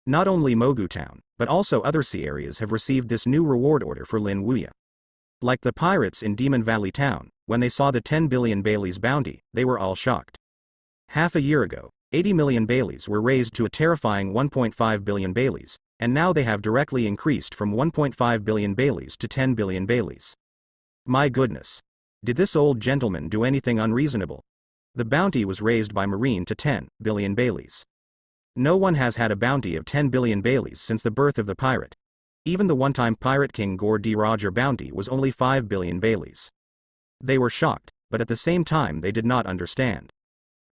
Not only Mogu Town, but also other sea areas have received this new reward order for Lin Wuya. Like the pirates in Demon Valley Town, when they saw the 10 billion Baileys bounty, they were all shocked. Half a year ago, 80 million Baileys were raised to a terrifying 1.5 billion Baileys, and now they have directly increased from 1.5 billion Baileys to 10 billion Baileys. My goodness. Did this old gentleman do anything unreasonable? The bounty was raised by Marine to 10 billion Baileys. No one has had a bounty of 10 billion Baileys since the birth of the pirate. Even the one-time Pirate King Gore D. Roger bounty was only 5 billion Baileys. They were shocked, but at the same time they did not understand.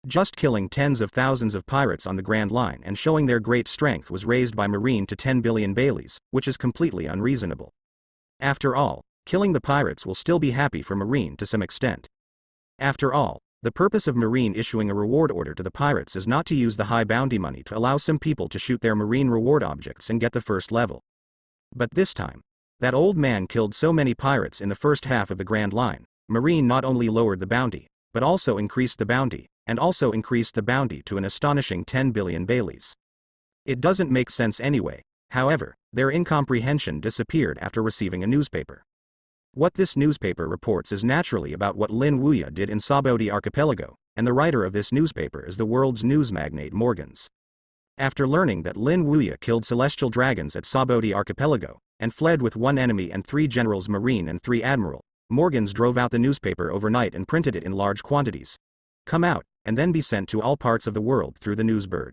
Just killing tens of thousands of pirates on the Grand Line and showing their great strength was raised by Marine to 10 billion Baileys, which is completely unreasonable. After all, killing the pirates will still be happy for Marine to some extent. After all, the purpose of Marine issuing a reward order to the pirates is not to use the high bounty money to allow some people to shoot their Marine reward objects and get the first level. But this time, that old man killed so many pirates in the first half of the Grand Line, Marine not only lowered the bounty, but also increased the bounty, and also increased the bounty to an astonishing 10 billion Baileys. It doesn't make sense anyway. However, their incomprehension disappeared after receiving a newspaper. What this newspaper reports is naturally about what Lin Wuya did in Saboti Archipelago, and the writer of this newspaper is the world's news magnate Morgans. After learning that Lin Wuya killed celestial dragons at Saboti Archipelago, and fled with 1 enemy and 3 generals Marine and 3 admiral, Morgans drove out the newspaper overnight and printed it in large quantities. Come out, and then be sent to all parts of the world through the newsbird.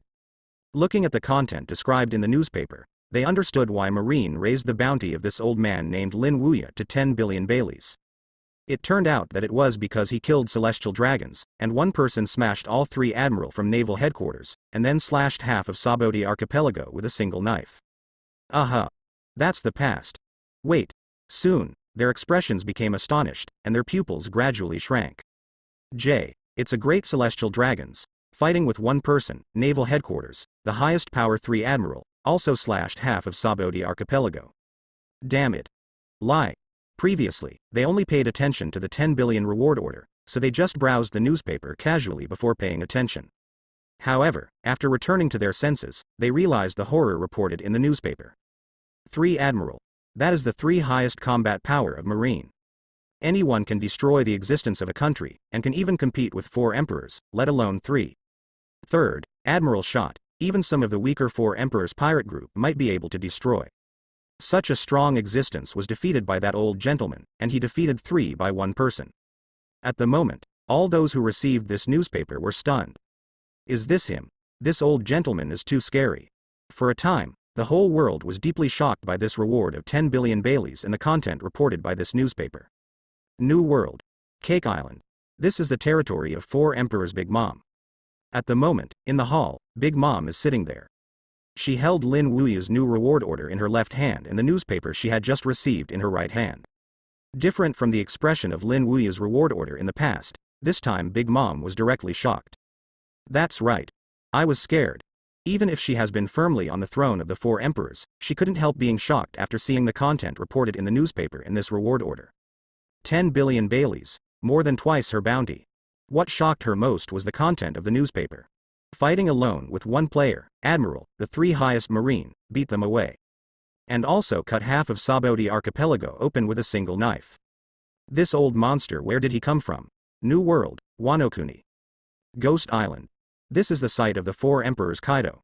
Looking at the content described in the newspaper, they understood why Marine raised the bounty of this old man named Lin Wuya to 10 billion Baileys. It turned out that it was because he killed celestial dragons, and one person smashed all 3 admiral from naval headquarters, and then slashed half of Saboti Archipelago with a single knife. Aha! That's the past. Wait. Soon, their expressions became astonished, and their pupils gradually shrank. It's a great celestial dragons, fighting with one person, naval headquarters, the highest power 3 admiral, also slashed half of Saboti Archipelago. Damn it. Lie. Previously, they only paid attention to the 10 billion reward order, so they just browsed the newspaper casually before paying attention. However, after returning to their senses, they realized the horror reported in the newspaper. 3 admiral. That is the 3 highest combat power of Marine. Anyone can destroy the existence of a country, and can even compete with 4 emperors, let alone 3. Third, admiral shot. Even some of the weaker 4 emperors pirate group might be able to destroy. Such a strong existence was defeated by that old gentleman, and he defeated 3 by 1 person. At the moment, all those who received this newspaper were stunned. Is this him? This old gentleman is too scary. For a time, the whole world was deeply shocked by this reward of 10 billion Baileys and the content reported by this newspaper. New World. Cake Island. This is the territory of 4 emperors Big Mom. At the moment, in the hall, Big Mom is sitting there. She held Lin Wuya's new reward order in her left hand and the newspaper she had just received in her right hand. Different from the expression of Lin Wuya's reward order in the past, this time Big Mom was directly shocked. That's right. I was scared. Even if she has been firmly on the throne of the 4 emperors, she couldn't help being shocked after seeing the content reported in the newspaper in this reward order. 10 billion Baileys, more than twice her bounty. What shocked her most was the content of the newspaper. Fighting alone with 1 player, Admiral, the 3 highest Marine, beat them away. And also cut half of Saboti Archipelago open with a single knife. This old monster, where did he come from? New World, Wano-kuni. Ghost Island. This is the site of the 4 emperors Kaido.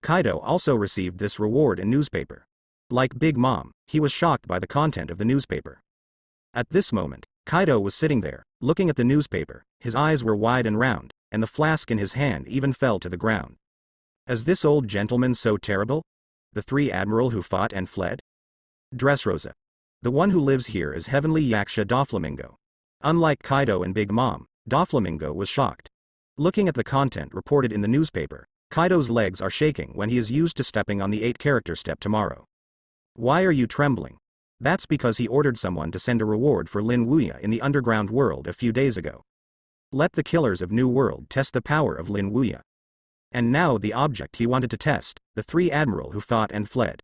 Kaido also received this reward in newspaper. Like Big Mom, he was shocked by the content of the newspaper. At this moment, Kaido was sitting there, looking at the newspaper, his eyes were wide and round, and the flask in his hand even fell to the ground. Is this old gentleman so terrible? The 3 admiral who fought and fled? Dressrosa. The one who lives here is Heavenly Yaksha Doflamingo. Unlike Kaido and Big Mom, Doflamingo was shocked. Looking at the content reported in the newspaper, Kaido's legs are shaking when he is used to stepping on the 8-character step tomorrow. Why are you trembling? That's because he ordered someone to send a reward for Lin Wuya in the underground world a few days ago. Let the killers of New World test the power of Lin Wuya. And now the object he wanted to test, the 3 admiral who fought and fled.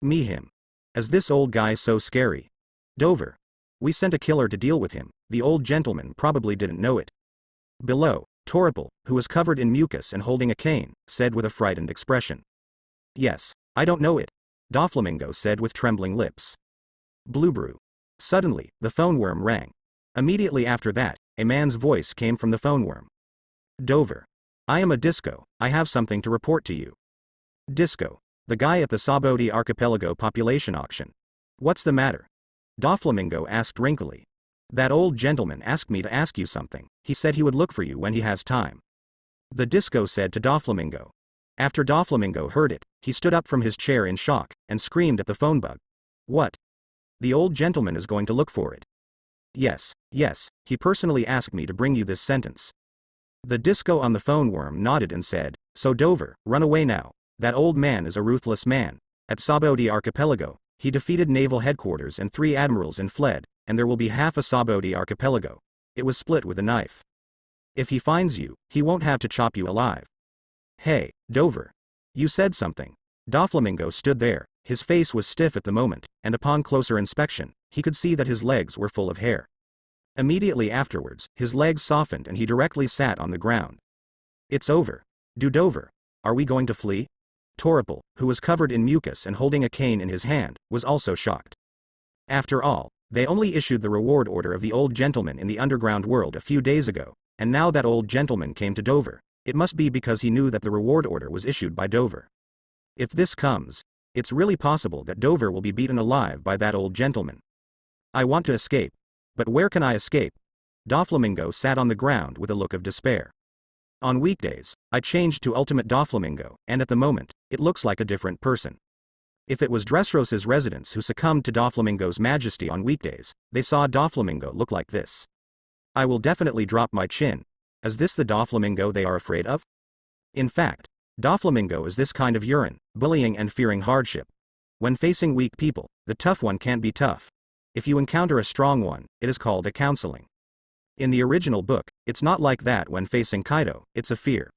Me him. Is this old guy so scary? Dover. We sent a killer to deal with him, the old gentleman probably didn't know it. Below, Toripal, who was covered in mucus and holding a cane, said with a frightened expression. Yes, I don't know it, Doflamingo said with trembling lips. Bluebrew. Suddenly, the phone worm rang. Immediately after that, a man's voice came from the phone worm. Dover. I am a Disco, I have something to report to you. Disco. The guy at the Saboti Archipelago population auction. What's the matter? Doflamingo asked wrinkily. That old gentleman asked me to ask you something, he said he would look for you when he has time. The Disco said to Doflamingo. After Doflamingo heard it, he stood up from his chair in shock, and screamed at the phone bug. What? The old gentleman is going to look for it. Yes, he personally asked me to bring you this sentence. The Disco on the phone worm nodded and said, so Dover, run away now, that old man is a ruthless man. At Saboti Archipelago, he defeated naval headquarters and 3 admirals and fled, and there will be half a Saboti Archipelago. It was split with a knife. If he finds you, he won't have to chop you alive. Hey, Dover. You said something. Doflamingo stood there, his face was stiff at the moment, and upon closer inspection, he could see that his legs were full of hair. Immediately afterwards, his legs softened and he directly sat on the ground. It's over. Dover. Are we going to flee? Toripal, who was covered in mucus and holding a cane in his hand, was also shocked. After all, they only issued the reward order of the old gentleman in the underground world a few days ago, and now that old gentleman came to Dover. It must be because he knew that the reward order was issued by Dover. If this comes, it's really possible that Dover will be beaten alive by that old gentleman. I want to escape. But where can I escape? Doflamingo sat on the ground with a look of despair. On weekdays, I changed to Ultimate Doflamingo, and at the moment, it looks like a different person. If it was Dressrosa's residents who succumbed to Doflamingo's majesty on weekdays, they saw Doflamingo look like this. I will definitely drop my chin. Is this the Doflamingo they are afraid of? In fact, Doflamingo is this kind of urine, bullying and fearing hardship. When facing weak people, the tough one can't be tough. If you encounter a strong one, it is called a counseling. In the original book, it's not like that when facing Kaido, it's a fear.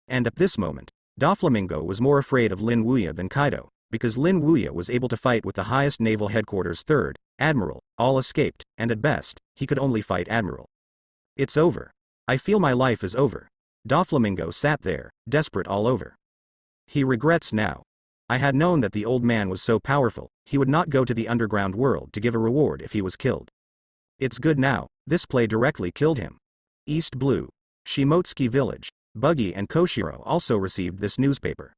And at this moment, Doflamingo was more afraid of Lin Wuya than Kaido, because Lin Wuya was able to fight with the highest naval headquarters 3rd, Admiral, all escaped, and at best, he could only fight Admiral. It's over. I feel my life is over. Doflamingo sat there, desperate all over. He regrets now. I had known that the old man was so powerful, he would not go to the underground world to give a reward if he was killed. It's good now, this play directly killed him. East Blue. Shimotsuki Village. Buggy and Koshiro also received this newspaper.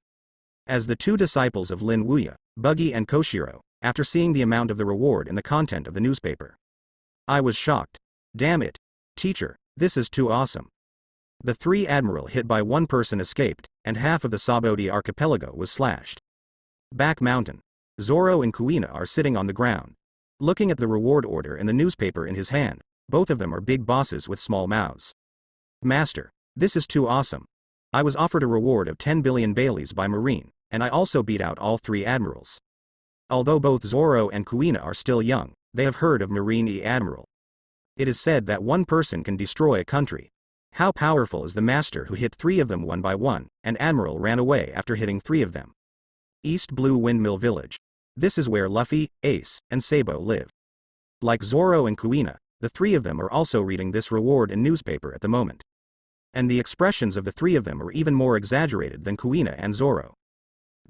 As the 2 disciples of Lin Wuya, Buggy and Koshiro, after seeing the amount of the reward and the content of the newspaper. I was shocked. Damn it. Teacher, this is too awesome. The 3 admiral hit by 1 person escaped, and half of the Saboti archipelago was slashed. Back mountain. Zoro and Kuina are sitting on the ground. Looking at the reward order and the newspaper in his hand, both of them are big bosses with small mouths. Master, this is too awesome. I was offered a reward of 10 billion Baileys by Marine, and I also beat out all 3 admirals. Although both Zoro and Kuina are still young, they have heard of Marine Admiral. It is said that 1 person can destroy a country. How powerful is the master who hit 3 of them one by one, and Admiral ran away after hitting 3 of them. East Blue Windmill Village. This is where Luffy, Ace, and Sabo live. Like Zoro and Kuina, the 3 of them are also reading this reward and newspaper at the moment. And the expressions of the 3 of them are even more exaggerated than Kuina and Zoro.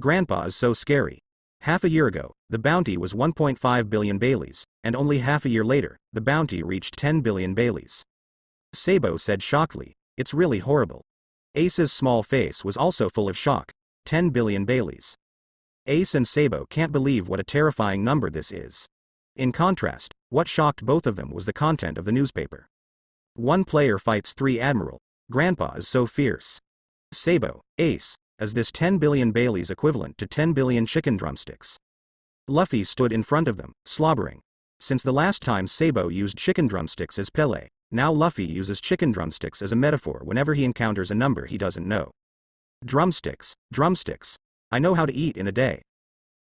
Grandpa is so scary. Half a year ago, the bounty was 1.5 billion Baileys, and only half a year later, the bounty reached 10 billion Baileys. Sabo said shockingly, it's really horrible. Ace's small face was also full of shock. 10 billion Baileys. Ace and Sabo can't believe what a terrifying number this is. In contrast, what shocked both of them was the content of the newspaper. 1 player fights 3 admiral. Grandpa is so fierce. Sabo, Ace, is this 10 billion Baileys equivalent to 10 billion chicken drumsticks? Luffy stood in front of them, slobbering. Since the last time Sabo used chicken drumsticks as Pele, now Luffy uses chicken drumsticks as a metaphor whenever he encounters a number he doesn't know. Drumsticks, drumsticks. I know how to eat in a day.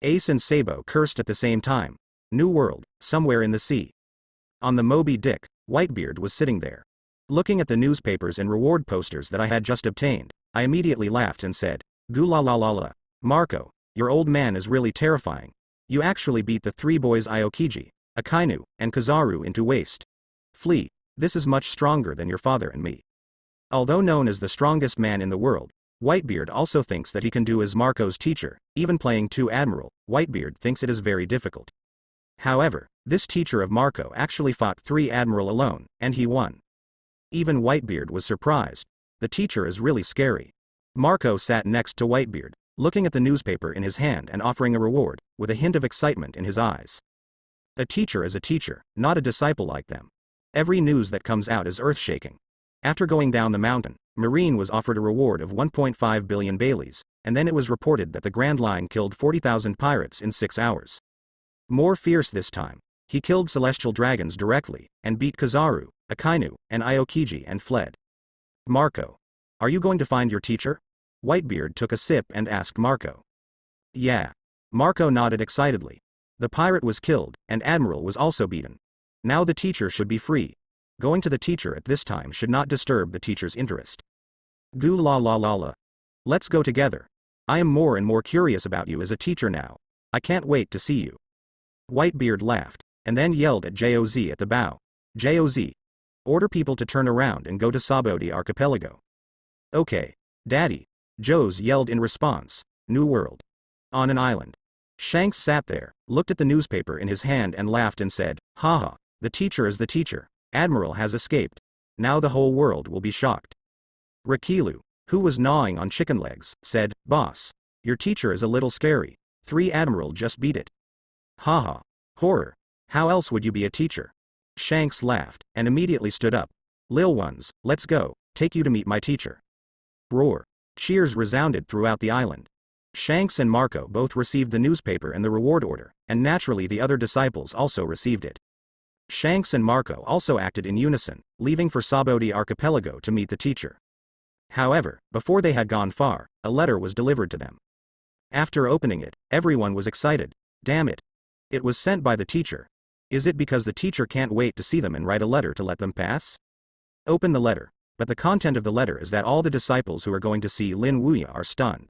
Ace and Sabo cursed at the same time. New world, somewhere in the sea. On the Moby Dick, Whitebeard was sitting there. Looking at the newspapers and reward posters that I had just obtained, I immediately laughed and said, "Goo la la la la. Marco, your old man is really terrifying. You actually beat the 3 boys Aokiji, Akainu, and Kizaru into waste. Flee, this is much stronger than your father and me." Although known as the strongest man in the world, Whitebeard also thinks that he can do as Marco's teacher, even playing 2 Admiral. Whitebeard thinks it is very difficult. However, this teacher of Marco actually fought 3 Admiral alone, and he won. Even Whitebeard was surprised. The teacher is really scary. Marco sat next to Whitebeard, looking at the newspaper in his hand and offering a reward, with a hint of excitement in his eyes. A teacher is a teacher, not a disciple like them. Every news that comes out is earth-shaking. After going down the mountain, Marine was offered a reward of 1.5 billion Baileys, and then it was reported that the Grand Line killed 40,000 pirates in 6 hours. More fierce this time. He killed celestial dragons directly, and beat Kizaru, Akainu, and Aokiji and fled. Marco. Are you going to find your teacher? Whitebeard took a sip and asked Marco. Yeah. Marco nodded excitedly. The pirate was killed, and Admiral was also beaten. Now the teacher should be free. Going to the teacher at this time should not disturb the teacher's interest. Goo la la la la. Let's go together. I am more and more curious about you as a teacher now. I can't wait to see you. Whitebeard laughed, and then yelled at Joz at the bow. Joz. Order people to turn around and go to Sabodi Archipelago. Okay, Daddy. Joz yelled in response. New World. On an island. Shanks sat there, looked at the newspaper in his hand and laughed and said, haha, the teacher is the teacher. Admiral has escaped. Now the whole world will be shocked. Rikilu, who was gnawing on chicken legs, said, Boss, your teacher is a little scary. 3 Admiral just beat it. Haha. Horror. How else would you be a teacher? Shanks laughed, and immediately stood up. Lil ones, let's go, take you to meet my teacher. Roar. Cheers resounded throughout the island. Shanks and Marco both received the newspaper and the reward order, and naturally the other disciples also received it. Shanks and Marco also acted in unison, leaving for Sabodi Archipelago to meet the teacher. However, before they had gone far, a letter was delivered to them. After opening it, everyone was excited. Damn it. It was sent by the teacher. Is it because the teacher can't wait to see them and write a letter to let them pass? Open the letter. But the content of the letter is that all the disciples who are going to see Lin Wuya are stunned.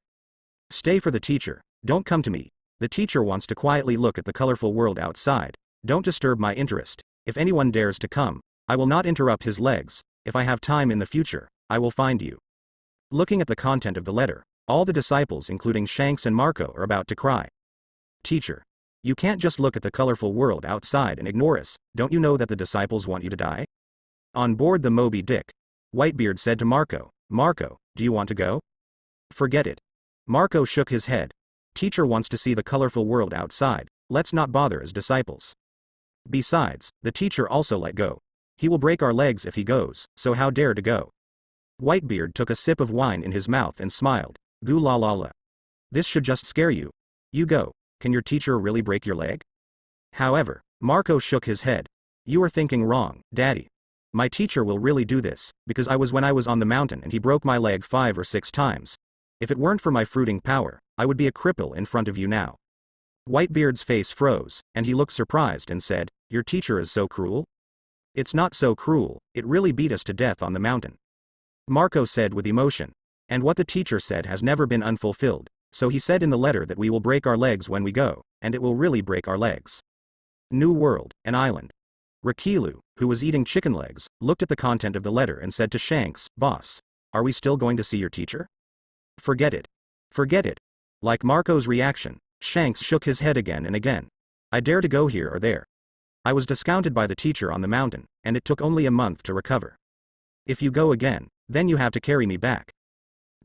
Stay for the teacher. Don't come to me. The teacher wants to quietly look at the colorful world outside. Don't disturb my interest. If anyone dares to come, I will not interrupt his legs. If I have time in the future, I will find you. Looking at the content of the letter, all the disciples including Shanks and Marco are about to cry. Teacher. You can't just look at the colorful world outside and ignore us. Don't you know that the disciples want you to die? On board the Moby Dick, Whitebeard said to Marco, Marco, do you want to go? Forget it. Marco shook his head. Teacher wants to see the colorful world outside. Let's not bother as disciples. Besides, the teacher also let go. He will break our legs if he goes, so how dare to go? Whitebeard took a sip of wine in his mouth and smiled. Goo la la la. This should just scare you. You go. Can your teacher really break your leg? However, Marco shook his head. You are thinking wrong, Daddy. My teacher will really do this, because I was when I was on the mountain and he broke my leg 5 or 6 times. If it weren't for my fruiting power, I would be a cripple in front of you now. Whitebeard's face froze, and he looked surprised and said, Your teacher is so cruel? It's not so cruel, it really beat us to death on the mountain. Marco said with emotion. And what the teacher said has never been unfulfilled, so he said in the letter that we will break our legs when we go, and it will really break our legs. New World, an island. Rikilu, who was eating chicken legs, looked at the content of the letter and said to Shanks, Boss, are we still going to see your teacher? Forget it. Forget it. Like Marco's reaction, Shanks shook his head again and again. I dare to go here or there. I was discounted by the teacher on the mountain, and it took only a month to recover. If you go again, then you have to carry me back.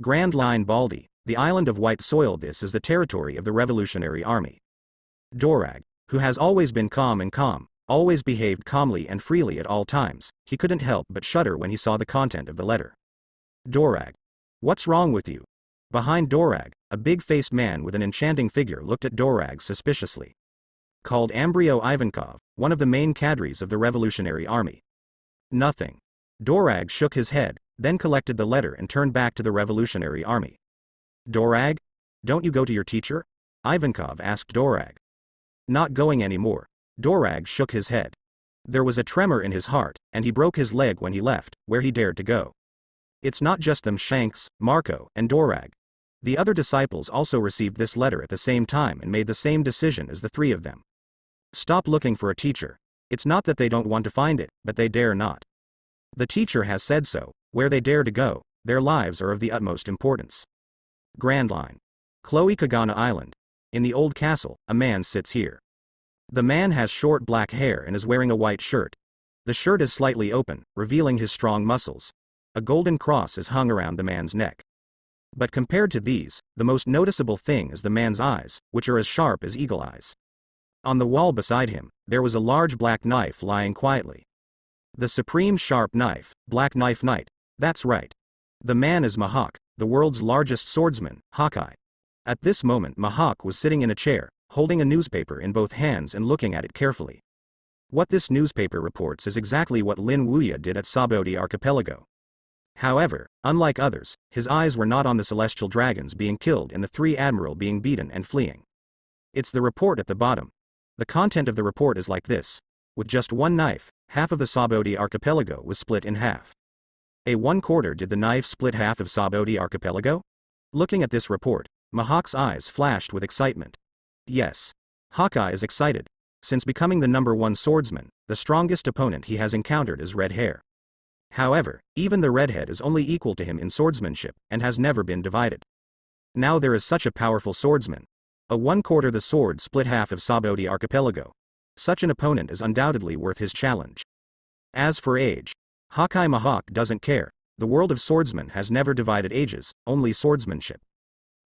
Grand Line Baldy, the island of white soil. This is the territory of the Revolutionary Army. Dorag, who has always been calm and calm, always behaved calmly and freely at all times, he couldn't help but shudder when he saw the content of the letter. Dorag. What's wrong with you? Behind Dorag, a big-faced man with an enchanting figure looked at Dorag suspiciously. Called Ambrio Ivankov, one of the main cadres of the Revolutionary Army. Nothing. Dorag shook his head, then collected the letter and turned back to the Revolutionary Army. Dorag? Don't you go to your teacher? Ivankov asked Dorag. Not going anymore. Dorag shook his head. There was a tremor in his heart, and he broke his leg when he left, where he dared to go. It's not just them. Shanks, Marco, and Dorag. The other disciples also received this letter at the same time and made the same decision as the 3 of them. Stop looking for a teacher. It's not that they don't want to find it, but they dare not. The teacher has said so. Where they dare to go, their lives are of the utmost importance. Grand Line. Chloe Kagana Island. In the old castle, a man sits here. The man has short black hair and is wearing a white shirt. The shirt is slightly open, revealing his strong muscles. A golden cross is hung around the man's neck. But compared to these, the most noticeable thing is the man's eyes, which are as sharp as eagle eyes. On the wall beside him, there was a large black knife lying quietly. The supreme sharp knife, Black Knife Knight. That's right. The man is Mihawk, the world's largest swordsman, Hawkeye. At this moment Mihawk was sitting in a chair, holding a newspaper in both hands and looking at it carefully. What this newspaper reports is exactly what Lin Wuya did at Sabaody Archipelago. However, unlike others, his eyes were not on the celestial dragons being killed and the three admiral being beaten and fleeing. It's the report at the bottom. The content of the report is like this. With just one knife, half of the Sabaody Archipelago was split in half. A 1/4 did the knife split half of Sabaody Archipelago? Looking at this report, Mihawk's eyes flashed with excitement. Yes. Hawkeye is excited. Since becoming the #1 swordsman, the strongest opponent he has encountered is Red Hair. However, even the redhead is only equal to him in swordsmanship, and has never been divided. Now there is such a powerful swordsman. A 1/4 the sword split half of Sabaody Archipelago. Such an opponent is undoubtedly worth his challenge. As for age, Hawkeye Mihawk doesn't care. The world of swordsmen has never divided ages, only swordsmanship.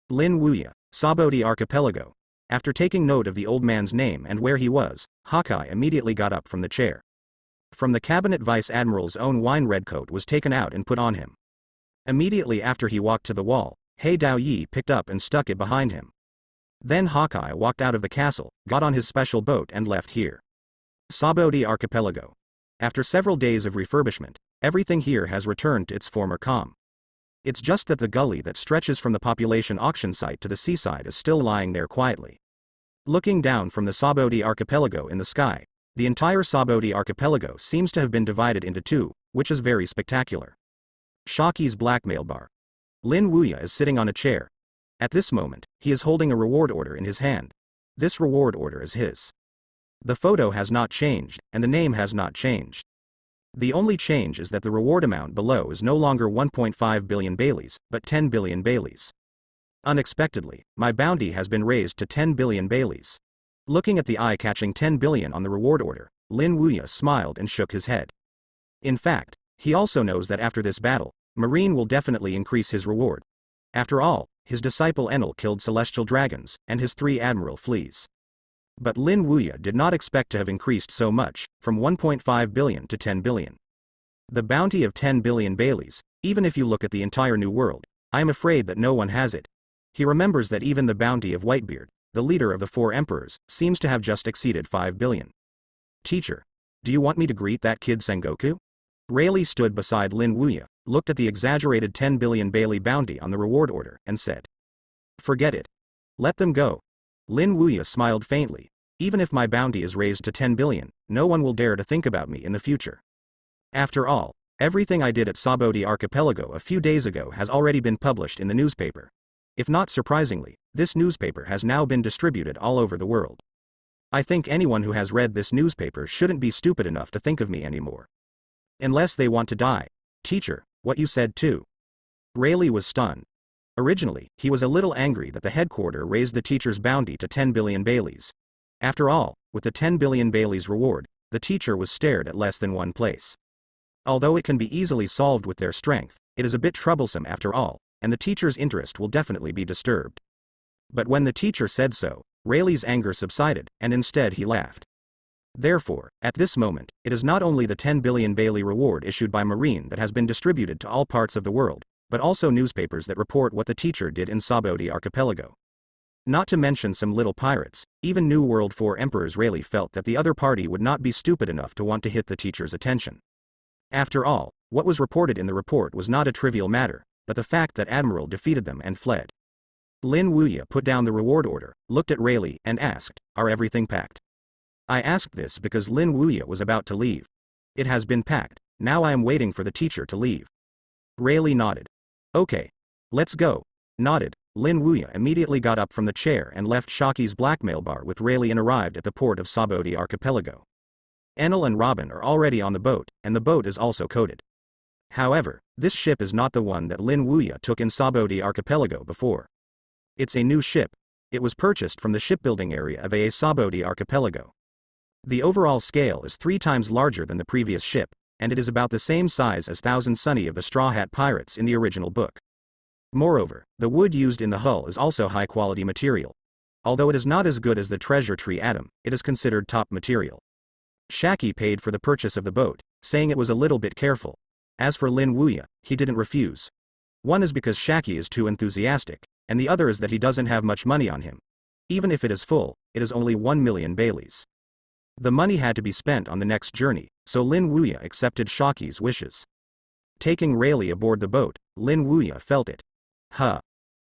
Lin Wuya, Sabaody Archipelago. After taking note of the old man's name and where he was, Hawkeye immediately got up from the chair. From the cabinet Vice Admiral's own wine red coat was taken out and put on him. Immediately after he walked to the wall, He Dao Yi picked up and stuck it behind him. Then Hawkeye walked out of the castle, got on his special boat and left here. Sabaody Archipelago. After several days of refurbishment, everything here has returned to its former calm. It's just that the gully that stretches from the population auction site to the seaside is still lying there quietly. Looking down from the Sabaody Archipelago in the sky, the entire Sabaody Archipelago seems to have been divided into two, which is very spectacular. Shoki's blackmail bar. Lin Wuya is sitting on a chair. At this moment, he is holding a reward order in his hand. This reward order is his. The photo has not changed, and the name has not changed. The only change is that the reward amount below is no longer 1.5 billion Baileys, but 10 billion Baileys. Unexpectedly, my bounty has been raised to 10 billion Baileys. Looking at the eye-catching 10 billion on the reward order, Lin Wuya smiled and shook his head. In fact, he also knows that after this battle, Marine will definitely increase his reward. After all, his disciple Enel killed celestial dragons, and his 3 admiral flees. But Lin Wuya did not expect to have increased so much, from 1.5 billion to 10 billion. The bounty of 10 billion Baileys, even if you look at the entire New World, I am afraid that no one has it. He remembers that even the bounty of Whitebeard, the leader of the 4 emperors, seems to have just exceeded 5 billion. Teacher, do you want me to greet that kid Sengoku? Rayleigh stood beside Lin Wuya, looked at the exaggerated 10 billion Bailey bounty on the reward order, and said, "Forget it. Let them go." Lin Wuya smiled faintly. Even if my bounty is raised to 10 billion, no one will dare to think about me in the future. After all, everything I did at Sabaody Archipelago a few days ago has already been published in the newspaper. If not surprisingly, this newspaper has now been distributed all over the world. I think anyone who has read this newspaper shouldn't be stupid enough to think of me anymore. Unless they want to die. Teacher, what you said too. Rayleigh was stunned. Originally, he was a little angry that the headquarter raised the teacher's bounty to 10 billion Baileys. After all, with the 10 billion Baileys reward, the teacher was stared at less than one place. Although it can be easily solved with their strength, it is a bit troublesome after all, and the teacher's interest will definitely be disturbed. But when the teacher said so, Rayleigh's anger subsided, and instead he laughed. Therefore, at this moment, it is not only the 10 billion Bailey reward issued by Marine that has been distributed to all parts of the world, but also newspapers that report what the teacher did in Sabaody Archipelago. Not to mention some little pirates, even New World 4 emperors. Rayleigh felt that the other party would not be stupid enough to want to hit the teacher's attention. After all, what was reported in the report was not a trivial matter, but the fact that Admiral defeated them and fled. Lin Wuya put down the reward order, looked at Rayleigh, and asked, "Are everything packed?" I asked this because Lin Wuya was about to leave. It has been packed, now I am waiting for the teacher to leave. Rayleigh nodded. Okay. Let's go. Nodded, Lin Wuya immediately got up from the chair and left Shoki's blackmail bar with Rayleigh and arrived at the port of Sabaody Archipelago. Enel and Robin are already on the boat, and the boat is also coded. However, this ship is not the one that Lin Wuya took in Sabaody Archipelago before. It's a new ship. It was purchased from the shipbuilding area of a Saboti archipelago. The overall scale is 3 times larger than the previous ship, and it is about the same size as Thousand Sunny of the Straw Hat Pirates in the original book. Moreover, the wood used in the hull is also high-quality material. Although it is not as good as the treasure tree atom, it is considered top material. Shaki paid for the purchase of the boat, saying it was a little bit careful. As for Lin Wuya, he didn't refuse. One is because Shaki is too enthusiastic, and the other is that he doesn't have much money on him. Even if it is full, it is only 1 million Baileys. The money had to be spent on the next journey, so Lin Wuya accepted Shaki's wishes. Taking Rayleigh aboard the boat, Lin Wuya felt it.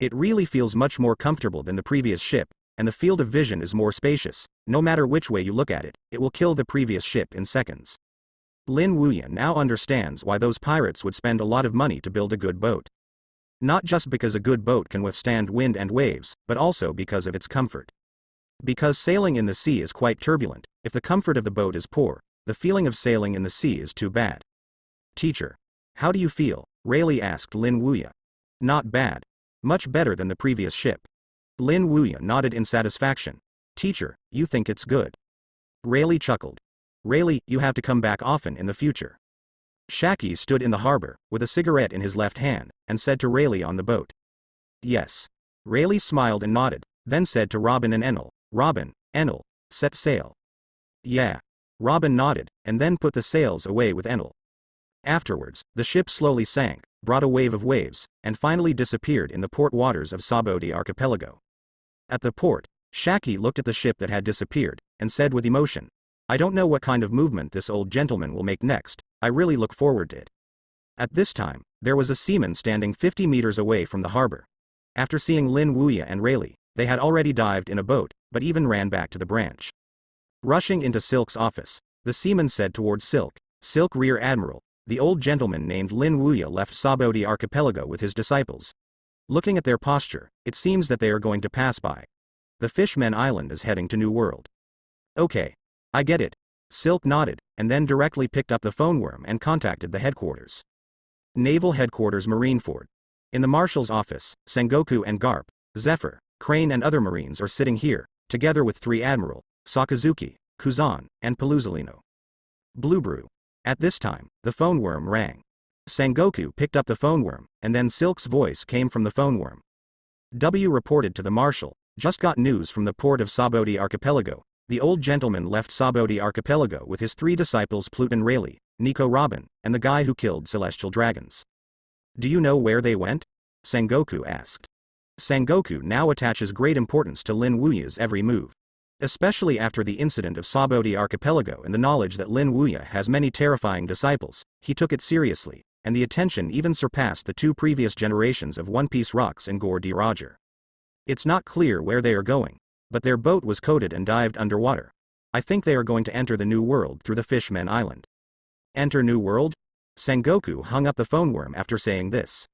It really feels much more comfortable than the previous ship, and the field of vision is more spacious. No matter which way you look at it, it will kill the previous ship in seconds. Lin Wuya now understands why those pirates would spend a lot of money to build a good boat. Not just because a good boat can withstand wind and waves, but also because of its comfort. Because sailing in the sea is quite turbulent, if the comfort of the boat is poor, the feeling of sailing in the sea is too bad. Teacher, how do you feel? Rayleigh asked Lin Wuya. Not bad. Much better than the previous ship. Lin Wuya nodded in satisfaction. Teacher, you think it's good? Rayleigh chuckled. Rayleigh, you have to come back often in the future. Shaki stood in the harbor, with a cigarette in his left hand, and said to Rayleigh on the boat. Yes. Rayleigh smiled and nodded, then said to Robin and Enel, Robin, Enel, set sail. Yeah. Robin nodded, and then put the sails away with Enel. Afterwards, the ship slowly sank, brought a wave of waves, and finally disappeared in the port waters of Saboti archipelago. At the port, Shaki looked at the ship that had disappeared, and said with emotion, I don't know what kind of movement this old gentleman will make next, I really look forward to it. At this time, there was a seaman standing 50 meters away from the harbor. After seeing Lin Wuya and Rayleigh, they had already dived in a boat, but even ran back to the branch. Rushing into Silk's office, the seaman said towards Silk, Silk Rear Admiral, the old gentleman named Lin Wuya left Saboti archipelago with his disciples. Looking at their posture, it seems that they are going to pass by. The Fishmen Island is heading to New World. Okay. I get it. Silk nodded, and then directly picked up the phone worm and contacted the headquarters. Naval Headquarters Marineford. In the Marshal's office, Sengoku and Garp, Zephyr, Crane and other Marines are sitting here, together with 3 Admiral, Sakazuki, Kuzan, and Paluzolino. Bluebrew. At this time, the phone worm rang. Sengoku picked up the phone worm, and then Silk's voice came from the phone worm. W reported to the Marshal, just got news from the port of Saboti archipelago. The old gentleman left Saboti archipelago with his 3 disciples Pluton Rayleigh, Nico Robin, and the guy who killed celestial dragons. Do you know where they went? Sengoku asked. Sengoku now attaches great importance to Lin Wuya's every move. Especially after the incident of Saboti archipelago and the knowledge that Lin Wuya has many terrifying disciples, he took it seriously, and the attention even surpassed the 2 previous generations of One Piece Rocks and Gore D. Roger. It's not clear where they are going, but their boat was coated and dived underwater. I think they are going to enter the New World through the Fishmen Island. Enter New World? Sengoku hung up the phone worm after saying this.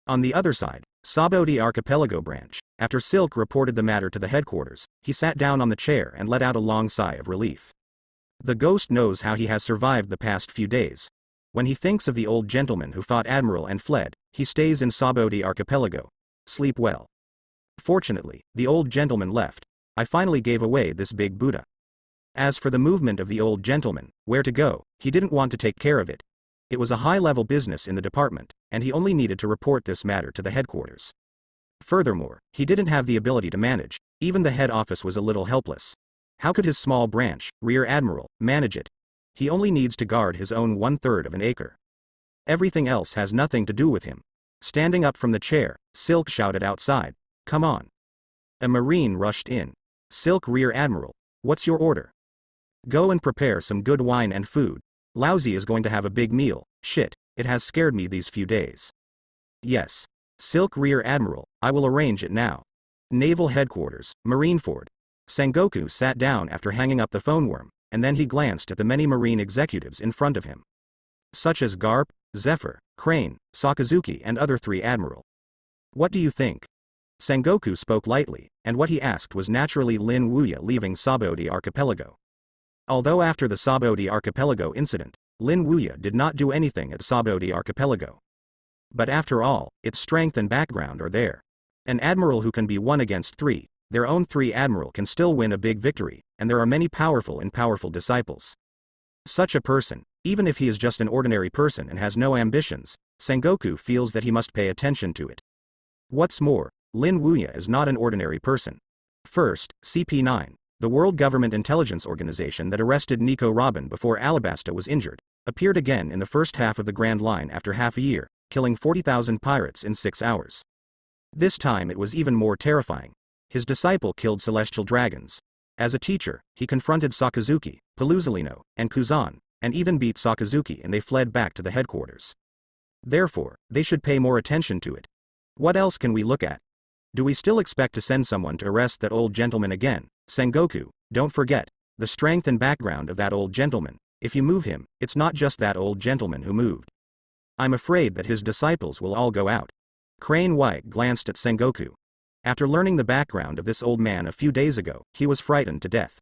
On the other side, Saboti archipelago branch, after Silk reported the matter to the headquarters, he sat down on the chair and let out a long sigh of relief. The ghost knows how he has survived the past few days. When he thinks of the old gentleman who fought Admiral and fled, he stays in Saboti archipelago. Sleep well. Fortunately, the old gentleman left. I finally gave away this big Buddha. As for the movement of the old gentleman, where to go, he didn't want to take care of it. It was a high-level business in the department, and he only needed to report this matter to the headquarters. Furthermore, he didn't have the ability to manage, even the head office was a little helpless. How could his small branch, Rear Admiral, manage it? He only needs to guard his own 1/3 of an acre. Everything else has nothing to do with him. Standing up from the chair, Silk shouted outside, Come on. A Marine rushed in. Silk Rear Admiral, what's your order? Go and prepare some good wine and food. Lousy is going to have a big meal. Shit, it has scared me these few days. Yes. Silk Rear Admiral, I will arrange it now. Naval Headquarters, Marineford. Sengoku sat down after hanging up the phone worm, and then he glanced at the many Marine executives in front of him. Such as Garp, Zephyr, Crane, Sakazuki and other 3 Admiral. What do you think? Sengoku spoke lightly, and what he asked was naturally Lin Wuya leaving Saboti archipelago. Although after the Saboti archipelago incident, Lin Wuya did not do anything at Saboti archipelago. But after all, its strength and background are there. An admiral who can be 1 against 3, their own 3 admiral can still win a big victory, and there are many powerful and powerful disciples. Such a person, even if he is just an ordinary person and has no ambitions, Sengoku feels that he must pay attention to it. What's more, Lin Wuya is not an ordinary person. First, CP9, the World Government Intelligence Organization that arrested Nico Robin before Alabasta was injured, appeared again in the first half of the Grand Line after half a year, killing 40,000 pirates in 6 hours. This time it was even more terrifying. His disciple killed celestial dragons. As a teacher, he confronted Sakazuki, Peluzalino, and Kuzan, and even beat Sakazuki, and they fled back to the headquarters. Therefore, they should pay more attention to it. What else can we look at? Do we still expect to send someone to arrest that old gentleman again? Sengoku, don't forget the strength and background of that old gentleman. If you move him, it's not just that old gentleman who moved. I'm afraid that his disciples will all go out. Crane White glanced at Sengoku. After learning the background of this old man a few days ago, he was frightened to death.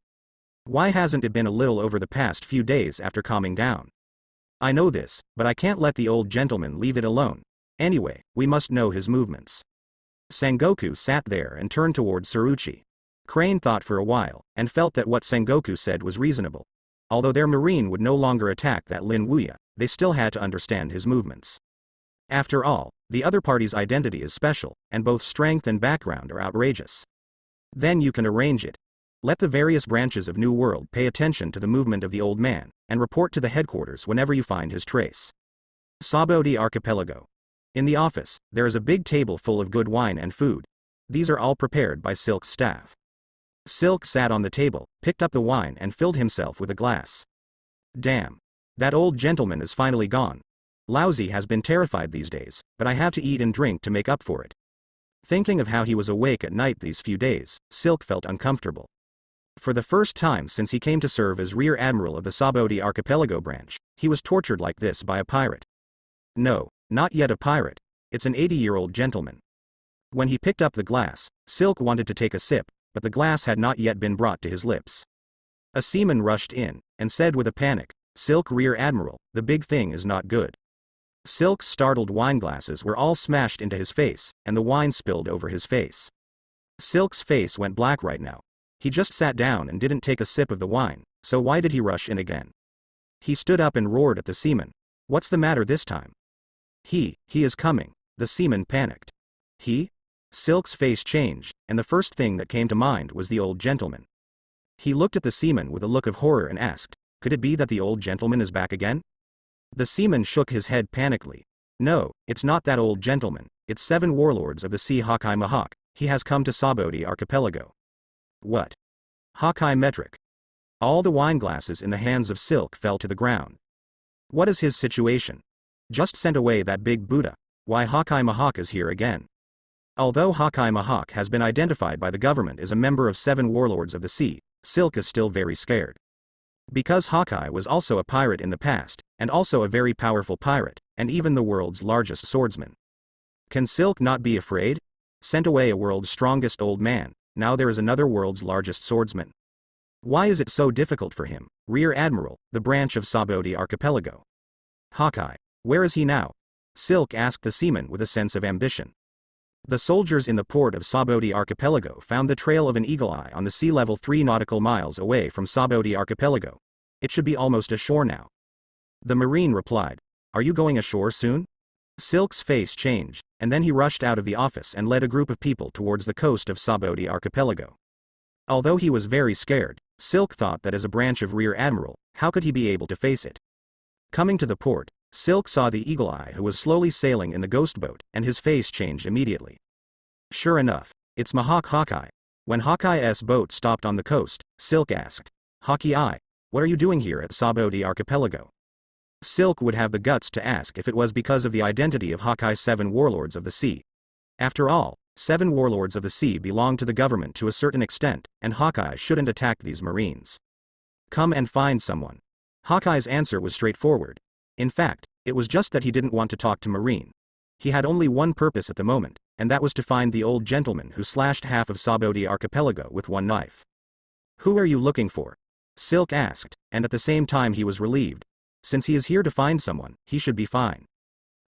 Why hasn't it been a little over the past few days after calming down? I know this, but I can't let the old gentleman leave it alone. Anyway, we must know his movements. Sengoku sat there and turned toward Tsuruchi. Crane thought for a while, and felt that what Sengoku said was reasonable. Although their marine would no longer attack that Lin Wuya, they still had to understand his movements. After all, the other party's identity is special, and both strength and background are outrageous. Then you can arrange it. Let the various branches of New World pay attention to the movement of the old man, and report to the headquarters whenever you find his trace. Sabodi Archipelago. In the office, there is a big table full of good wine and food. These are all prepared by Silk's staff. Silk sat on the table, picked up the wine and filled himself with a glass. Damn. That old gentleman is finally gone. Lousy has been terrified these days, but I have to eat and drink to make up for it. Thinking of how he was awake at night these few days, Silk felt uncomfortable. For the first time since he came to serve as Rear Admiral of the Sabodi Archipelago branch, he was tortured like this by a pirate. No, not yet a pirate. It's an 80-year-old gentleman. When he picked up the glass, Silk wanted to take a sip, but the glass had not yet been brought to his lips. A seaman rushed in, and said with a panic, "Silk, Rear Admiral, the big thing is not good." Silk's startled wineglasses were all smashed into his face, and the wine spilled over his face. Silk's face went black right now. He just sat down and didn't take a sip of the wine, so why did he rush in again? He stood up and roared at the seaman. What's the matter this time? He is coming. The seaman panicked. He? Silk's face changed, and the first thing that came to mind was the old gentleman. He looked at the seaman with a look of horror and asked, could it be that the old gentleman is back again? The seaman shook his head panically. No, it's not that old gentleman, it's 7 warlords of the sea. Hawkeye Mahawk, he has come to Sabodi Archipelago. What? Hawkeye metric. All the wineglasses in the hands of Silk fell to the ground. What is his situation? Just sent away that big Buddha. Why Hawkeye Mahawk is here again? Although Hawkeye Mahawk has been identified by the government as a member of 7 warlords of the sea, Silk is still very scared. Because Hawkeye was also a pirate in the past, and also a very powerful pirate, and even the world's largest swordsman. Can Silk not be afraid? Sent away a world's strongest old man, now there is another world's largest swordsman. Why is it so difficult for him? Rear Admiral, the branch of Sabodi Archipelago. Hawkeye, where is he now? Silk asked the seaman with a sense of ambition. The soldiers in the port of Sabodi Archipelago found the trail of an eagle eye on the sea level 3 nautical miles away from Sabodi Archipelago. It should be almost ashore now. The marine replied, are you going ashore soon? Silk's face changed, and then he rushed out of the office and led a group of people towards the coast of Sabodi Archipelago. Although he was very scared, Silk thought that as a branch of Rear Admiral, how could he be able to face it? Coming to the port, Silk saw the eagle eye who was slowly sailing in the ghost boat, and his face changed immediately. Sure enough, it's Mahawk Hawkeye. When Hawkeye's boat stopped on the coast, Silk asked, Hawkeye, what are you doing here at Sabodi Archipelago? Silk would have the guts to ask if it was because of the identity of Hawkeye's 7 warlords of the sea. After all, 7 warlords of the sea belong to the government to a certain extent, and Hawkeye shouldn't attack these marines. Come and find someone. Hawkeye's answer was straightforward. In fact, it was just that he didn't want to talk to Marine. He had only one purpose at the moment, and that was to find the old gentleman who slashed half of Sabodi Archipelago with one knife. Who are you looking for? Silk asked, and at the same time he was relieved. Since he is here to find someone, he should be fine.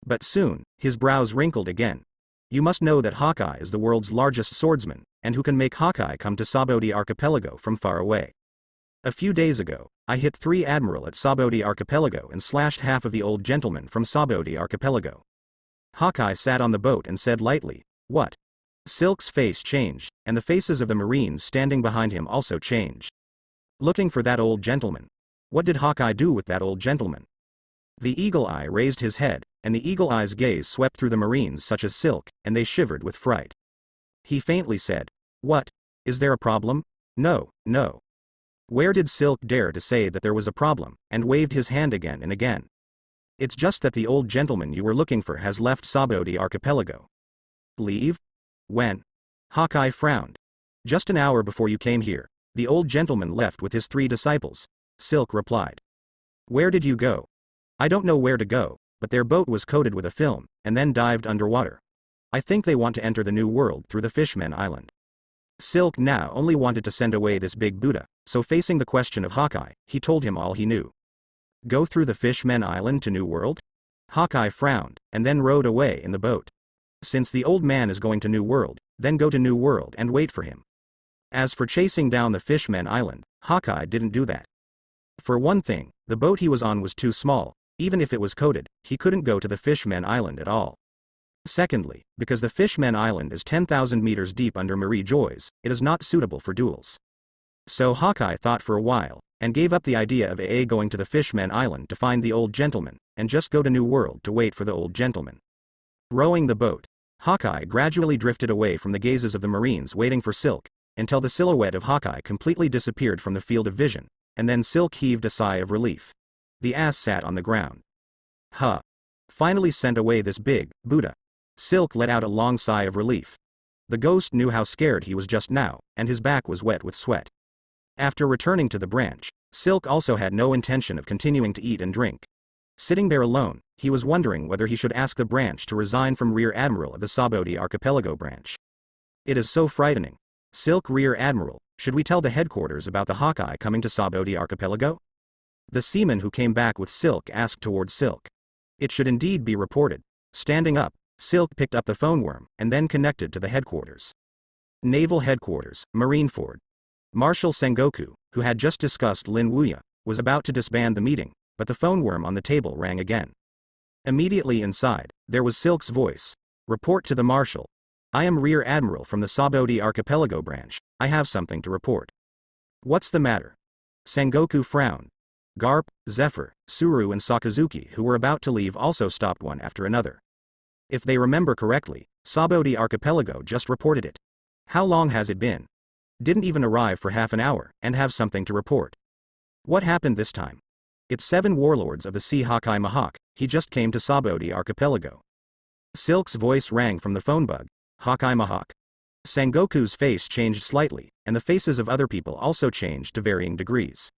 But soon, his brows wrinkled again. You must know that Hawkeye is the world's largest swordsman, and who can make Hawkeye come to Saboti Archipelago from far away. A few days ago, I hit 3 Admiral at Saboti Archipelago and slashed half of the old gentleman from Saboti Archipelago. Hawkeye sat on the boat and said lightly, "What?" Silk's face changed, and the faces of the Marines standing behind him also changed. Looking for that old gentleman. What did Hawkeye do with that old gentleman? The Eagle Eye raised his head, and the Eagle Eye's gaze swept through the Marines such as Silk, and they shivered with fright. He faintly said, "What? Is there a problem? No, no." Where did Silk dare to say that there was a problem, and waved his hand again and again? "It's just that the old gentleman you were looking for has left Saboti Archipelago." "Leave? When?" Hawkeye frowned. "Just an hour before you came here, the old gentleman left with his 3 disciples," Silk replied. "Where did you go?" "I don't know where to go, but their boat was coated with a film, and then dived underwater. I think they want to enter the New World through the Fishmen Island." Silk now only wanted to send away this big Buddha, so facing the question of Hawkeye, he told him all he knew. Go through the Fishmen Island to New World? Hawkeye frowned, and then rowed away in the boat. Since the old man is going to New World, then go to New World and wait for him. As for chasing down the Fishmen Island, Hawkeye didn't do that. For one thing, the boat he was on was too small. Even if it was coated, he couldn't go to the Fishmen Island at all. Secondly, because the Fishmen Island is 10,000 meters deep under Marie Joyce, it is not suitable for duels. So Hawkeye thought for a while, and gave up the idea of going to the Fishmen Island to find the old gentleman, and just go to New World to wait for the old gentleman. Rowing the boat, Hawkeye gradually drifted away from the gazes of the Marines waiting for Silk, until the silhouette of Hawkeye completely disappeared from the field of vision, and then Silk heaved a sigh of relief. The ass sat on the ground. "Huh. Finally sent away this big Buddha." Silk let out a long sigh of relief. The ghost knew how scared he was just now, and his back was wet with sweat. After returning to the branch, Silk also had no intention of continuing to eat and drink. Sitting there alone, he was wondering whether he should ask the branch to resign from Rear Admiral of the Saboti Archipelago branch. It is so frightening. Silk, Rear Admiral, should we tell the headquarters about the Hawkeye coming to Saboti Archipelago? The seaman who came back with Silk asked towards Silk. It should indeed be reported. Standing up, Silk picked up the phone worm, and then connected to the headquarters. Naval Headquarters, Marineford. Marshal Sengoku, who had just discussed Lin Wuya, was about to disband the meeting, but the phone worm on the table rang again. Immediately inside, there was Silk's voice. "Report to the Marshal. I am Rear Admiral from the Saboti Archipelago branch. I have something to report." "What's the matter?" Sengoku frowned. Garp, Zephyr, Suru and Sakazuki, who were about to leave, also stopped one after another. If they remember correctly, Saboti Archipelago just reported it. How long has it been? Didn't even arrive for half an hour, and have something to report. What happened this time? It's 7 warlords of the sea. Hawkeye Mahawk, he just came to Saboti Archipelago. Silk's voice rang from the phone bug. Hawkeye Mahawk. Sengoku's face changed slightly, and the faces of other people also changed to varying degrees.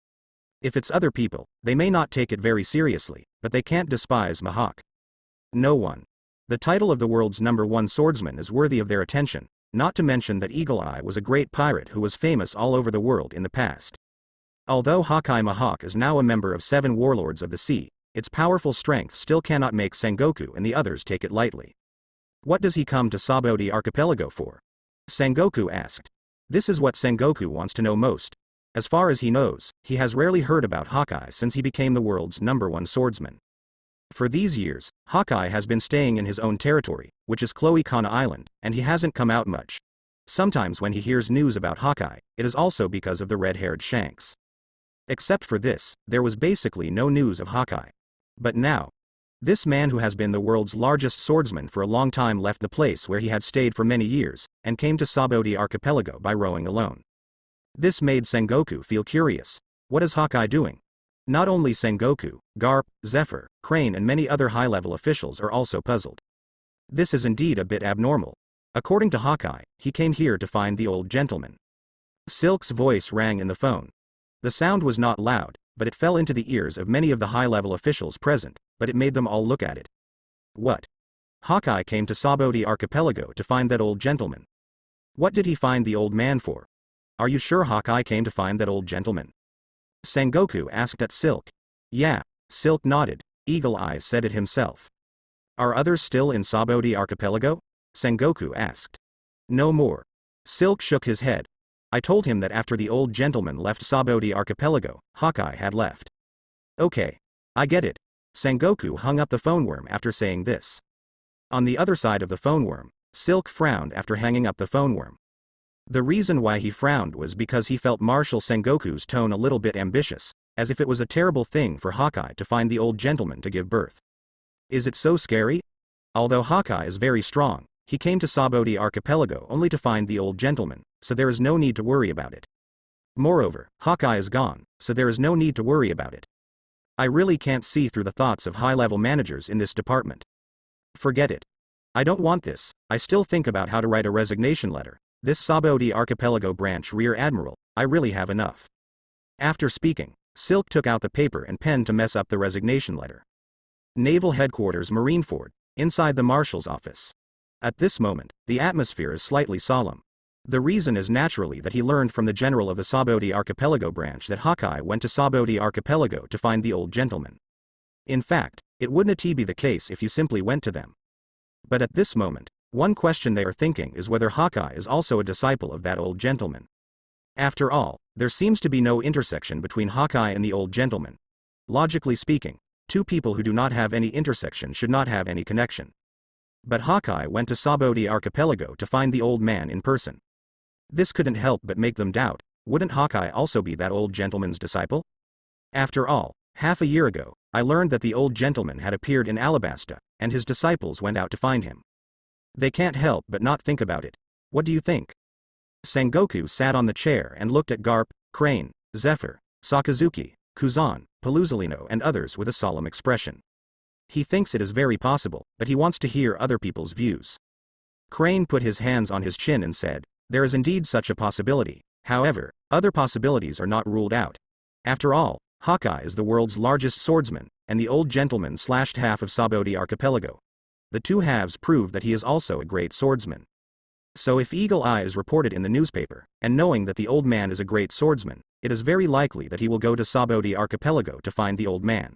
If it's other people, they may not take it very seriously, but they can't despise Mahawk. No one. The title of the world's #1 swordsman is worthy of their attention, not to mention that Eagle Eye was a great pirate who was famous all over the world in the past. Although Hawkeye Mahawk is now a member of 7 warlords of the sea, its powerful strength still cannot make Sengoku and the others take it lightly. What does he come to Saboti Archipelago for? Sengoku asked. This is what Sengoku wants to know most. As far as he knows, he has rarely heard about Hawkeye since he became the world's #1 swordsman. For these years, Hawkeye has been staying in his own territory, which is Chloe Kana Island, and he hasn't come out much. Sometimes when he hears news about Hawkeye, it is also because of the red-haired Shanks. Except for this, there was basically no news of Hawkeye. But now, this man who has been the world's largest swordsman for a long time left the place where he had stayed for many years, and came to Saboti Archipelago by rowing alone. This made Sengoku feel curious. What is Hawkeye doing? Not only Sengoku, Garp, Zephyr, Crane and many other high-level officials are also puzzled. This is indeed a bit abnormal. According to Hawkeye, he came here to find the old gentleman. Silk's voice rang in the phone. The sound was not loud, but it fell into the ears of many of the high-level officials present, but it made them all look at it. What? Hawkeye came to Saboti Archipelago to find that old gentleman. What did he find the old man for? Are you sure Hawkeye came to find that old gentleman? Sengoku asked at Silk. Yeah, Silk nodded. Eagle Eye said it himself. Are others still in Saboti Archipelago? Sengoku asked. No more. Silk shook his head. I told him that after the old gentleman left Saboti Archipelago, Hawkeye had left. Okay. I get it. Sengoku hung up the phone worm after saying this. On the other side of the phone worm, Silk frowned after hanging up the phone worm. The reason why he frowned was because he felt Marshal Sengoku's tone a little bit ambitious, as if it was a terrible thing for Hawkeye to find the old gentleman to give birth. Is it so scary? Although Hawkeye is very strong, he came to Saboti Archipelago only to find the old gentleman, so there is no need to worry about it. Moreover, Hawkeye is gone, so there is no need to worry about it. I really can't see through the thoughts of high-level managers in this department. Forget it. I don't want this. I still think about how to write a resignation letter. This Saboti Archipelago branch Rear Admiral, I really have enough. After speaking, Silk took out the paper and pen to mess up the resignation letter. Naval Headquarters Marineford, inside the Marshal's office. At this moment, the atmosphere is slightly solemn. The reason is naturally that he learned from the general of the Saboti Archipelago branch that Hawkeye went to Saboti Archipelago to find the old gentleman. In fact, it wouldn't be the case if you simply went to them. But at this moment, one question they are thinking is whether Hawkeye is also a disciple of that old gentleman. After all, there seems to be no intersection between Hawkeye and the old gentleman. Logically speaking, two people who do not have any intersection should not have any connection. But Hawkeye went to Saboti Archipelago to find the old man in person. This couldn't help but make them doubt, wouldn't Hawkeye also be that old gentleman's disciple? After all, half a year ago, I learned that the old gentleman had appeared in Alabasta, and his disciples went out to find him. They can't help but not think about it. What do you think? Sengoku sat on the chair and looked at Garp, Crane, Zephyr, Sakazuki, Kuzan, Paluzolino and others with a solemn expression. He thinks it is very possible, but he wants to hear other people's views. Crane put his hands on his chin and said, there is indeed such a possibility. However, other possibilities are not ruled out. After all, Hawkeye is the world's largest swordsman, and the old gentleman slashed half of Saboti Archipelago. The two halves prove that he is also a great swordsman. So if Eagle Eye is reported in the newspaper, and knowing that the old man is a great swordsman, it is very likely that he will go to Saboti Archipelago to find the old man.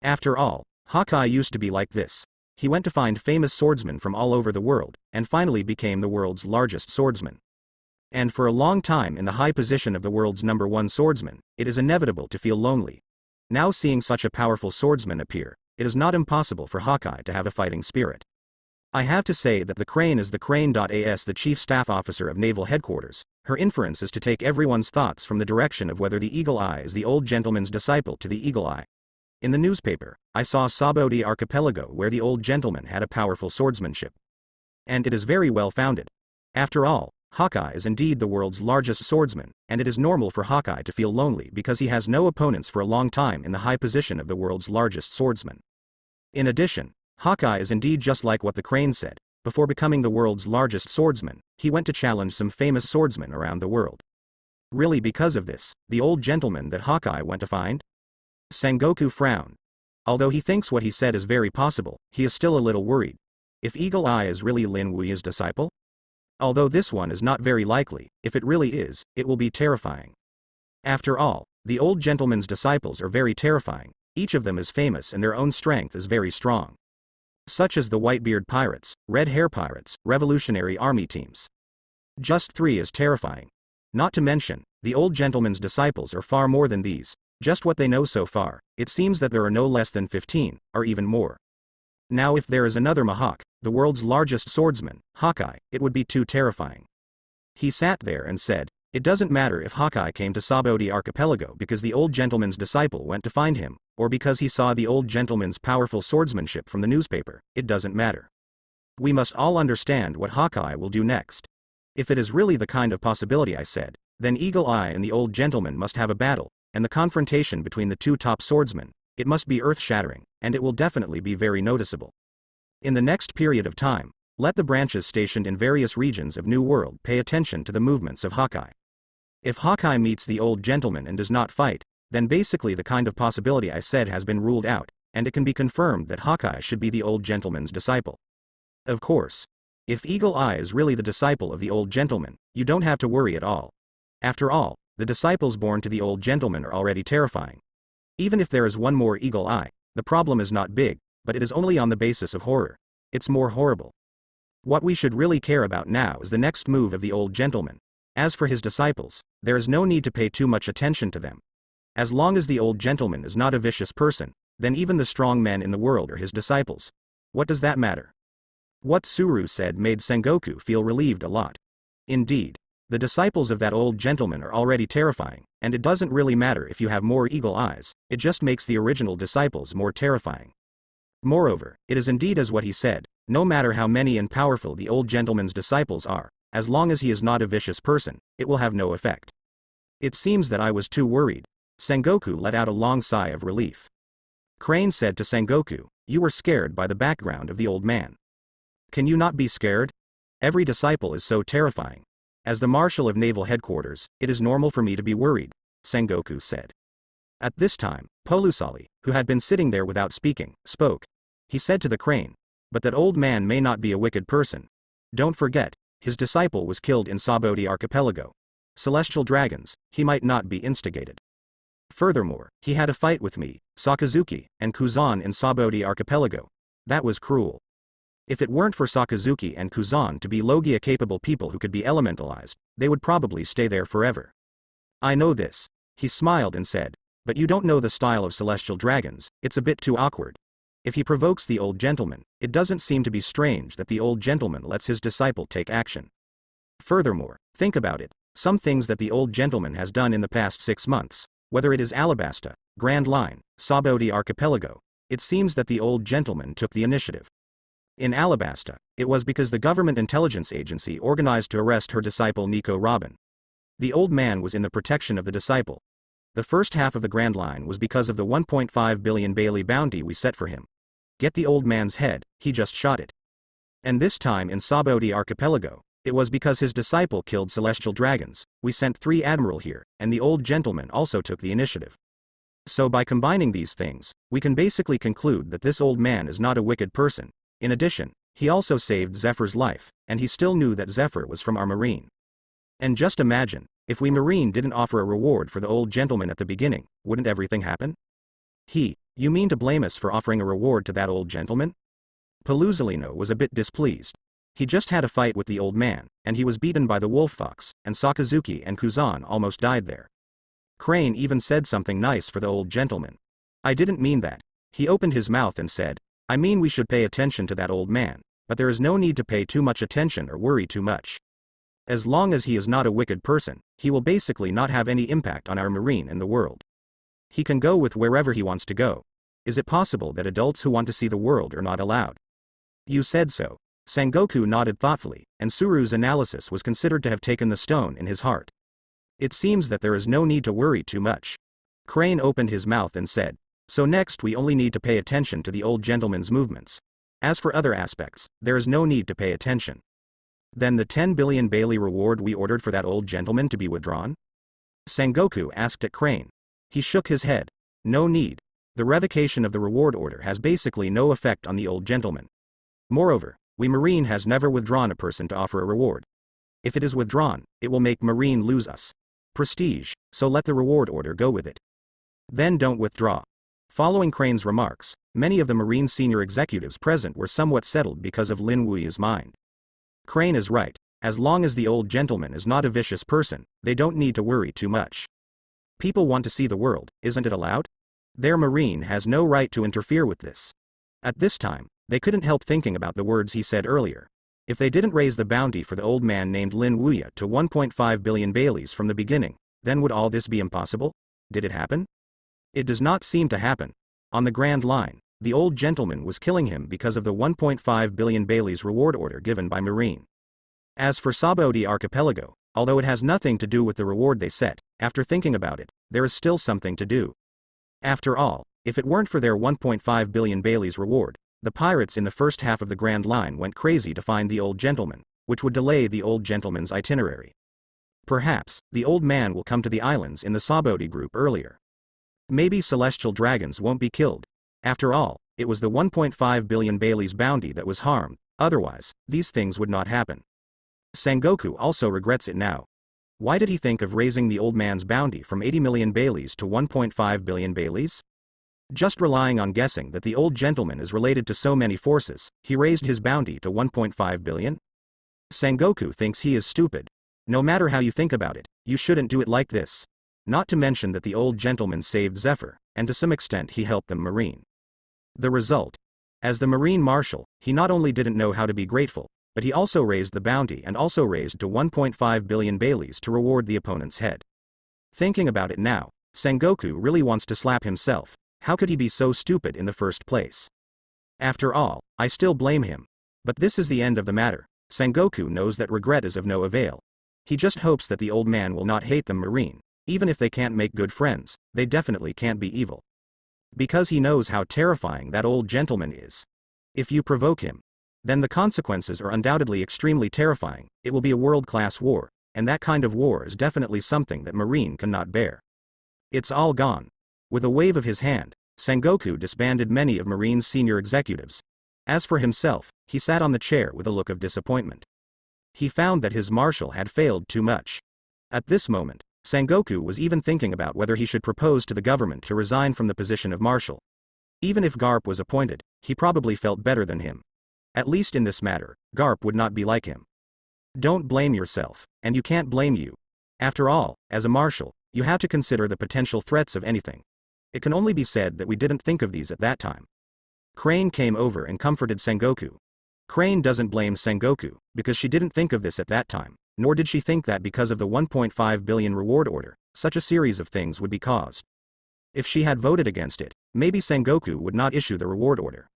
After all, Hawkeye used to be like this. He went to find famous swordsmen from all over the world, and finally became the world's largest swordsman. And for a long time in the high position of the world's #1 swordsman, it is inevitable to feel lonely. Now seeing such a powerful swordsman appear, it is not impossible for Hawkeye to have a fighting spirit. I have to say that the Crane is the Crane.as the Chief Staff Officer of Naval Headquarters. Her inference is to take everyone's thoughts from the direction of whether the Eagle Eye is the old gentleman's disciple to the Eagle Eye. In the newspaper, I saw Saboti Archipelago where the old gentleman had a powerful swordsmanship. And it is very well founded. After all, Hawkeye is indeed the world's largest swordsman, and it is normal for Hawkeye to feel lonely because he has no opponents for a long time in the high position of the world's largest swordsman. In addition, Hawkeye is indeed just like what the Crane said. Before becoming the world's largest swordsman, he went to challenge some famous swordsmen around the world. Really because of this, the old gentleman that Hawkeye went to find? Sengoku frowned. Although he thinks what he said is very possible, he is still a little worried. If Eagle Eye is really Lin Wuya's disciple? Although this one is not very likely, if it really is, it will be terrifying. After all, the old gentleman's disciples are very terrifying. Each of them is famous and their own strength is very strong. Such as the Whitebeard Pirates, Red Hair Pirates, Revolutionary Army teams. Just 3 is terrifying. Not to mention, the old gentleman's disciples are far more than these. Just what they know so far, it seems that there are no less than 15, or even more. Now if there is another Mahawk, the world's largest swordsman, Hawkeye, it would be too terrifying. He sat there and said, it doesn't matter if Hawkeye came to Saboti Archipelago because the old gentleman's disciple went to find him, or because he saw the old gentleman's powerful swordsmanship from the newspaper, it doesn't matter. We must all understand what Hawkeye will do next. If it is really the kind of possibility I said, then Eagle Eye and the old gentleman must have a battle, and the confrontation between the two top swordsmen, it must be earth-shattering, and it will definitely be very noticeable. In the next period of time, let the branches stationed in various regions of New World pay attention to the movements of Hawkeye. If Hawkeye meets the old gentleman and does not fight, then basically the kind of possibility I said has been ruled out, and it can be confirmed that Hawkeye should be the old gentleman's disciple. Of course, if Eagle Eye is really the disciple of the old gentleman, you don't have to worry at all. After all, the disciples born to the old gentleman are already terrifying. Even if there is one more Eagle Eye, the problem is not big, but it is only on the basis of horror. It's more horrible. What we should really care about now is the next move of the old gentleman. As for his disciples, there is no need to pay too much attention to them. As long as the old gentleman is not a vicious person, then even the strong men in the world are his disciples. What does that matter? What Suru said made Sengoku feel relieved a lot. Indeed, the disciples of that old gentleman are already terrifying, and it doesn't really matter if you have more eagle eyes, it just makes the original disciples more terrifying. Moreover, it is indeed as what he said, no matter how many and powerful the old gentleman's disciples are, as long as he is not a vicious person, it will have no effect. It seems that I was too worried. Sengoku let out a long sigh of relief. Crane said to Sengoku, "You were scared by the background of the old man. Can you not be scared? Every disciple is so terrifying. As the Marshal of Naval Headquarters, it is normal for me to be worried," Sengoku said. At this time, Polusali, who had been sitting there without speaking, spoke. He said to the crane, "But that old man may not be a wicked person. Don't forget, his disciple was killed in Saboti Archipelago. Celestial dragons, he might not be instigated. Furthermore, he had a fight with me, Sakazuki, and Kuzan in Saboti Archipelago. That was cruel. If it weren't for Sakazuki and Kuzan to be Logia-capable people who could be elementalized, they would probably stay there forever. I know this." He smiled and said, "But you don't know the style of celestial dragons, it's a bit too awkward. If he provokes the old gentleman, it doesn't seem to be strange that the old gentleman lets his disciple take action. Furthermore, think about it, some things that the old gentleman has done in the past 6 months, whether it is Alabasta, Grand Line, Saboti Archipelago, it seems that the old gentleman took the initiative. In Alabasta, it was because the government intelligence agency organized to arrest her disciple Nico Robin. The old man was in the protection of the disciple. The first half of the Grand Line was because of the 1.5 billion Bailey bounty we set for him. Get the old man's head, he just shot it. And this time in Saboti Archipelago, it was because his disciple killed celestial dragons, we sent 3 admiral here, and the old gentleman also took the initiative. So by combining these things, we can basically conclude that this old man is not a wicked person. In addition, he also saved Zephyr's life, and he still knew that Zephyr was from our marine. And just imagine, if we marine didn't offer a reward for the old gentleman at the beginning, wouldn't everything happen? You mean to blame us for offering a reward to that old gentleman? Paluzalino was a bit displeased. He just had a fight with the old man, and he was beaten by the wolf fox, and Sakazuki and Kuzan almost died there. Crane even said something nice for the old gentleman. I didn't mean that. He opened his mouth and said, I mean we should pay attention to that old man, but there is no need to pay too much attention or worry too much. As long as he is not a wicked person, he will basically not have any impact on our marine and the world. He can go with wherever he wants to go. Is it possible that adults who want to see the world are not allowed? You said so. Sengoku nodded thoughtfully, and Suru's analysis was considered to have taken the stone in his heart. It seems that there is no need to worry too much. Crane opened his mouth and said, so next we only need to pay attention to the old gentleman's movements. As for other aspects, there is no need to pay attention. Then the 10 billion Bailey reward we ordered for that old gentleman to be withdrawn? Sengoku asked at Crane. He shook his head. No need. The revocation of the reward order has basically no effect on the old gentleman. Moreover, we Marine has never withdrawn a person to offer a reward. If it is withdrawn, it will make Marine lose us prestige, so let the reward order go with it. Then don't withdraw. Following Crane's remarks, many of the Marine senior executives present were somewhat settled because of Lin Wuya's mind. Crane is right. As long as the old gentleman is not a vicious person, they don't need to worry too much. People want to see the world, isn't it allowed? Their Marine has no right to interfere with this. At this time, they couldn't help thinking about the words he said earlier. If they didn't raise the bounty for the old man named Lin Wuya to 1.5 billion Baileys from the beginning, then would all this be impossible? Did it happen? It does not seem to happen. On the Grand Line, the old gentleman was killing him because of the 1.5 billion Baileys reward order given by Marine. As for Saboti Archipelago, although it has nothing to do with the reward they set, after thinking about it, there is still something to do. After all, if it weren't for their 1.5 billion Baileys reward, the pirates in the first half of the Grand Line went crazy to find the old gentleman, which would delay the old gentleman's itinerary. Perhaps, the old man will come to the islands in the Saboti group earlier. Maybe celestial dragons won't be killed. After all, it was the 1.5 billion Baileys bounty that was harmed, otherwise, these things would not happen. Sengoku also regrets it now. Why did he think of raising the old man's bounty from 80 million Baileys to 1.5 billion Baileys? Just relying on guessing that the old gentleman is related to so many forces, he raised his bounty to 1.5 billion? Sengoku thinks he is stupid. No matter how you think about it, you shouldn't do it like this. Not to mention that the old gentleman saved Zephyr, and to some extent he helped the Marine. The result? As the Marine Marshal, he not only didn't know how to be grateful, but he also raised the bounty and also raised to 1.5 billion Baileys to reward the opponent's head. Thinking about it now, Sengoku really wants to slap himself. How could he be so stupid in the first place? After all, I still blame him. But this is the end of the matter. Sengoku knows that regret is of no avail. He just hopes that the old man will not hate the Marine. Even if they can't make good friends, they definitely can't be evil. Because he knows how terrifying that old gentleman is. If you provoke him, then the consequences are undoubtedly extremely terrifying. It will be a world-class war, and that kind of war is definitely something that Marine cannot bear. It's all gone. With a wave of his hand, Sengoku disbanded many of Marine's senior executives. As for himself, he sat on the chair with a look of disappointment. He found that his marshal had failed too much. At this moment, Sengoku was even thinking about whether he should propose to the government to resign from the position of marshal. Even if Garp was appointed, he probably felt better than him. At least in this matter, Garp would not be like him. Don't blame yourself, and you can't blame you. After all, as a marshal, you have to consider the potential threats of anything. It can only be said that we didn't think of these at that time. Crane came over and comforted Sengoku. Crane doesn't blame Sengoku, because she didn't think of this at that time, nor did she think that because of the 1.5 billion reward order, such a series of things would be caused. If she had voted against it, maybe Sengoku would not issue the reward order.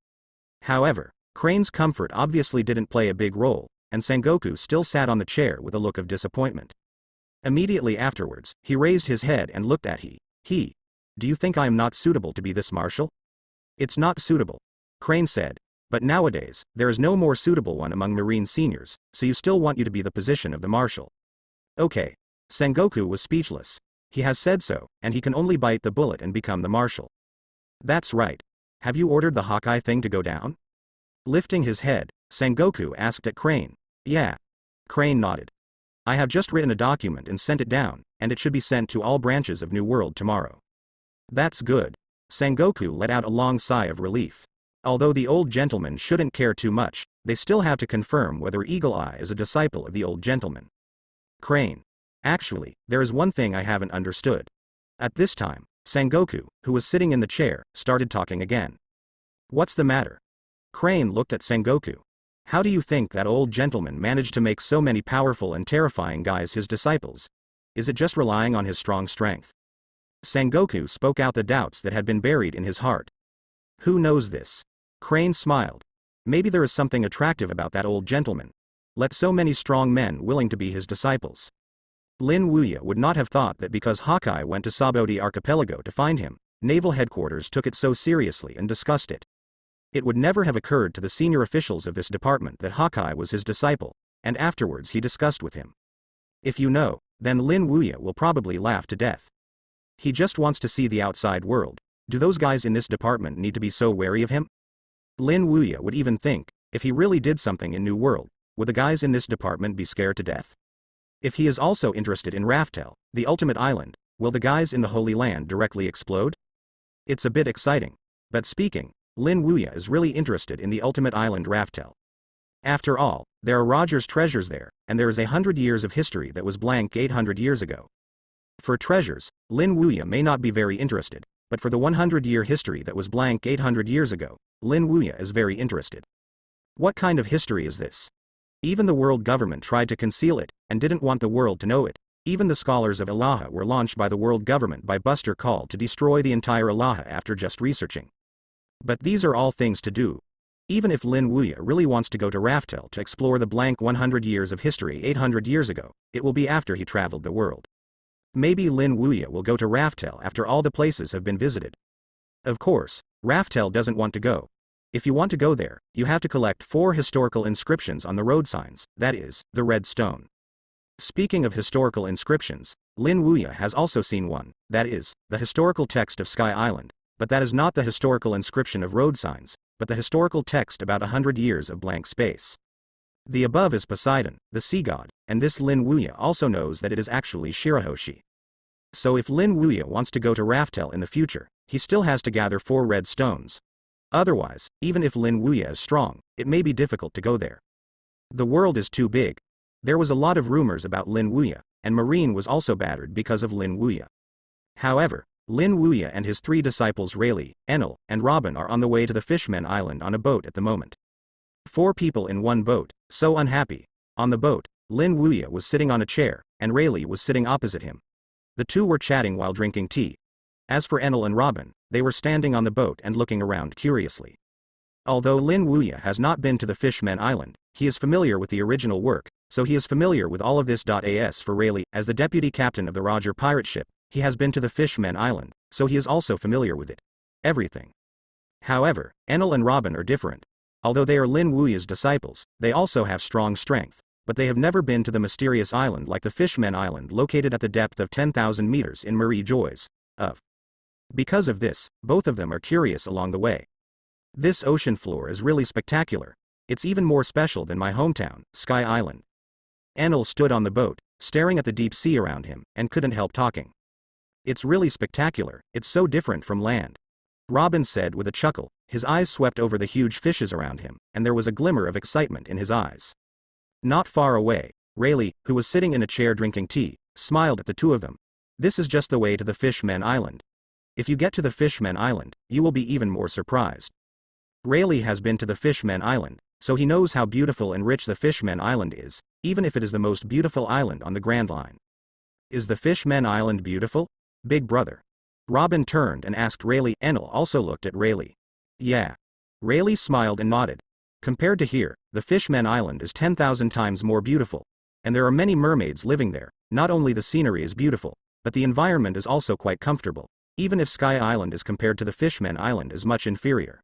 However, Crane's comfort obviously didn't play a big role, and Sengoku still sat on the chair with a look of disappointment. Immediately afterwards, he raised his head and looked at he. Do you think I am not suitable to be this marshal? It's not suitable, Crane said. But nowadays, there is no more suitable one among Marine seniors, so you still want you to be the position of the marshal. Okay. Sengoku was speechless. He has said so, and he can only bite the bullet and become the marshal. That's right. Have you ordered the Hawkeye thing to go down? Lifting his head, Sengoku asked at Crane. Yeah. Crane nodded. I have just written a document and sent it down, and it should be sent to all branches of New World tomorrow. That's good. Sengoku let out a long sigh of relief. Although the old gentleman shouldn't care too much, they still have to confirm whether Eagle Eye is a disciple of the old gentleman. Crane. Actually, there is one thing I haven't understood. At this time, Sengoku, who was sitting in the chair, started talking again. What's the matter? Crane looked at Sengoku. How do you think that old gentleman managed to make so many powerful and terrifying guys his disciples? Is it just relying on his strong strength? Sengoku spoke out the doubts that had been buried in his heart. Who knows this? Crane smiled. Maybe there is something attractive about that old gentleman. Let so many strong men willing to be his disciples. Lin Wuya would not have thought that because Hawkeye went to Saboti Archipelago to find him, Naval Headquarters took it so seriously and discussed it. It would never have occurred to the senior officials of this department that Hawkeye was his disciple, and afterwards he discussed with him. If you know, then Lin Wuya will probably laugh to death. He just wants to see the outside world. Do those guys in this department need to be so wary of him? Lin Wuya would even think, if he really did something in New World, would the guys in this department be scared to death? If he is also interested in Raftel, the ultimate island, will the guys in the Holy Land directly explode? It's a bit exciting. But speaking, Lin Wuya is really interested in the ultimate island Raftel. After all, there are Roger's treasures there, and there is 100 years of history that was blank 800 years ago. For treasures, Lin Wuya may not be very interested, but for the 100-year history that was blank 800 years ago, Lin Wuya is very interested. What kind of history is this? Even the world government tried to conceal it, and didn't want the world to know it. Even the scholars of Ilaha were launched by the world government by Buster Call to destroy the entire Ilaha after just researching. But these are all things to do. Even if Lin Wuya really wants to go to Raftel to explore the blank 100 years of history 800 years ago, it will be after he traveled the world. Maybe Lin Wuya will go to Raftel after all the places have been visited. Of course, Raftel doesn't want to go. If you want to go there, you have to collect 4 historical inscriptions on the road signs, that is, the red stone. Speaking of historical inscriptions, Lin Wuya has also seen one, that is, the historical text of Sky Island, but that is not the historical inscription of road signs, but the historical text about 100 years of blank space. The above is Poseidon, the sea god, and this Lin Wuya also knows that it is actually Shirahoshi. So if Lin Wuya wants to go to Raftel in the future, he still has to gather 4 red stones. Otherwise, even if Lin Wuya is strong, it may be difficult to go there. The world is too big. There was a lot of rumors about Lin Wuya, and Marine was also battered because of Lin Wuya. However, Lin Wuya and his 3 disciples Rayleigh, Enel, and Robin are on the way to the Fishmen Island on a boat at the moment. 4 people in one boat, so unhappy. On the boat, Lin Wuya was sitting on a chair, and Rayleigh was sitting opposite him. The two were chatting while drinking tea. As for Enel and Robin, they were standing on the boat and looking around curiously. Although Lin Wuya has not been to the Fishmen Island, he is familiar with the original work, so he is familiar with all of this. As for Rayleigh, as the deputy captain of the Roger pirate ship, he has been to the Fishmen Island, so he is also familiar with it. Everything. However, Enel and Robin are different. Although they are Lin Wuya's disciples, they also have strong strength, but they have never been to the mysterious island like the Fishmen Island located at the depth of 10,000 meters in Marie Joy's. Because of this, both of them are curious along the way. This ocean floor is really spectacular. It's even more special than my hometown, Sky Island. Enel stood on the boat, staring at the deep sea around him, and couldn't help talking. It's really spectacular, it's so different from land. Robin said with a chuckle, his eyes swept over the huge fishes around him, and there was a glimmer of excitement in his eyes. Not far away, Rayleigh, who was sitting in a chair drinking tea, smiled at the two of them. This is just the way to the Fishmen Island. If you get to the Fishmen Island, you will be even more surprised. Rayleigh has been to the Fishmen Island, so he knows how beautiful and rich the Fishmen Island is, even if it is the most beautiful island on the Grand Line. Is the Fishmen Island beautiful? Big brother. Robin turned and asked Rayleigh. Enel also looked at Rayleigh. Yeah. Rayleigh smiled and nodded. Compared to here, the Fishmen Island is 10,000 times more beautiful. And there are many mermaids living there. Not only the scenery is beautiful, but the environment is also quite comfortable, even if Sky Island is compared to the Fishmen Island is much inferior.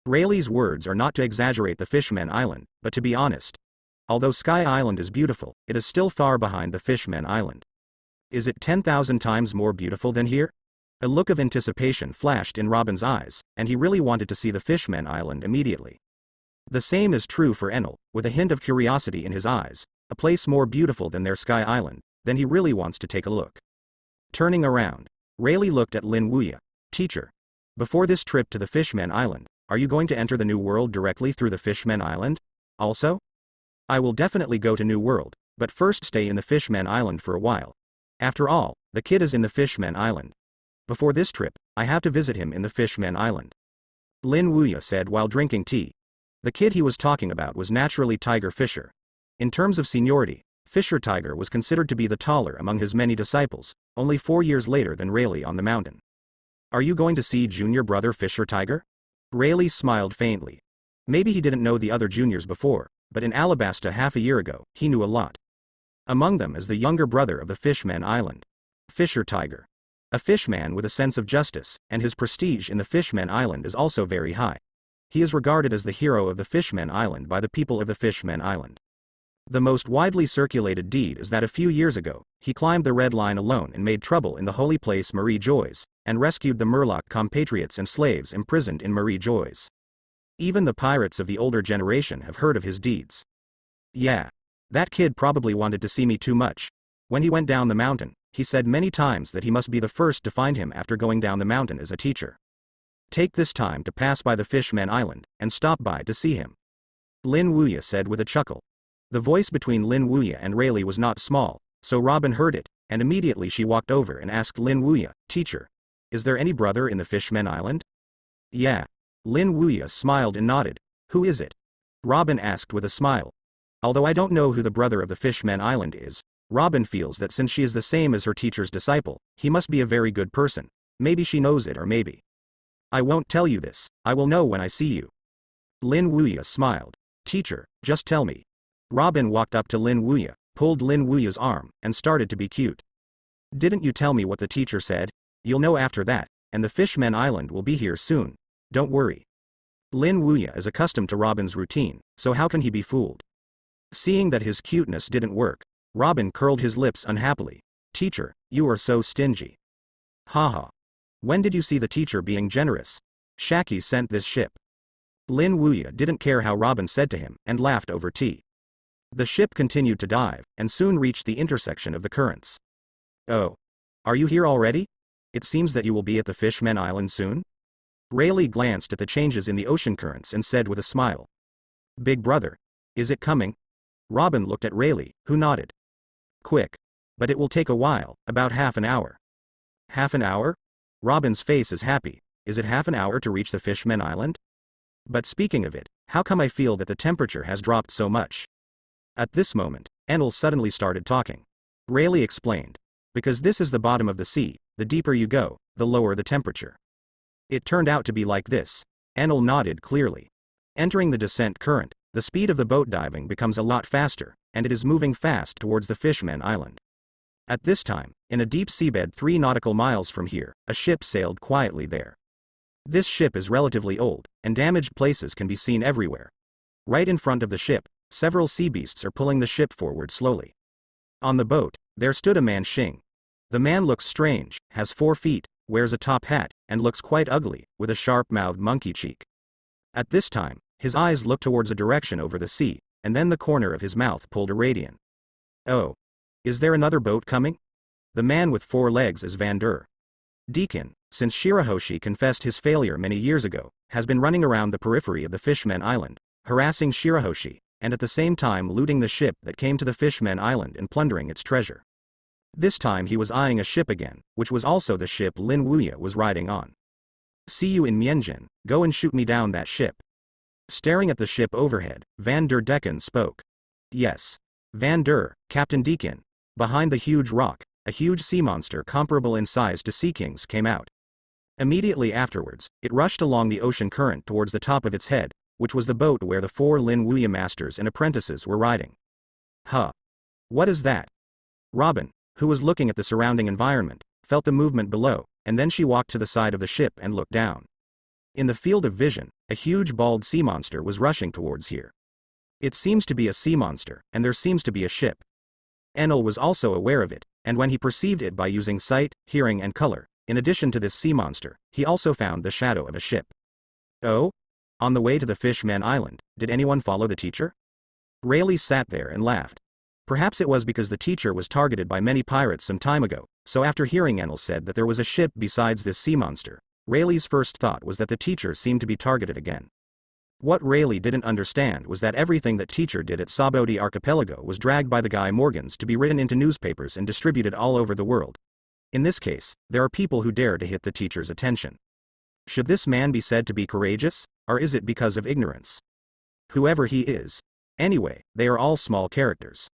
Rayleigh's words are not to exaggerate the Fishmen Island, but to be honest. Although Sky Island is beautiful, it is still far behind the Fishmen Island. Is it 10,000 times more beautiful than here? A look of anticipation flashed in Robin's eyes, and he really wanted to see the Fishmen Island immediately. The same is true for Enel, with a hint of curiosity in his eyes, a place more beautiful than their Sky Island, then he really wants to take a look. Turning around, Rayleigh looked at Lin Wuya. Teacher. Before this trip to the Fishmen Island, are you going to enter the New World directly through the Fishmen Island? Also? I will definitely go to New World, but first stay in the Fishmen Island for a while. After all, the kid is in the Fishmen Island. Before this trip, I have to visit him in the Fishmen Island. Lin Wuya said while drinking tea. The kid he was talking about was naturally Tiger Fisher. In terms of seniority, Fisher Tiger was considered to be the taller among his many disciples, only 4 years later than Rayleigh on the mountain. Are you going to see junior brother Fisher Tiger? Rayleigh smiled faintly. Maybe he didn't know the other juniors before, but in Alabasta half a year ago, he knew a lot. Among them is the younger brother of the Fishmen Island. Fisher Tiger. A fishman with a sense of justice, and his prestige in the Fishmen Island is also very high. He is regarded as the hero of the Fishmen Island by the people of the Fishmen Island. The most widely circulated deed is that a few years ago, he climbed the Red Line alone and made trouble in the holy place Marie Joy's, and rescued the Murloc compatriots and slaves imprisoned in Marie Joy's. Even the pirates of the older generation have heard of his deeds. Yeah. That kid probably wanted to see me too much. When he went down the mountain, he said many times that he must be the first to find him after going down the mountain as a teacher. Take this time to pass by the Fishmen Island, and stop by to see him. Lin Wuya said with a chuckle. The voice between Lin Wuya and Rayleigh was not small, so Robin heard it, and immediately she walked over and asked Lin Wuya, Teacher, is there any brother in the Fishmen Island? Yeah. Lin Wuya smiled and nodded. Who is it? Robin asked with a smile. Although I don't know who the brother of the Fishmen Island is, Robin feels that since she is the same as her teacher's disciple, he must be a very good person. Maybe she knows it or maybe. I won't tell you this, I will know when I see you. Lin Wuya smiled. Teacher, just tell me. Robin walked up to Lin Wuya, pulled Lin Wuya's arm, and started to be cute. Didn't you tell me what the teacher said? You'll know after that, and the Fishmen Island will be here soon. Don't worry. Lin Wuya is accustomed to Robin's routine, so how can he be fooled? Seeing that his cuteness didn't work, Robin curled his lips unhappily. Teacher, you are so stingy. Haha. When did you see the teacher being generous? Shaki sent this ship. Lin Wuya didn't care how Robin said to him, and laughed over tea. The ship continued to dive, and soon reached the intersection of the currents. Oh. Are you here already? it seems that you will be at the Fishmen Island soon? Rayleigh glanced at the changes in the ocean currents and said with a smile. Big brother. Is it coming? Robin looked at Rayleigh, who nodded. Quick. But it will take a while, about half an hour. Half an hour? Robin's face is happy. Is it half an hour to reach the Fishmen Island? But speaking of it, how come I feel that the temperature has dropped so much? At this moment, Enel suddenly started talking. Rayleigh explained. Because this is the bottom of the sea, the deeper you go, the lower the temperature. It turned out to be like this. Enel nodded clearly. Entering the descent current, the speed of the boat diving becomes a lot faster, and it is moving fast towards the Fishmen Island. At this time, in a deep seabed 3 nautical miles from here, a ship sailed quietly there. This ship is relatively old, and damaged places can be seen everywhere. Right in front of the ship, several sea beasts are pulling the ship forward slowly. On the boat, there stood a man Xing. The man looks strange, has 4 feet, wears a top hat, and looks quite ugly, with a sharp-mouthed monkey cheek. At this time, his eyes looked towards a direction over the sea, and then the corner of his mouth pulled a radian. Oh. Is there another boat coming? The man with 4 legs is Vander. Deacon, since Shirahoshi confessed his failure many years ago, has been running around the periphery of the Fishmen Island, harassing Shirahoshi, and at the same time looting the ship that came to the Fishmen Island and plundering its treasure. This time he was eyeing a ship again, which was also the ship Lin Wuya was riding on. See you in Mianjin, go and shoot me down that ship. Staring at the ship overhead, Van der Decken spoke. Yes. Van der, Captain Deacon. Behind the huge rock, a huge sea monster comparable in size to sea kings came out. Immediately afterwards, it rushed along the ocean current towards the top of its head, which was the boat where the 4 Lin Wuya masters and apprentices were riding. Huh. What is that? Robin, who was looking at the surrounding environment, felt the movement below, and then she walked to the side of the ship and looked down. In the field of vision, a huge bald sea monster was rushing towards here. It seems to be a sea monster, and there seems to be a ship. Enel was also aware of it, and when he perceived it by using sight, hearing and color, in addition to this sea monster, he also found the shadow of a ship. Oh? On the way to the Fishmen Island, did anyone follow the teacher? Rayleigh sat there and laughed. Perhaps it was because the teacher was targeted by many pirates some time ago, so after hearing Enel said that there was a ship besides this sea monster, Rayleigh's first thought was that the teacher seemed to be targeted again. What Rayleigh didn't understand was that everything that teacher did at Sabodi Archipelago was dragged by the Guy Morgans to be written into newspapers and distributed all over the world. In this case, there are people who dare to hit the teacher's attention. Should this man be said to be courageous, or is it because of ignorance? Whoever he is. Anyway, they are all small characters.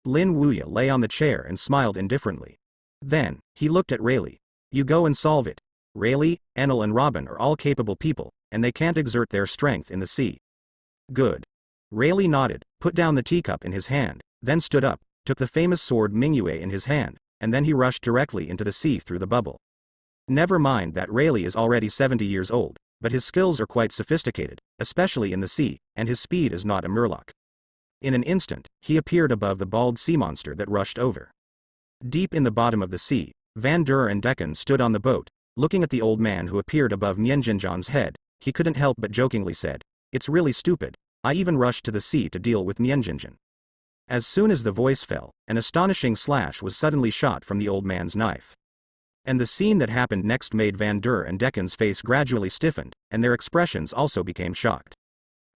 Lin Wuya lay on the chair and smiled indifferently. Then, he looked at Rayleigh. You go and solve it. Rayleigh, Enel and Robin are all capable people, and they can't exert their strength in the sea. Good. Rayleigh nodded, put down the teacup in his hand, then stood up, took the famous sword Mingyue in his hand, and then he rushed directly into the sea through the bubble. Never mind that Rayleigh is already 70 years old, but his skills are quite sophisticated, especially in the sea, and his speed is not a murloc. In an instant, he appeared above the bald sea monster that rushed over. Deep in the bottom of the sea, Van der and Decken stood on the boat, looking at the old man who appeared above Mianjinjan's head. He couldn't help but jokingly said, "It's really stupid, I even rushed to the sea to deal with Mianjinjan." As soon as the voice fell, an astonishing slash was suddenly shot from the old man's knife. And the scene that happened next made Van der and Decken's face gradually stiffened, and their expressions also became shocked.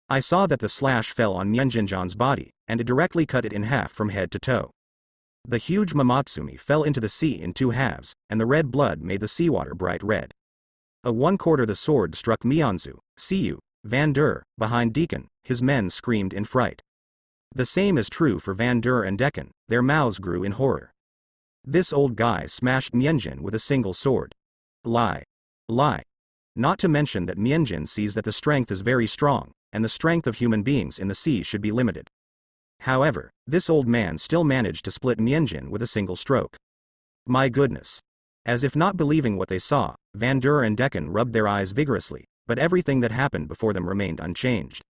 I saw that the slash fell on Mianjinjan's body, and it directly cut it in half from head to toe. The huge Mamatsumi fell into the sea in 2 halves, and the red blood made the seawater bright red. A 1/4 the sword struck Mianzu, Siyu, Van der, behind Deacon, his men screamed in fright. The same is true for Van der and Decken, their mouths grew in horror. This old guy smashed Mianjin with a single sword. Lie. Lie. Not to mention that Mianjin sees that the strength is very strong, and the strength of human beings in the sea should be limited. However, this old man still managed to split Mianjin with a single stroke. My goodness. As if not believing what they saw, Van der and Decken rubbed their eyes vigorously, but everything that happened before them remained unchanged.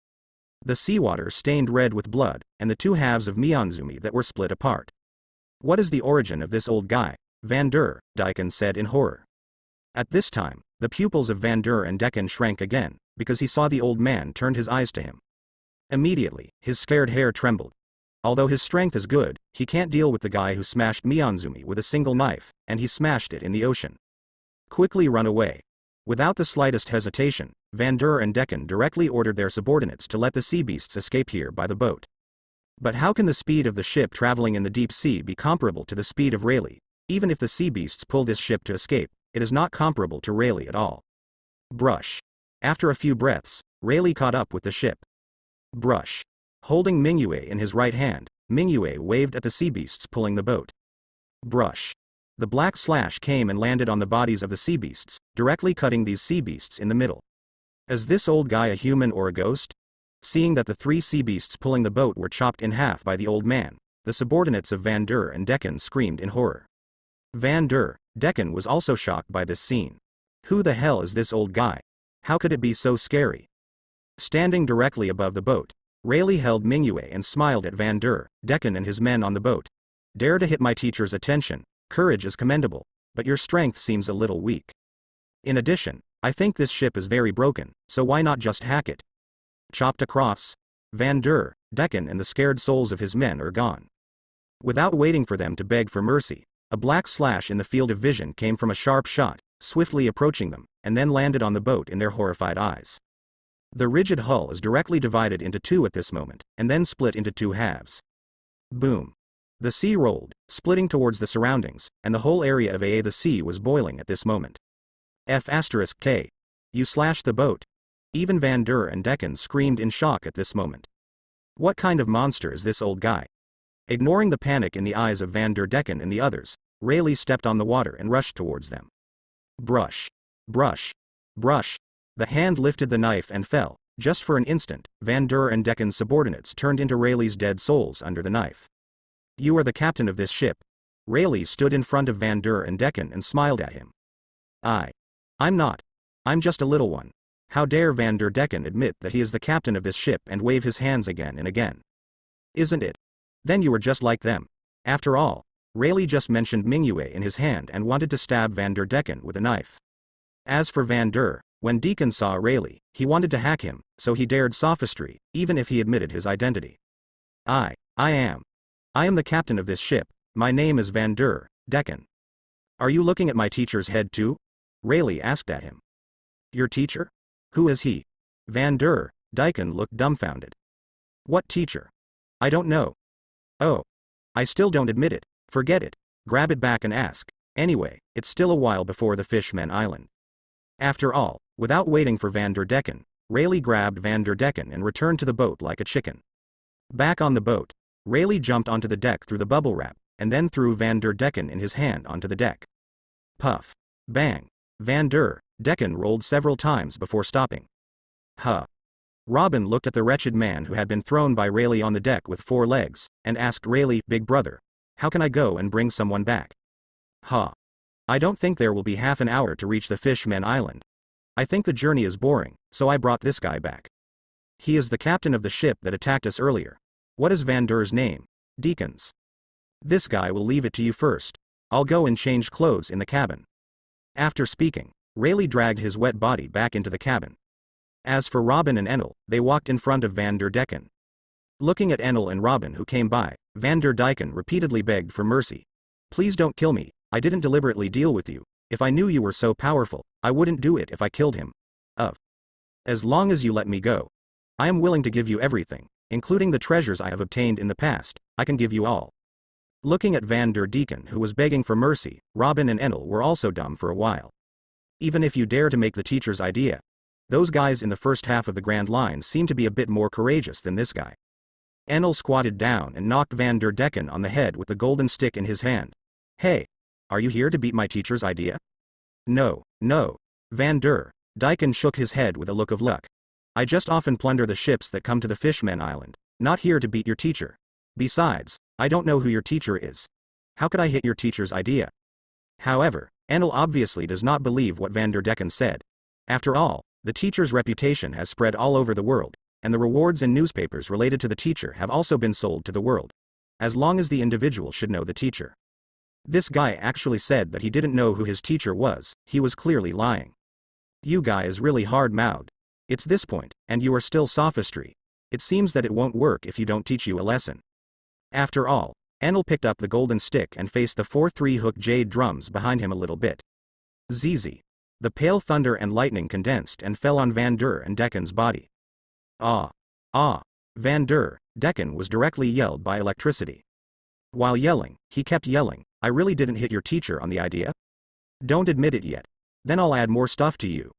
The seawater stained red with blood, and the 2 halves of Mianzumi that were split apart. What is the origin of this old guy? Van der, Decken said in horror. At this time, the pupils of Van der and Decken shrank again, because he saw the old man turned his eyes to him. Immediately, his scared hair trembled. Although his strength is good, he can't deal with the guy who smashed Mianzumi with a single knife, and he smashed it in the ocean. Quickly run away. Without the slightest hesitation, Vandur and Decken directly ordered their subordinates to let the sea beasts escape here by the boat. But how can the speed of the ship traveling in the deep sea be comparable to the speed of Rayleigh? Even if the sea beasts pull this ship to escape, it is not comparable to Rayleigh at all. Brush. After a few breaths, Rayleigh caught up with the ship. Brush. Holding Mingyue in his right hand, Mingyue waved at the sea beasts pulling the boat. Brush. The black slash came and landed on the bodies of the sea beasts, directly cutting these sea beasts in the middle. Is this old guy a human or a ghost? Seeing that the 3 sea beasts pulling the boat were chopped in half by the old man, the subordinates of Vandur and Decken screamed in horror. Vandur, Decken was also shocked by this scene. Who the hell is this old guy? How could it be so scary? Standing directly above the boat, Rayleigh held Mingyue and smiled at Vandur, Decken and his men on the boat. Dare to hit my teacher's attention. Courage is commendable, but your strength seems a little weak. In addition, I think this ship is very broken, so why not just hack it? Chopped across. Vandur, Decken and the scared souls of his men are gone. Without waiting for them to beg for mercy, a black slash in the field of vision came from a sharp shot, swiftly approaching them, and then landed on the boat in their horrified eyes. The rigid hull is directly divided into 2 at this moment, and then split into 2 halves. Boom. The sea rolled, splitting towards the surroundings, and the whole area of the sea was boiling at this moment. F*K. You slashed the boat. Even Vandur and Decken screamed in shock at this moment. What kind of monster is this old guy? Ignoring the panic in the eyes of Vandur, Decken and the others, Rayleigh stepped on the water and rushed towards them. Brush. Brush. Brush. The hand lifted the knife and fell. Just for an instant, Vandur and Decken's subordinates turned into Rayleigh's dead souls under the knife. You are the captain of this ship. Rayleigh stood in front of Vandur and Decken and smiled at him. I'm not. I'm just a little one. How dare Vandur Decken admit that he is the captain of this ship and wave his hands again and again. Isn't it? Then you are just like them. After all, Rayleigh just mentioned Mingyue in his hand and wanted to stab Vandur Decken with a knife. As for Vandur, when Deacon saw Rayleigh, he wanted to hack him, so he dared sophistry, even if he admitted his identity. I am the captain of this ship. My name is Vandur Decken. Are you looking at my teacher's head too? Rayleigh asked at him. Your teacher? Who is he? Vandur Decken looked dumbfounded. What teacher? I don't know. Oh. I still don't admit it. Forget it. Grab it back and ask. Anyway, it's still a while before the Fishmen Island. After all, without waiting for Vandur Decken, Rayleigh grabbed Vandur Decken and returned to the boat like a chicken. Back on the boat, Rayleigh jumped onto the deck through the bubble wrap, and then threw Vandur Decken in his hand onto the deck. Puff. Bang. Vandur Decken rolled several times before stopping. Huh. Robin looked at the wretched man who had been thrown by Rayleigh on the deck with 4 legs, and asked Rayleigh, Big brother, how can I go and bring someone back? Huh. I don't think there will be half an hour to reach the Fishmen Island. I think the journey is boring, so I brought this guy back. He is the captain of the ship that attacked us earlier. What is Vandur's name? Deacons. This guy will leave it to you first. I'll go and change clothes in the cabin. After speaking, Rayleigh dragged his wet body back into the cabin. As for Robin and Enel, they walked in front of Vandur Decken. Looking at Enel and Robin who came by, Vandur Decken repeatedly begged for mercy. Please don't kill me. I didn't deliberately deal with you. If I knew you were so powerful, I wouldn't do it if I killed him. As long as you let me go. I am willing to give you everything, including the treasures I have obtained in the past. I can give you all. Looking at Vandur Decken who was begging for mercy, Robin and Enel were also dumb for a while. Even if you dare to make the teacher's idea. Those guys in the first half of the Grand Line seem to be a bit more courageous than this guy. Enel squatted down and knocked Vandur Decken on the head with the golden stick in his hand. Hey! Are you here to beat my teacher's idea? No. Vandur Decken shook his head with a look of luck. I just often plunder the ships that come to the Fishmen Island, not here to beat your teacher. Besides, I don't know who your teacher is. How could I hit your teacher's idea? However, Enel obviously does not believe what Vandur Decken said. After all, the teacher's reputation has spread all over the world, and the rewards and newspapers related to the teacher have also been sold to the world. As long as the individual should know the teacher. This guy actually said that he didn't know who his teacher was. He was clearly lying. You guy is really hard-mouthed. It's this point, and you are still sophistry. It seems that it won't work if you don't teach you a lesson. After all, Enel picked up the golden stick and faced the 4-3 hook jade drums behind him a little bit. ZZ. The pale thunder and lightning condensed and fell on Van der and Dekken's body. Ah! Ah! Van der Dekken was directly yelled by electricity. While yelling, he kept yelling, I really didn't hit your teacher on the idea? Don't admit it yet. Then I'll add more stuff to you.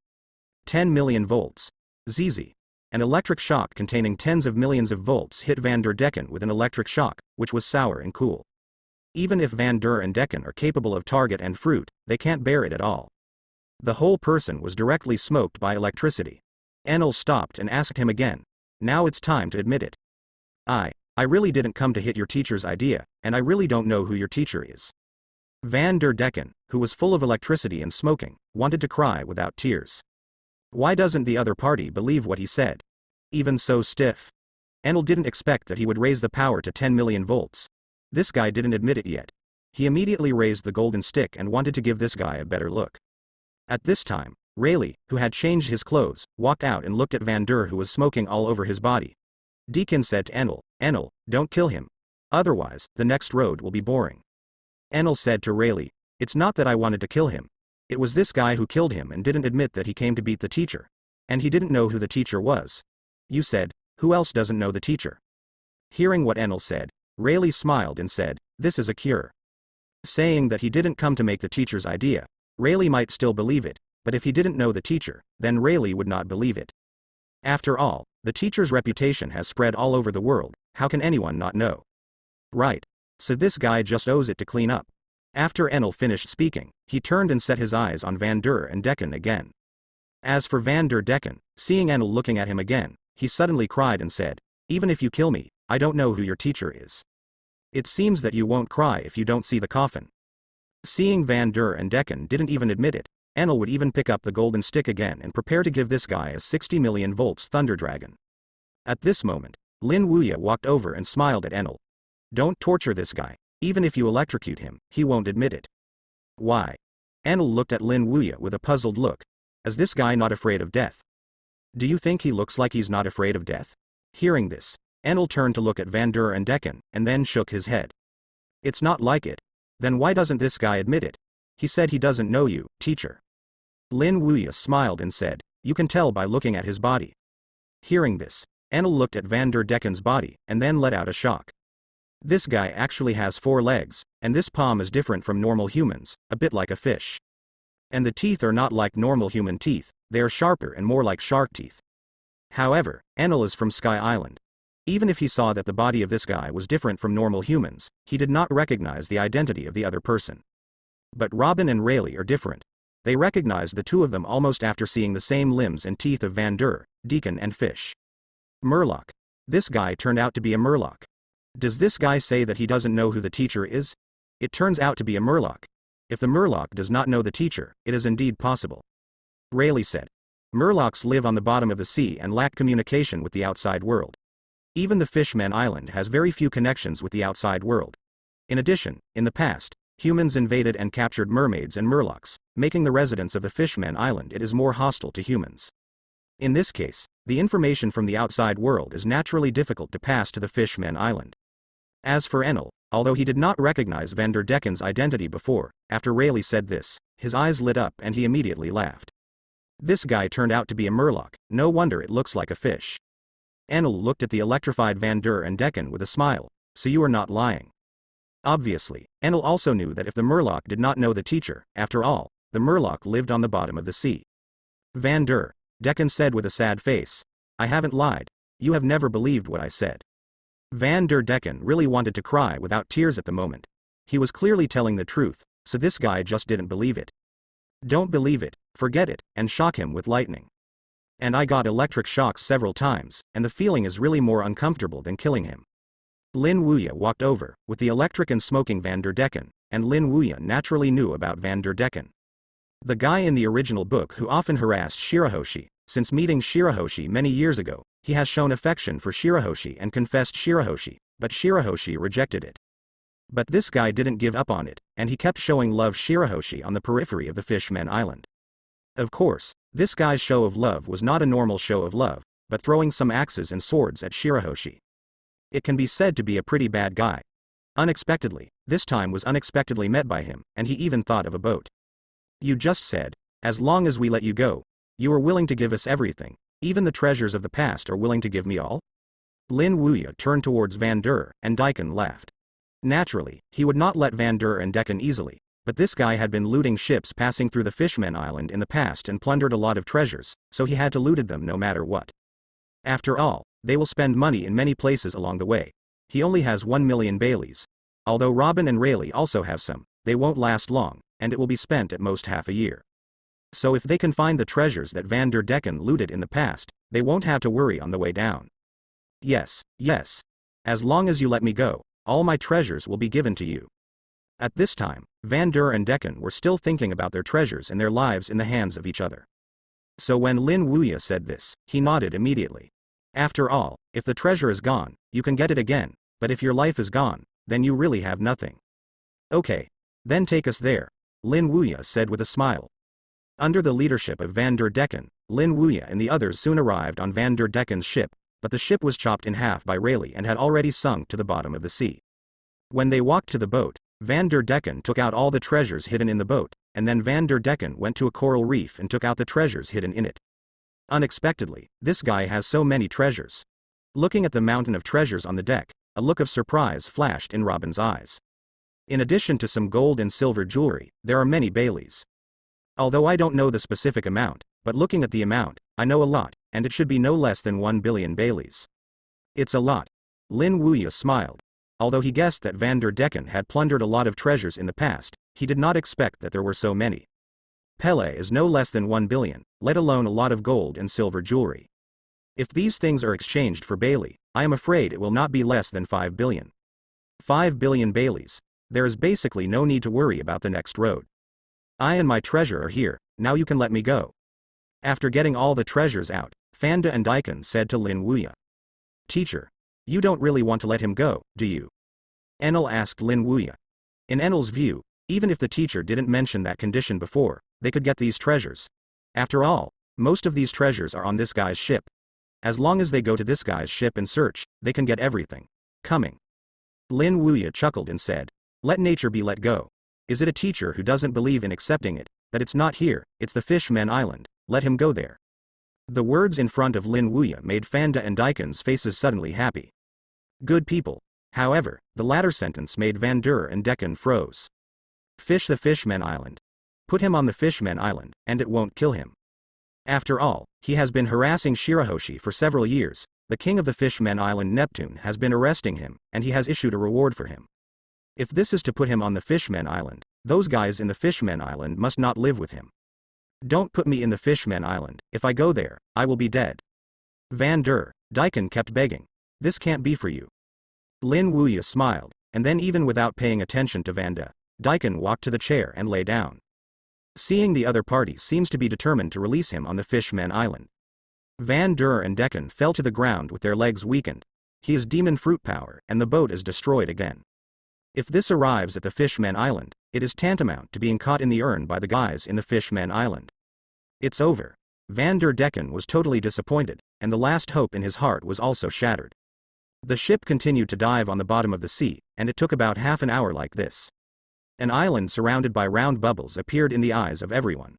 10 million volts. ZZ. An electric shock containing tens of millions of volts hit Van der Dekken with an electric shock, which was sour and cool. Even if Van der and Dekken are capable of target and fruit, they can't bear it at all. The whole person was directly smoked by electricity. Enel stopped and asked him again. Now it's time to admit it. I really didn't come to hit your teacher's idea, and I really don't know who your teacher is. Van der Dekken, who was full of electricity and smoking, wanted to cry without tears. Why doesn't the other party believe what he said? Even so stiff. Enel didn't expect that he would raise the power to 10 million volts. This guy didn't admit it yet. He immediately raised the golden stick and wanted to give this guy a better look. At this time, Rayleigh, who had changed his clothes, walked out and looked at Van der, who was smoking all over his body. Deacon said to Enel, don't kill him. Otherwise, the next road will be boring. Enel said to Rayleigh, it's not that I wanted to kill him. It was this guy who killed him and didn't admit that he came to beat the teacher. And he didn't know who the teacher was. You said, who else doesn't know the teacher? Hearing what Enel said, Rayleigh smiled and said, this is a cure. Saying that he didn't come to make the teacher's idea, Rayleigh might still believe it, but if he didn't know the teacher, then Rayleigh would not believe it. After all, the teacher's reputation has spread all over the world, how can anyone not know? Right. So this guy just owes it to clean up. After Enel finished speaking, he turned and set his eyes on Van der and Dekken again. As for Van der Dekken, seeing Enel looking at him again, he suddenly cried and said, even if you kill me, I don't know who your teacher is. It seems that you won't cry if you don't see the coffin. Seeing Van der and Dekken didn't even admit it, Enel would even pick up the golden stick again and prepare to give this guy a 60 million volts thunder dragon. At this moment, Lin Wuya walked over and smiled at Enel. Don't torture this guy. Even if you electrocute him, he won't admit it. Why? Enel looked at Lin Wuya with a puzzled look. Is this guy not afraid of death? Do you think he looks like he's not afraid of death? Hearing this, Enel turned to look at Van der and Dekken, and then shook his head. It's not like it. Then why doesn't this guy admit it? He said he doesn't know you, teacher. Lin Wuya smiled and said, you can tell by looking at his body. Hearing this, Enel looked at Van der Dekken's body, and then let out a shock. This guy actually has 4 legs, and this palm is different from normal humans, a bit like a fish. And the teeth are not like normal human teeth, they are sharper and more like shark teeth. However, Enel is from Sky Island. Even if he saw that the body of this guy was different from normal humans, he did not recognize the identity of the other person. But Robin and Rayleigh are different. They recognized the two of them almost after seeing the same limbs and teeth of Van der, Deacon and Fish. Murloc. This guy turned out to be a Murloc. Does this guy say that he doesn't know who the teacher is? It turns out to be a Murloc. If the Murloc does not know the teacher, it is indeed possible. Rayleigh said. Murlocs live on the bottom of the sea and lack communication with the outside world. Even the Fishman Island has very few connections with the outside world. In addition, in the past, humans invaded and captured mermaids and Murlocs, making the residents of the Fishman Island it is more hostile to humans. In this case, the information from the outside world is naturally difficult to pass to the Fishman Island. As for Enel, although he did not recognize Van der Dekken's identity before, after Rayleigh said this, his eyes lit up and he immediately laughed. This guy turned out to be a Murloc, no wonder it looks like a fish. Enel looked at the electrified Van der and Dekken with a smile, so you are not lying. Obviously, Enel also knew that if the Murloc did not know the teacher, after all, the Murloc lived on the bottom of the sea. Van der Dekken said with a sad face, I haven't lied, you have never believed what I said. Van der Dekken really wanted to cry without tears at the moment. He was clearly telling the truth, so this guy just didn't believe it. Don't believe it, forget it, and shock him with lightning. And I got electric shocks several times, and the feeling is really more uncomfortable than killing him. Lin Wuya walked over, with the electric and smoking Van der Dekken, and Lin Wuya naturally knew about Van der Dekken. The guy in the original book who often harassed Shirahoshi, since meeting Shirahoshi many years ago, he has shown affection for Shirahoshi and confessed Shirahoshi, but Shirahoshi rejected it. But this guy didn't give up on it, and he kept showing love Shirahoshi on the periphery of the Fishman Island. Of course, this guy's show of love was not a normal show of love, but throwing some axes and swords at Shirahoshi. It can be said to be a pretty bad guy. Unexpectedly, this time was unexpectedly met by him, and he even thought of a boat. You just said, as long as we let you go, you are willing to give us everything, even the treasures of the past are willing to give me all? Lin Wuya turned towards Van Der, and Daikon laughed. Naturally, he would not let Van Der and Daikon easily, but this guy had been looting ships passing through the Fishman Island in the past and plundered a lot of treasures, so he had to looted them no matter what. After all, they will spend money in many places along the way. He only has 1 million Baileys. Although Robin and Rayleigh also have some, they won't last long, and it will be spent at most half a year. So if they can find the treasures that Van Der Decken looted in the past, they won't have to worry on the way down. Yes, yes. As long as you let me go, all my treasures will be given to you. At this time, Van Der and Decken were still thinking about their treasures and their lives in the hands of each other. So when Lin Wuya said this, he nodded immediately. After all, if the treasure is gone, you can get it again, but if your life is gone, then you really have nothing. Okay. Then take us there, Lin Wuya said with a smile. Under the leadership of Van Der Decken, Lin Wuya and the others soon arrived on Van Der Decken's ship, but the ship was chopped in half by Rayleigh and had already sunk to the bottom of the sea. When they walked to the boat, Van Der Decken took out all the treasures hidden in the boat, and then Van Der Decken went to a coral reef and took out the treasures hidden in it. Unexpectedly, this guy has so many treasures. Looking at the mountain of treasures on the deck, a look of surprise flashed in Robin's eyes. In addition to some gold and silver jewelry, there are many Baileys. Although I don't know the specific amount, but looking at the amount, I know a lot, and it should be no less than 1 billion Baileys. It's a lot. Lin Wuya smiled. Although he guessed that Van Der Decken had plundered a lot of treasures in the past, he did not expect that there were so many. Pele is no less than 1 billion, let alone a lot of gold and silver jewelry. If these things are exchanged for Bailey, I am afraid it will not be less than 5 billion. 5 billion Baileys. There is basically no need to worry about the next road. I and my treasure are here, now you can let me go. After getting all the treasures out, Fanda and Daikon said to Lin Wuya. Teacher, you don't really want to let him go, do you? Enel asked Lin Wuya. In Enel's view, even if the teacher didn't mention that condition before, they could get these treasures. After all, most of these treasures are on this guy's ship. As long as they go to this guy's ship and search, they can get everything. Coming. Lin Wuya chuckled and said, let nature be let go. Is it a teacher who doesn't believe in accepting it, that it's not here, it's the Fishman Island, let him go there. The words in front of Lin Wuya made Fanda and Daikon's faces suddenly happy. Good people. However, the latter sentence made Van Der and Decken froze. Fish the Fishman Island. Put him on the Fishman Island, and it won't kill him. After all, he has been harassing Shirahoshi for several years, the king of the Fishman Island Neptune has been arresting him, and he has issued a reward for him. If this is to put him on the Fishman Island, those guys in the Fishman Island must not live with him. Don't put me in the Fishman Island, if I go there, I will be dead. Van Der, Daikon kept begging. This can't be for you. Lin Wuya smiled, and then even without paying attention to Vanda, Daikon walked to the chair and lay down. Seeing the other party seems to be determined to release him on the Fishman Island. Van Der and Decken fell to the ground with their legs weakened. He is demon fruit power, and the boat is destroyed again. If this arrives at the Fishman Island, it is tantamount to being caught in the urn by the guys in the Fishman Island. It's over. Van Der Decken was totally disappointed, and the last hope in his heart was also shattered. The ship continued to dive on the bottom of the sea, and it took about half an hour like this. An island surrounded by round bubbles appeared in the eyes of everyone.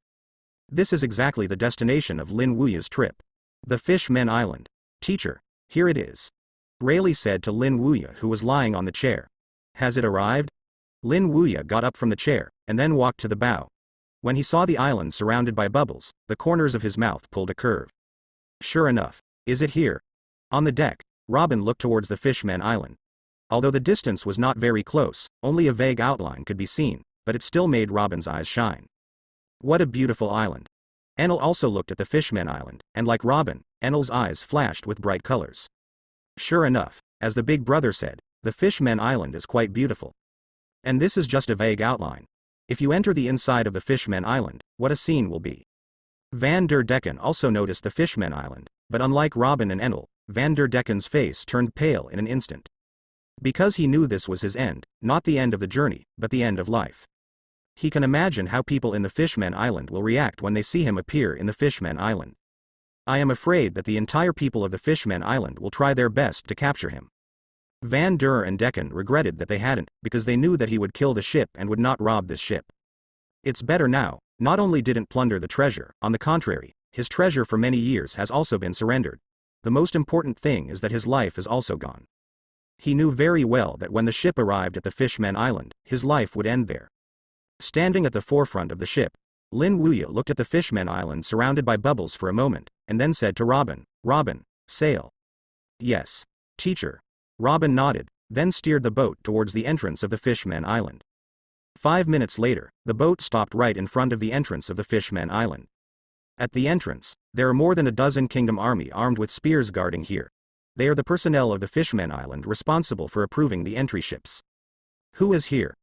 This is exactly the destination of Lin Wuya's trip. The Fishman Island. Teacher, here it is. Rayleigh said to Lin Wuya, who was lying on the chair. Has it arrived? Lin Wuya got up from the chair, and then walked to the bow. When he saw the island surrounded by bubbles, the corners of his mouth pulled a curve. Sure enough, is it here? On the deck, Robin looked towards the Fishman Island. Although the distance was not very close, only a vague outline could be seen, but it still made Robin's eyes shine. What a beautiful island. Enel also looked at the Fishman Island, and like Robin, Enel's eyes flashed with bright colors. Sure enough, as the big brother said, the Fishman Island is quite beautiful. And this is just a vague outline. If you enter the inside of the Fishman Island, what a scene will be. Van Der Decken also noticed the Fishman Island, but unlike Robin and Enel, Van Der Decken's face turned pale in an instant. Because he knew this was his end, not the end of the journey, but the end of life. He can imagine how people in the Fishman Island will react when they see him appear in the Fishman Island. I am afraid that the entire people of the Fishman Island will try their best to capture him. Van Der and Decken regretted that they hadn't, because they knew that he would kill the ship and would not rob this ship. It's better now not only didn't plunder the treasure, on the contrary, his treasure for many years has also been surrendered. The most important thing is that his life is also gone. He knew very well that when the ship arrived at the Fishman Island, his life would end there. Standing at the forefront of the ship, Lin Wuya looked at the Fishman Island surrounded by bubbles for a moment, and then said to Robin, "Robin, sail." "Yes, teacher." Robin nodded, then steered the boat towards the entrance of the Fishman Island. 5 minutes later, the boat stopped right in front of the entrance of the Fishman Island. At the entrance, there are more than a dozen Kingdom Army armed with spears guarding here. They are the personnel of the Fishman Island responsible for approving the entry ships. "Who is here?"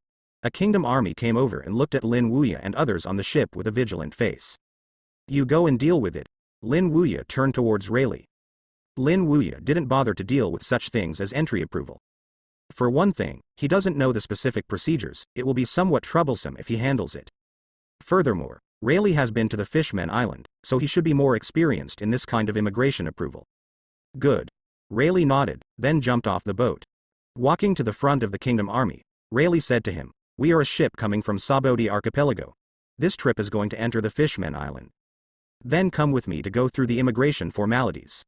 A Kingdom Army came over and looked at Lin Wuya and others on the ship with a vigilant face. "You go and deal with it." Lin Wuya turned towards Rayleigh. Lin Wuya didn't bother to deal with such things as entry approval. For one thing, he doesn't know the specific procedures, it will be somewhat troublesome if he handles it. Furthermore, Rayleigh has been to the Fishman Island, so he should be more experienced in this kind of immigration approval. "Good." Rayleigh nodded, then jumped off the boat. Walking to the front of the Kingdom Army, Rayleigh said to him, "We are a ship coming from Sabodi Archipelago. This trip is going to enter the Fishman Island. Then come with me to go through the immigration formalities."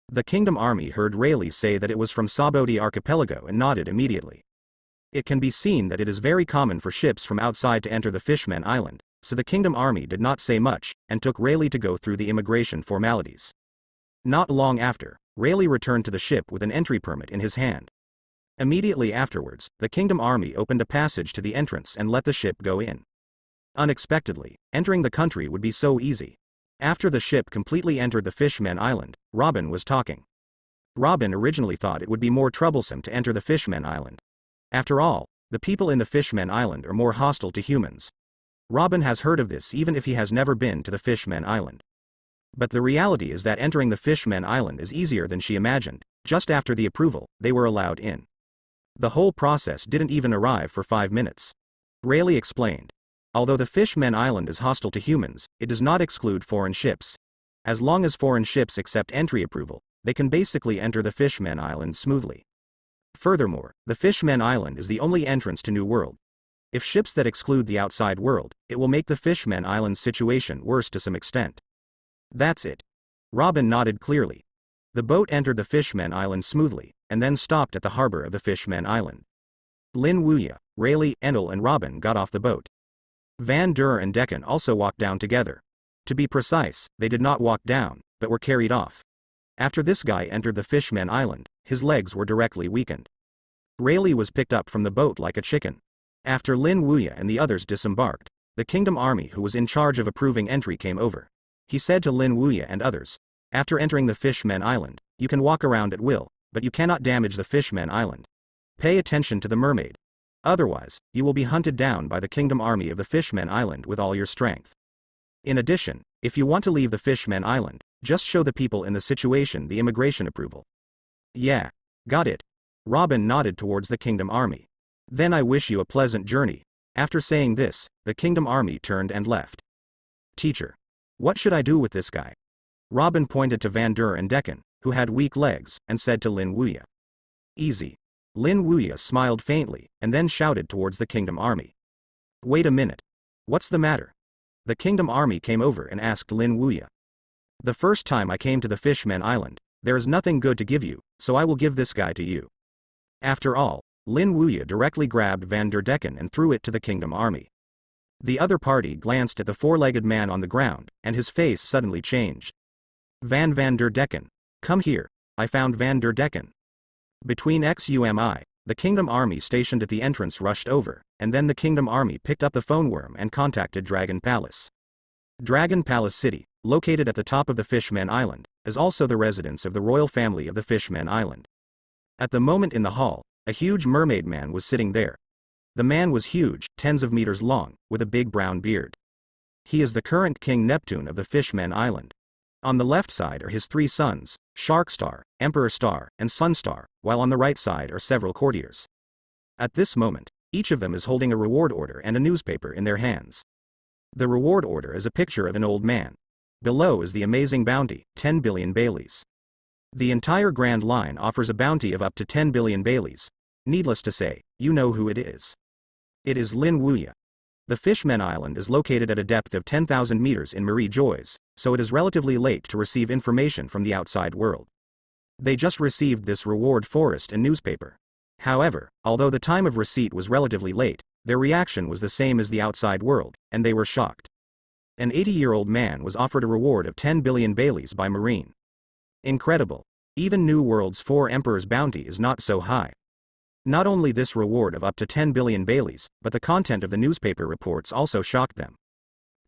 The Kingdom Army heard Rayleigh say that it was from Sabodi Archipelago and nodded immediately. It can be seen that it is very common for ships from outside to enter the Fishman Island, so the Kingdom Army did not say much, and took Rayleigh to go through the immigration formalities. Not long after, Rayleigh returned to the ship with an entry permit in his hand. Immediately afterwards, the Kingdom Army opened a passage to the entrance and let the ship go in. Unexpectedly, entering the country would be so easy. After the ship completely entered the Fishman Island, Robin was talking. Robin originally thought it would be more troublesome to enter the Fishman Island. After all, the people in the Fishman Island are more hostile to humans. Robin has heard of this even if he has never been to the Fishman Island. But the reality is that entering the Fishman Island is easier than she imagined. Just after the approval, they were allowed in. The whole process didn't even arrive for 5 minutes. Rayleigh explained. Although the Fishman Island is hostile to humans, it does not exclude foreign ships. As long as foreign ships accept entry approval, they can basically enter the Fishman Island smoothly. Furthermore, the Fishman Island is the only entrance to New World. If ships that exclude the outside world, it will make the Fishman Island's situation worse to some extent. That's it. Robin nodded clearly. The boat entered the Fishman Island smoothly, and then stopped at the harbor of the Fishman Island. Lin Wuya, Rayleigh, Endel and Robin got off the boat. Van Der and Decken also walked down together. To be precise, they did not walk down, but were carried off. After this guy entered the Fishman Island, his legs were directly weakened. Rayleigh was picked up from the boat like a chicken. After Lin Wuya and the others disembarked, the Kingdom Army who was in charge of approving entry came over. He said to Lin Wuya and others, "After entering the Fishman Island, you can walk around at will, but you cannot damage the Fishman Island. Pay attention to the mermaid. Otherwise, you will be hunted down by the Kingdom Army of the Fishman Island with all your strength. In addition, if you want to leave the Fishman Island, just show the people in the situation the immigration approval." "Yeah. Got it." Robin nodded towards the Kingdom Army. "Then I wish you a pleasant journey." After saying this, the Kingdom Army turned and left. "Teacher. What should I do with this guy?" Robin pointed to Van Der and Decken, who had weak legs, and said to Lin Wuya. "Easy." Lin Wuya smiled faintly, and then shouted towards the Kingdom Army. "Wait a minute. What's the matter?" The Kingdom Army came over and asked Lin Wuya. "The first time I came to the Fishman Island, there is nothing good to give you, so I will give this guy to you." After all, Lin Wuya directly grabbed Van Der Decken and threw it to the Kingdom Army. The other party glanced at the four-legged man on the ground, and his face suddenly changed. Van Der Decken. Come here, I found Van Der Decken." Between XUMI, the Kingdom Army stationed at the entrance rushed over, and then the Kingdom Army picked up the phone worm and contacted Dragon Palace. Dragon Palace City, located at the top of the Fishman Island, is also the residence of the royal family of the Fishman Island. At the moment in the hall, a huge mermaid man was sitting there. The man was huge, tens of meters long, with a big brown beard. He is the current King Neptune of the Fishman Island. On the left side are his 3 sons, Shark Star, Emperor Star, and Sun Star, while on the right side are several courtiers. At this moment, each of them is holding a reward order and a newspaper in their hands. The reward order is a picture of an old man. Below is the amazing bounty, 10 billion Baileys. The entire Grand Line offers a bounty of up to 10 billion Baileys. Needless to say, you know who it is. It is Lin Wuya. The Fishmen Island is located at a depth of 10,000 meters in Marie Joyce, so it is relatively late to receive information from the outside world. They just received this reward forest and newspaper. However, although the time of receipt was relatively late, their reaction was the same as the outside world, and they were shocked. An 80-year-old man was offered a reward of 10 billion Baileys by Marine. Incredible. Even New World's 4 Emperors bounty is not so high. Not only this reward of up to 10 billion Baileys, but the content of the newspaper reports also shocked them.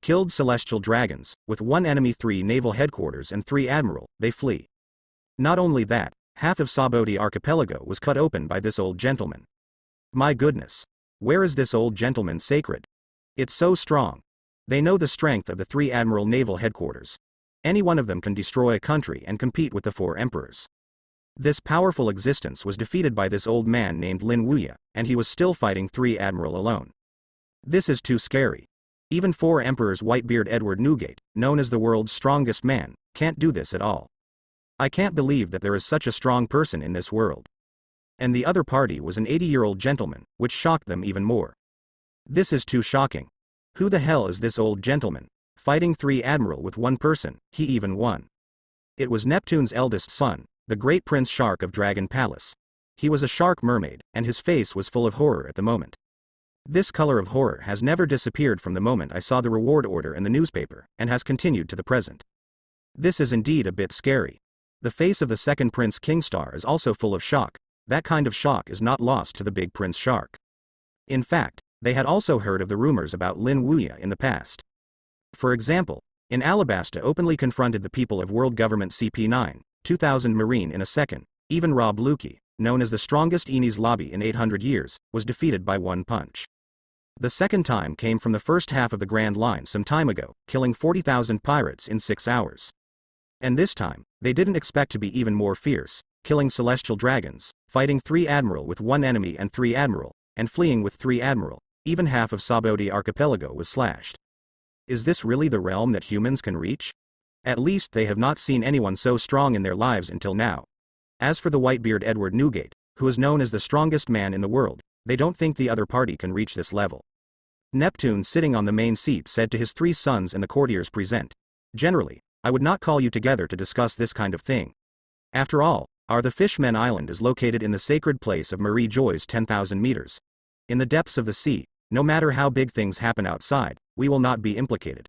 Killed celestial dragons, with 1 enemy, 3 naval headquarters and 3 admiral, they flee. Not only that, half of Saboti archipelago was cut open by this old gentleman. My goodness. Where is this old gentleman's sacred? It's so strong. They know the strength of the 3 admiral naval headquarters. Any one of them can destroy a country and compete with the 4 emperors. This powerful existence was defeated by this old man named Lin Wuya, and he was still fighting 3 admiral alone. This is too scary. Even 4 emperors Whitebeard Edward Newgate, known as the world's strongest man, can't do this at all. I can't believe that there is such a strong person in this world. And the other party was an 80-year-old gentleman, which shocked them even more. This is too shocking. Who the hell is this old gentleman? Fighting 3 admiral with 1 person, he even won. It was Neptune's eldest son, the great Prince Shark of Dragon Palace. He was a shark mermaid, and his face was full of horror at the moment. This color of horror has never disappeared from the moment I saw the reward order in the newspaper, and has continued to the present. This is indeed a bit scary. The face of the second Prince Kingstar is also full of shock. That kind of shock is not lost to the big Prince Shark. In fact, they had also heard of the rumors about Lin Wuya in the past. For example, in Alabasta openly confronted the people of world government CP9, 2000 Marine in a second. Even Rob Lukey, known as the strongest Enies lobby in 800 years, was defeated by 1 punch. The second time came from the first half of the Grand Line some time ago, killing 40,000 pirates in 6 hours. And this time, they didn't expect to be even more fierce, killing celestial dragons, fighting 3 admiral with 1 enemy and 3 admiral, and fleeing with 3 admiral. Even half of Saboti archipelago was slashed. Is this really the realm that humans can reach? At least they have not seen anyone so strong in their lives until now. As for the Whitebeard Edward Newgate, who is known as the strongest man in the world, they don't think the other party can reach this level. Neptune, sitting on the main seat, said to his 3 sons and the courtiers present, "Generally, I would not call you together to discuss this kind of thing. After all, the Fishmen Island is located in the sacred place of Marie Joyce 10,000 meters. In the depths of the sea, no matter how big things happen outside, we will not be implicated.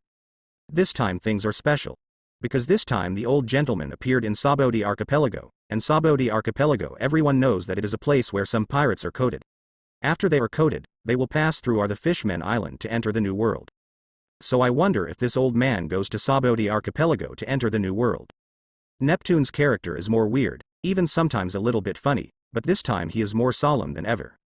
This time things are special. Because this time the old gentleman appeared in Saboti archipelago, and Saboti archipelago everyone knows that it is a place where some pirates are coded. After they are coded, they will pass through the Fishmen Island to enter the New World. So I wonder if this old man goes to Saboti archipelago to enter the New World. Neptune's character is more weird, even sometimes a little bit funny, but this time he is more solemn than ever.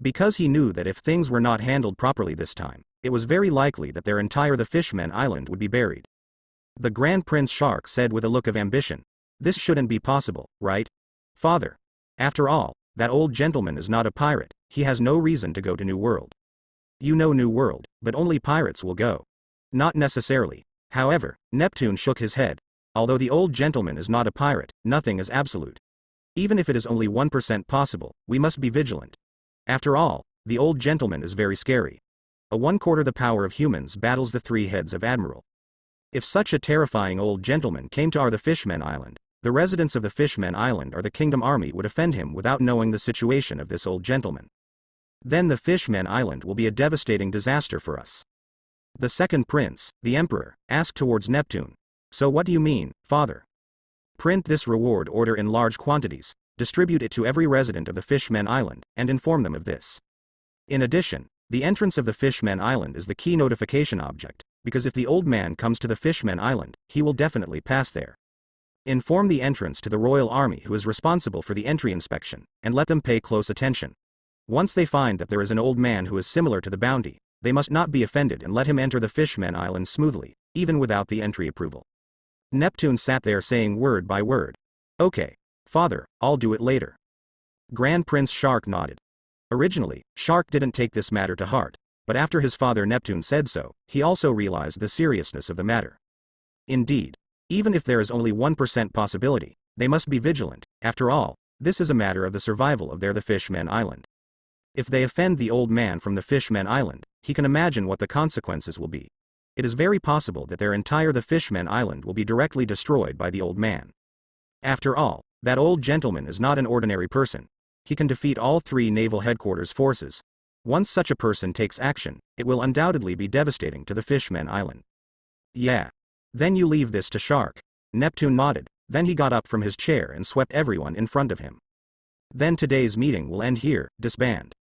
Because he knew that if things were not handled properly this time, it was very likely that their entire the Fishmen Island would be buried. The Grand Prince Shark said with a look of ambition, "This shouldn't be possible, right? Father. After all, that old gentleman is not a pirate, he has no reason to go to New World. You know New World, but only pirates will go." Not necessarily. However, Neptune shook his head. Although the old gentleman is not a pirate, nothing is absolute. Even if it is only 1% possible, we must be vigilant. After all, the old gentleman is very scary. A 1/4 the power of humans battles the 3 heads of admiral. If such a terrifying old gentleman came to the Fishmen Island, the residents of the Fishmen Island or the Kingdom Army would offend him without knowing the situation of this old gentleman. Then the Fishmen Island will be a devastating disaster for us. The second prince, the emperor, asked towards Neptune, "So what do you mean, father?" "Print this reward order in large quantities, distribute it to every resident of the Fishmen Island, and inform them of this. In addition, the entrance of the Fishmen Island is the key notification object, because if the old man comes to the Fishmen Island, he will definitely pass there. Inform the entrance to the Royal Army who is responsible for the entry inspection, and let them pay close attention. Once they find that there is an old man who is similar to the bounty, they must not be offended and let him enter the Fishmen Island smoothly, even without the entry approval." Neptune sat there saying word by word, "Okay, father, I'll do it later." Grand Prince Shark nodded. Originally, Shark didn't take this matter to heart, but after his father Neptune said so, he also realized the seriousness of the matter. Indeed, even if there is only 1% possibility, they must be vigilant. After all, this is a matter of the survival of the Fishmen Island. If they offend the old man from the Fishmen Island, he can imagine what the consequences will be. It is very possible that their entire the Fishmen Island will be directly destroyed by the old man. After all, that old gentleman is not an ordinary person. He can defeat all 3 naval headquarters forces. Once such a person takes action, it will undoubtedly be devastating to the Fishmen Island. Yeah. Then you leave this to Shark. Neptune nodded, then he got up from his chair and swept everyone in front of him. Then today's meeting will end here, disband.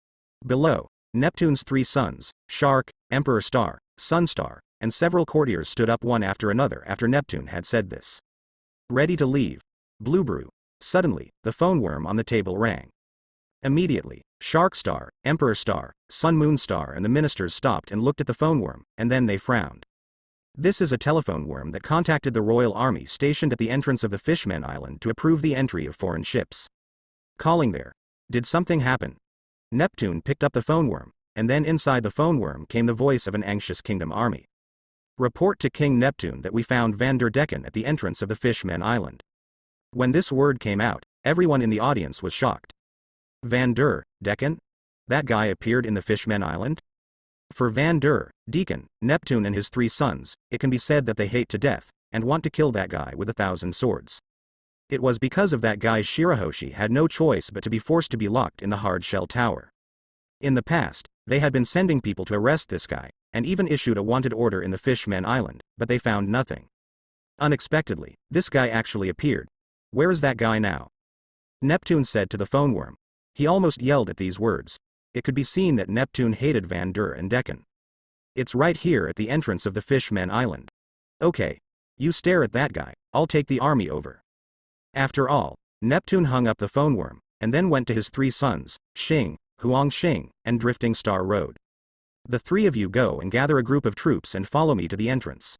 Below, Neptune's 3 sons, Shark, Emperor Star, Sun Star, and several courtiers stood up one after another after Neptune had said this. Ready to leave. Blue Brew. Suddenly, the phone worm on the table rang. Immediately, Shark Star, Emperor Star, Sun Moon Star and the ministers stopped and looked at the phone worm, and then they frowned. This is a telephone worm that contacted the royal army stationed at the entrance of the Fishmen Island to approve the entry of foreign ships. Calling there. Did something happen? Neptune picked up the phone worm, and then inside the phone worm came the voice of an anxious kingdom army. Report to King Neptune that we found Van der Decken at the entrance of the Fishmen Island. When this word came out, everyone in the audience was shocked. Van der Decken? That guy appeared in the Fishmen Island? For Van der Decken, Neptune and his 3 sons, it can be said that they hate to death, and want to kill that guy with 1,000 swords. It was because of that guy Shirahoshi had no choice but to be forced to be locked in the hard-shell tower. In the past, they had been sending people to arrest this guy, and even issued a wanted order in the Fishmen Island, but they found nothing. Unexpectedly, this guy actually appeared. Where is that guy now? Neptune said to the phone worm. He almost yelled at these words. It could be seen that Neptune hated Van der Decken. It's right here at the entrance of the Fishmen Island. Okay. You stare at that guy, I'll take the army over. After all, Neptune hung up the phone worm, and then went to his 3 sons, Xing, Huang Xing, and Drifting Star Road. The 3 of you go and gather a group of troops and follow me to the entrance.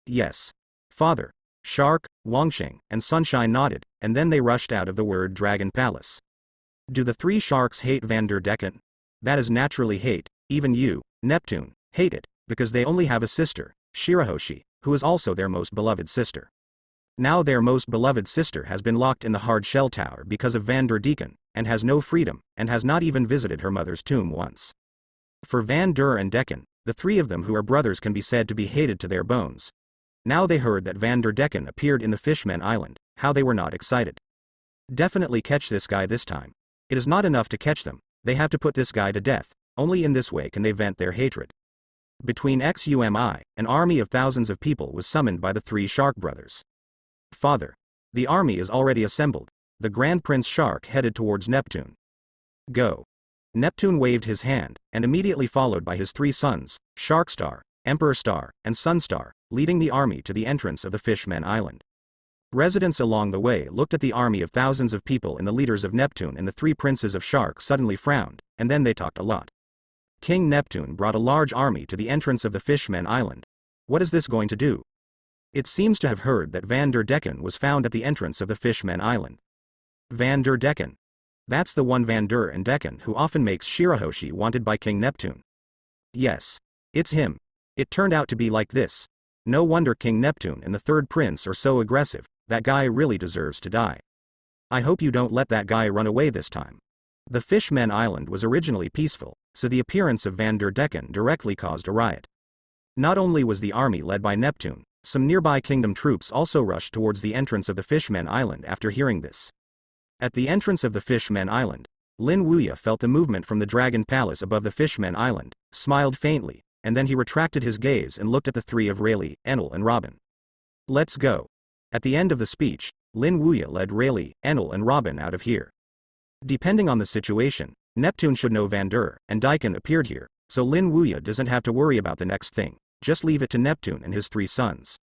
Yes. Father. Shark, Wangxing, and Sunshine nodded, and then they rushed out of the word Dragon Palace. Do the 3 sharks hate Van der Decken? That is naturally hate, even you, Neptune, hate it, because they only have a sister, Shirahoshi, who is also their most beloved sister. Now their most beloved sister has been locked in the hard-shell tower because of Van der Decken, and has no freedom, and has not even visited her mother's tomb once. For Van der Decken, the 3 of them who are brothers can be said to be hated to their bones. Now they heard that Van der Decken appeared in the Fishmen Island, how they were not excited. Definitely catch this guy this time. It is not enough to catch them, they have to put this guy to death, only in this way can they vent their hatred. Between XUMI, an army of thousands of people was summoned by the 3 Shark brothers. Father. The army is already assembled. The Grand Prince Shark headed towards Neptune. Go. Neptune waved his hand, and immediately followed by his 3 sons, Shark Star, Emperor Star, and Sun Star, leading the army to the entrance of the Fishmen Island. Residents along the way looked at the army of thousands of people and the leaders of Neptune, and the 3 princes of Shark suddenly frowned, and then they talked a lot. King Neptune brought a large army to the entrance of the Fishmen Island. What is this going to do? It seems to have heard that Van der Decken was found at the entrance of the Fishmen Island. Van der Decken. That's the one Van der Decken who often makes Shirahoshi wanted by King Neptune. Yes. It's him. It turned out to be like this. No wonder King Neptune and the 3rd prince are so aggressive. That guy really deserves to die. I hope you don't let that guy run away this time. The Fishmen Island was originally peaceful, so the appearance of Van der Decken directly caused a riot. Not only was the army led by Neptune, some nearby kingdom troops also rushed towards the entrance of the Fishmen Island after hearing this. At the entrance of the Fishmen Island, Lin Wuya felt the movement from the Dragon Palace above the Fishmen Island, smiled faintly, and then he retracted his gaze and looked at the 3 of Rayleigh, Enel and Robin. Let's go. At the end of the speech, Lin Wuya led Rayleigh, Enel and Robin out of here. Depending on the situation, Neptune should know Van der Decken appeared here, so Lin Wuya doesn't have to worry about the next thing, just leave it to Neptune and his 3 sons.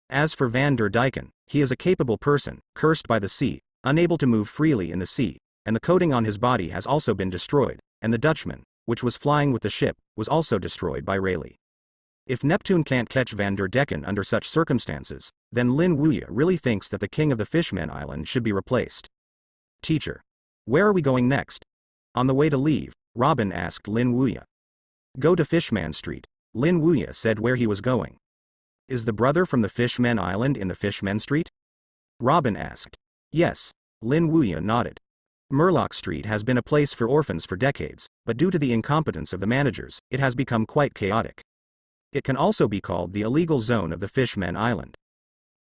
As for Van der Decken, he is a capable person, cursed by the sea, unable to move freely in the sea, and the coating on his body has also been destroyed, and the Dutchman, which was flying with the ship, was also destroyed by Rayleigh. If Neptune can't catch Van der Decken under such circumstances, then Lin Wuya really thinks that the king of the Fishmen Island should be replaced. Teacher. Where are we going next? On the way to leave, Robin asked Lin Wuya. Go to Fishman Street. Lin Wuya said where he was going. Is the brother from the Fishmen Island in the Fishmen Street? Robin asked. Yes. Lin Wuya nodded. Murloc Street has been a place for orphans for decades, but due to the incompetence of the managers, it has become quite chaotic. It can also be called the illegal zone of the Fishmen Island.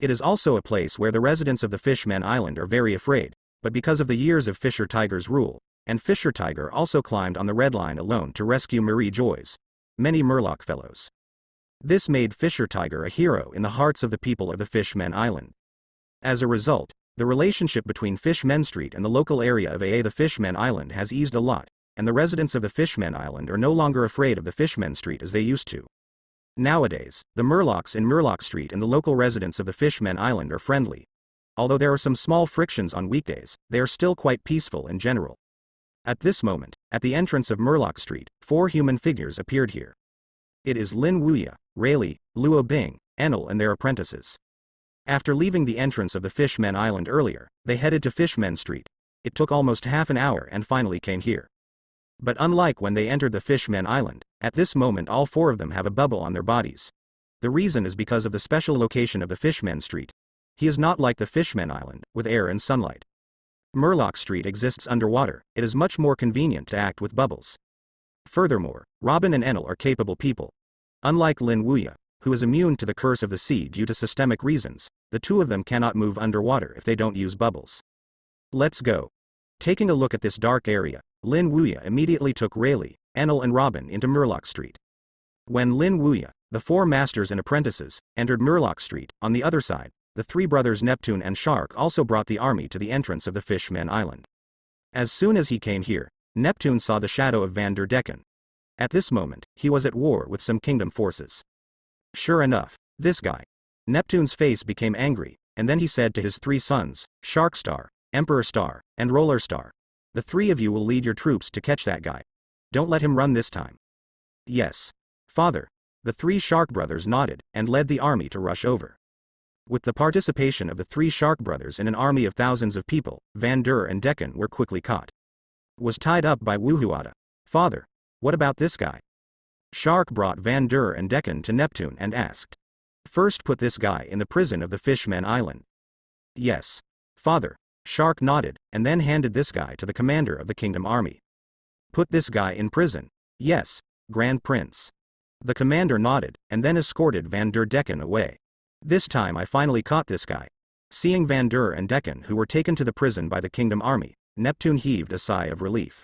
It is also a place where the residents of the Fishmen Island are very afraid, but because of the years of Fisher Tiger's rule, and Fisher Tiger also climbed on the Red Line alone to rescue Marie Joyce, many Murloc fellows. This made Fisher Tiger a hero in the hearts of the people of the Fishmen Island. As a result, the relationship between Fishmen Street and the local area of the Fishmen Island has eased a lot, and the residents of the Fishmen Island are no longer afraid of the Fishmen Street as they used to. Nowadays, the Murlocs in Murloc Street and the local residents of the Fishmen Island are friendly. Although there are some small frictions on weekdays, they are still quite peaceful in general. At this moment, at the entrance of Murloc Street, 4 human figures appeared here. It is Lin Wuya, Rayleigh, Luo Bing, Enel and their apprentices. After leaving the entrance of the Fishmen Island earlier, they headed to Fishmen Street. It took almost half an hour and finally came here. But unlike when they entered the Fishmen Island, at this moment all 4 of them have a bubble on their bodies. The reason is because of the special location of the Fishmen Street. He is not like the Fishmen Island, with air and sunlight. Murloc Street exists underwater, it is much more convenient to act with bubbles. Furthermore, Robin and Enel are capable people. Unlike Lin Wuya, who is immune to the curse of the sea due to systemic reasons, the 2 of them cannot move underwater if they don't use bubbles. Let's go. Taking a look at this dark area, Lin Wuya immediately took Rayleigh, Enel and Robin into Murloc Street. When Lin Wuya, the 4 masters and apprentices, entered Murloc Street, on the other side, the 3 brothers Neptune and Shark also brought the army to the entrance of the Fishmen Island. As soon as he came here, Neptune saw the shadow of Van der Decken. At this moment, he was at war with some kingdom forces. Sure enough, this guy. Neptune's face became angry, and then he said to his 3 sons, Shark Star, Emperor Star, and Roller Star, the 3 of you will lead your troops to catch that guy. Don't let him run this time. Yes, father. The 3 Shark brothers nodded, and led the army to rush over. With the participation of the 3 Shark brothers in an army of thousands of people, Van der and Decken were quickly caught. Was tied up by Wuhuada. Father, what about this guy? Shark brought Van der and Decken to Neptune and asked. First put this guy in the prison of the Fishmen Island. Yes, father. Shark nodded, and then handed this guy to the commander of the kingdom army. Put this guy in prison. Yes, Grand Prince. The commander nodded, and then escorted Van der Decken away. This time I finally caught this guy. Seeing Van der and Decken who were taken to the prison by the kingdom army, Neptune heaved a sigh of relief.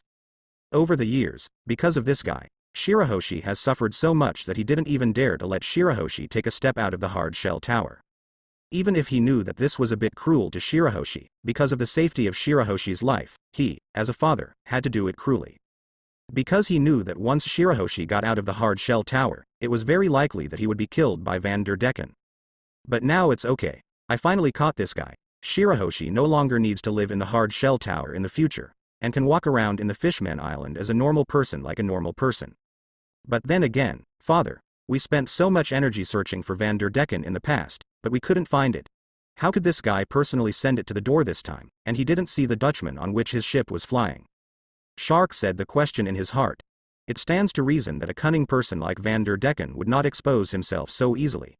Over the years, because of this guy, Shirahoshi has suffered so much that he didn't even dare to let Shirahoshi take a step out of the hard shell tower. Even if he knew that this was a bit cruel to Shirahoshi, because of the safety of Shirahoshi's life, he, as a father, had to do it cruelly. Because he knew that once Shirahoshi got out of the hard shell tower, it was very likely that he would be killed by Van der Decken. But now it's okay. I finally caught this guy. Shirahoshi no longer needs to live in the hard shell tower in the future, and can walk around in the Fishmen Island as a normal person like a normal person. But then again, father, we spent so much energy searching for Van der Decken in the past, but we couldn't find it. How could this guy personally send it to the door this time, and he didn't see the Dutchman on which his ship was flying? Shark said the question in his heart. It stands to reason that a cunning person like Van der Decken would not expose himself so easily.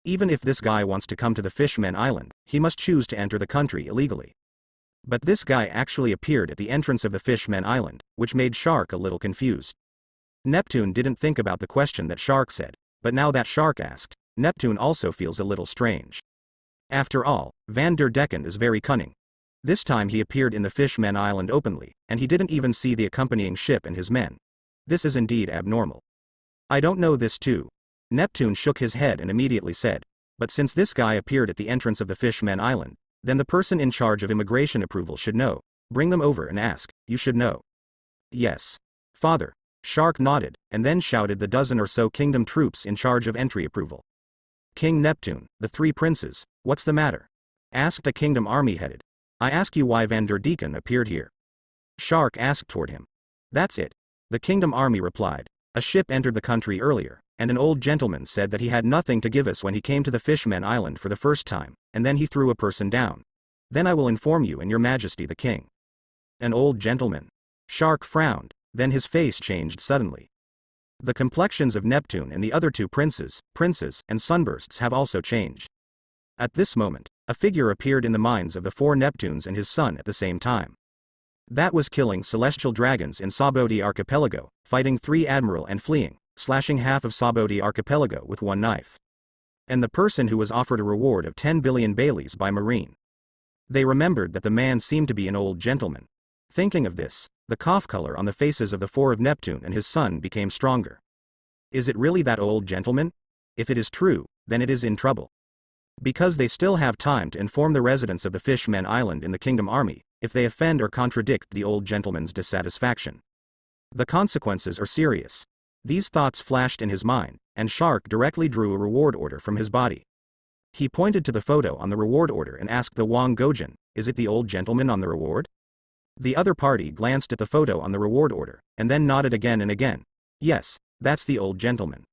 Even if this guy wants to come to the Fishmen Island, he must choose to enter the country illegally. But this guy actually appeared at the entrance of the Fishmen Island, which made Shark a little confused. Neptune didn't think about the question that Shark said, but now that Shark asked, Neptune also feels a little strange. After all, Van der Decken is very cunning. This time he appeared in the Fishmen Island openly, and he didn't even see the accompanying ship and his men. This is indeed abnormal. I don't know this too. Neptune shook his head and immediately said, but since this guy appeared at the entrance of the Fishmen Island, then the person in charge of immigration approval should know. Bring them over and ask, you should know. Yes, father. Shark nodded, and then shouted the dozen or so kingdom troops in charge of entry approval. King Neptune, the 3 princes, what's the matter? Asked a kingdom army headed. I ask you why Van der Decken appeared here. Shark asked toward him. That's it. The kingdom army replied. A ship entered the country earlier, and an old gentleman said that he had nothing to give us when he came to the Fishmen Island for the first time, and then he threw a person down. Then I will inform you and your majesty the king. An old gentleman. Shark frowned. Then his face changed suddenly. The complexions of Neptune and the other 2 princes, and sunbursts have also changed. At this moment, a figure appeared in the minds of the 4 Neptunes and his son at the same time. That was killing celestial dragons in Saboti Archipelago, fighting 3 admiral and fleeing, slashing half of Saboti Archipelago with one knife. And the person who was offered a reward of 10 billion Baileys by Marine. They remembered that the man seemed to be an old gentleman. Thinking of this, the cough color on the faces of the 4 of Neptune and his son became stronger. Is it really that old gentleman? If it is true, then it is in trouble. Because they still have time to inform the residents of the Fishmen Island in the Kingdom Army, if they offend or contradict the old gentleman's dissatisfaction. The consequences are serious. These thoughts flashed in his mind, and Shark directly drew a reward order from his body. He pointed to the photo on the reward order and asked the Wang Gojin, "Is it the old gentleman on the reward?" The other party glanced at the photo on the reward order, and then nodded again and again. "Yes, that's the old gentleman."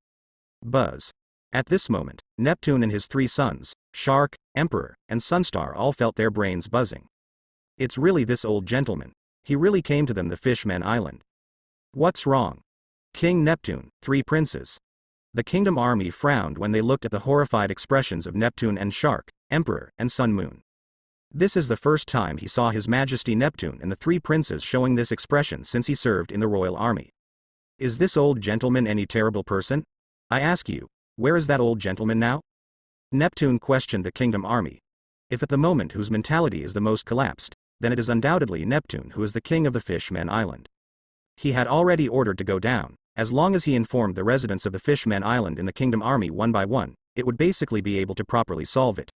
Buzz. At this moment, Neptune and his 3 sons, Shark, Emperor, and Sunstar all felt their brains buzzing. It's really this old gentleman. He really came to them, the Fishmen Island. What's wrong? King Neptune, 3 princes. The Kingdom Army frowned when they looked at the horrified expressions of Neptune and Shark, Emperor, and Sun Moon. This is the first time he saw His Majesty Neptune and the 3 princes showing this expression since he served in the royal army. Is this old gentleman any terrible person? I ask you, where is that old gentleman now? Neptune questioned the Kingdom Army. If at the moment whose mentality is the most collapsed, then it is undoubtedly Neptune who is the king of the Fishmen Island. He had already ordered to go down. As long as he informed the residents of the Fishmen Island in the Kingdom Army one by one, it would basically be able to properly solve it.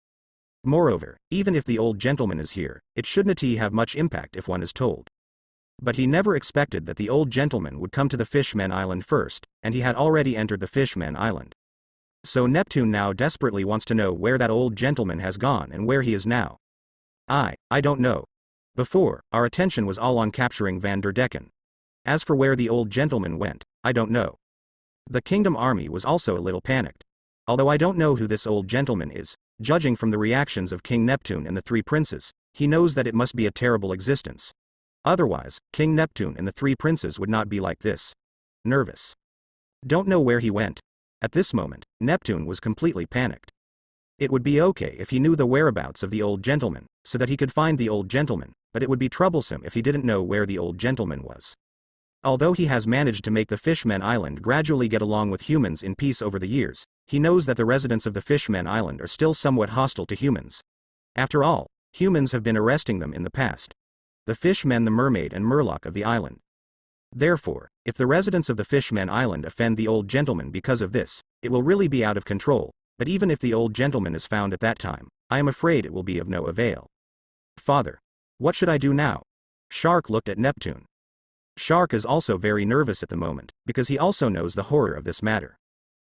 Moreover, even if the old gentleman is here, it shouldn't have much impact if one is told. But he never expected that the old gentleman would come to the Fishmen Island first, and he had already entered the Fishmen Island. So Neptune now desperately wants to know where that old gentleman has gone and where he is now. I don't know. Before, our attention was all on capturing Van der Decken. As for where the old gentleman went, I don't know. The Kingdom Army was also a little panicked. Although I don't know who this old gentleman is, judging from the reactions of King Neptune and the 3 princes, he knows that it must be a terrible existence. Otherwise, King Neptune and the 3 princes would not be like this. Nervous. Don't know where he went. At this moment, Neptune was completely panicked. It would be okay if he knew the whereabouts of the old gentleman, so that he could find the old gentleman, but it would be troublesome if he didn't know where the old gentleman was. Although he has managed to make the Fishmen Island gradually get along with humans in peace over the years, he knows that the residents of the Fishmen Island are still somewhat hostile to humans. After all, humans have been arresting them in the past. The Fishmen, the Mermaid and Murloc of the island. Therefore, if the residents of the Fishmen Island offend the old gentleman because of this, it will really be out of control, but even if the old gentleman is found at that time, I am afraid it will be of no avail. Father. What should I do now? Shark looked at Neptune. Shark is also very nervous at the moment, because he also knows the horror of this matter.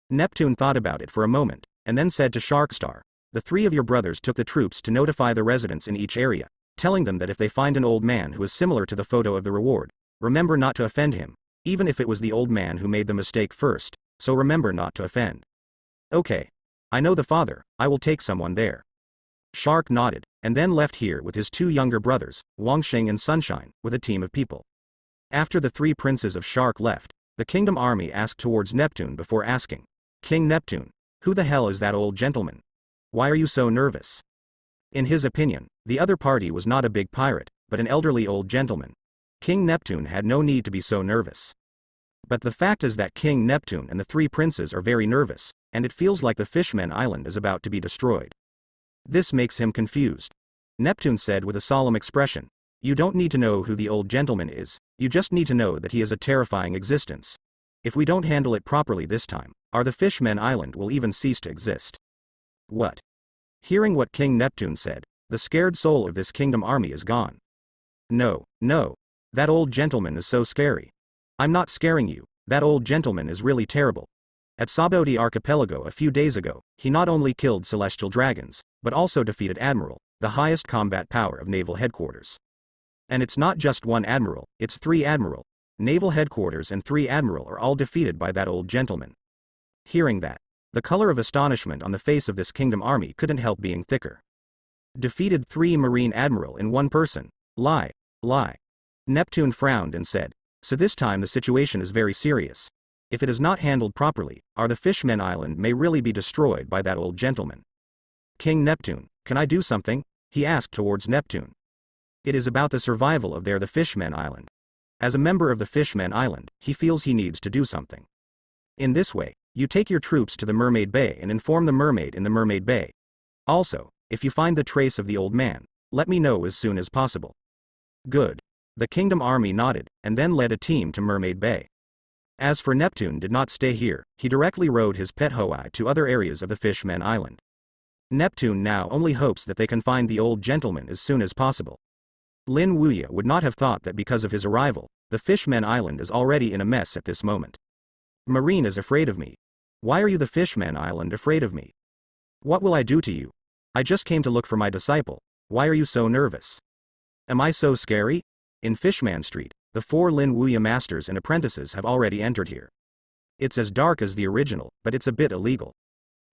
Neptune thought about it for a moment, and then said to Sharkstar, "The 3 of your brothers took the troops to notify the residents in each area, telling them that if they find an old man who is similar to the photo of the reward, remember not to offend him, even if it was the old man who made the mistake first, so remember not to offend." Okay. I know the father, I will take someone there. Shark nodded, and then left here with his 2 younger brothers, Wangxing and Sunshine, with a team of people. After the 3 princes of Shark left, the Kingdom Army asked towards Neptune before asking, "King Neptune, who the hell is that old gentleman? Why are you so nervous?" In his opinion, the other party was not a big pirate, but an elderly old gentleman. King Neptune had no need to be so nervous. But the fact is that King Neptune and the 3 princes are very nervous, and it feels like the Fishmen Island is about to be destroyed. This makes him confused. Neptune said with a solemn expression, "You don't need to know who the old gentleman is, you just need to know that he is a terrifying existence. If we don't handle it properly this time, the Fishmen Island will even cease to exist." What? Hearing what King Neptune said, the scared soul of this Kingdom Army is gone. No. That old gentleman is so scary. I'm not scaring you, that old gentleman is really terrible. At Saboti Archipelago a few days ago, he not only killed celestial dragons, but also defeated Admiral, the highest combat power of naval headquarters. And it's not just 1 admiral, it's 3 admiral. Naval headquarters and 3 admiral are all defeated by that old gentleman. Hearing that, the color of astonishment on the face of this Kingdom Army couldn't help being thicker. Defeated 3 marine admiral in 1 person. Lie. Neptune frowned and said, "So this time the situation is very serious. If it is not handled properly, the Fishmen Island may really be destroyed by that old gentleman." King Neptune, can I do something? He asked towards Neptune. It is about the survival of the Fishmen Island. As a member of the Fishmen Island, he feels he needs to do something. In this way, you take your troops to the Mermaid Bay and inform the mermaid in the Mermaid Bay. Also, if you find the trace of the old man, let me know as soon as possible. Good. The Kingdom Army nodded, and then led a team to Mermaid Bay. As for Neptune did not stay here, he directly rowed his pet Hoai to other areas of the Fishmen Island. Neptune now only hopes that they can find the old gentleman as soon as possible. Lin Wuya would not have thought that because of his arrival, the Fishmen Island is already in a mess at this moment. Marine is afraid of me. Why are you the Fishmen Island afraid of me? What will I do to you? I just came to look for my disciple. Why are you so nervous? Am I so scary? In Fishman Street, the 4 Lin Wuya masters and apprentices have already entered here. It's as dark as the original, but it's a bit illegal.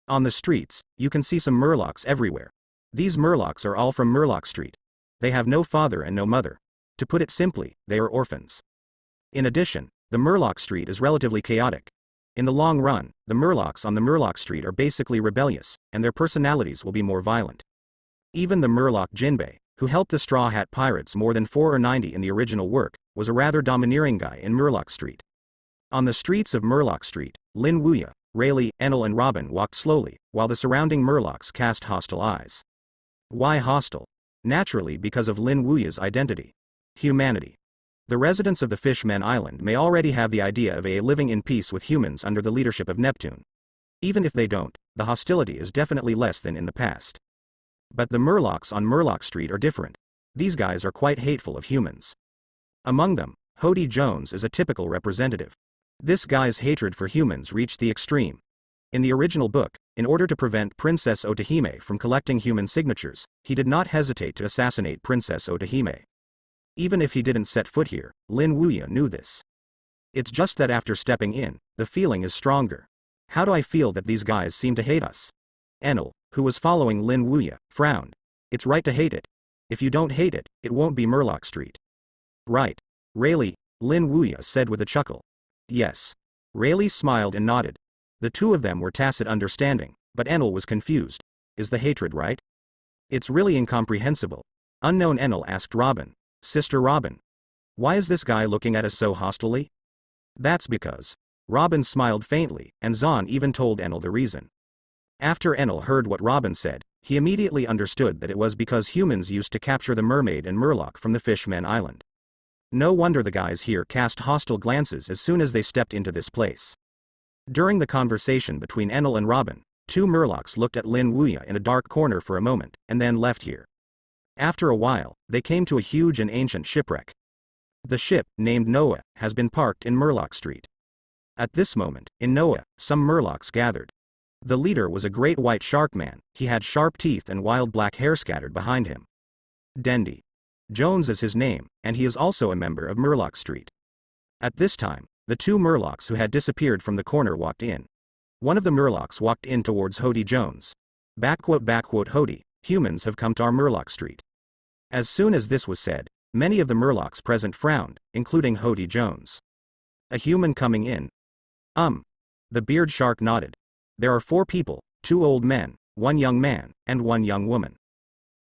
On the streets, you can see some Murlocs everywhere. These Murlocs are all from Murloc Street. They have no father and no mother. To put it simply, they are orphans. In addition, the Murloc Street is relatively chaotic. In the long run, the Murlocs on the Murloc Street are basically rebellious, and their personalities will be more violent. Even the Murloc Jinbei, who helped the Straw Hat Pirates more than 4 or 90 in the original work, was a rather domineering guy in Murloc Street. On the streets of Murloc Street, Lin Wuya, Rayleigh, Enel and Robin walked slowly, while the surrounding Murlocs cast hostile eyes. Why hostile? Naturally because of Lin Wuya's identity. Humanity. The residents of the Fishmen Island may already have the idea of living in peace with humans under the leadership of Neptune. Even if they don't, the hostility is definitely less than in the past. But the Murlocs on Murloc Street are different. These guys are quite hateful of humans. Among them, Hody Jones is a typical representative. This guy's hatred for humans reached the extreme. In the original book, in order to prevent Princess Otahime from collecting human signatures, he did not hesitate to assassinate Princess Otahime. Even if he didn't set foot here, Lin Wuya knew this. It's just that after stepping in, the feeling is stronger. How do I feel that these guys seem to hate us? Enel, who was following Lin Wuya, frowned. It's right to hate it. If you don't hate it, it won't be Murloc Street. Right. Rayleigh, Lin Wuya said with a chuckle. Yes. Rayleigh smiled and nodded. The two of them were tacit understanding, but Enel was confused. Is the hatred right? It's really incomprehensible. Unknown Enel asked Robin. Sister Robin. Why is this guy looking at us so hostilely? That's because. Robin smiled faintly, and Zahn even told Enel the reason. After Enel heard what Robin said, he immediately understood that it was because humans used to capture the mermaid and Murloc from the Fishmen Island. No wonder the guys here cast hostile glances as soon as they stepped into this place. During the conversation between Enel and Robin, 2 Murlocs looked at Lin Wuya in a dark corner for a moment, and then left here. After a while, they came to a huge and ancient shipwreck. The ship, named Noah, has been parked in Murloc Street. At this moment, in Noah, some Murlocs gathered. The leader was a great white shark man. He had sharp teeth and wild black hair scattered behind him. Dendy Jones is his name, and he is also a member of Murloc Street. At this time, the 2 Murlocs who had disappeared from the corner walked in. One of the Murlocs walked in towards Hody Jones. Hody, humans have come to our Murloc Street. As soon as this was said, many of the Murlocs present frowned, including Hody Jones. A human coming in? The beard shark nodded. There are 4 people, 2 old men, 1 young man, and 1 young woman.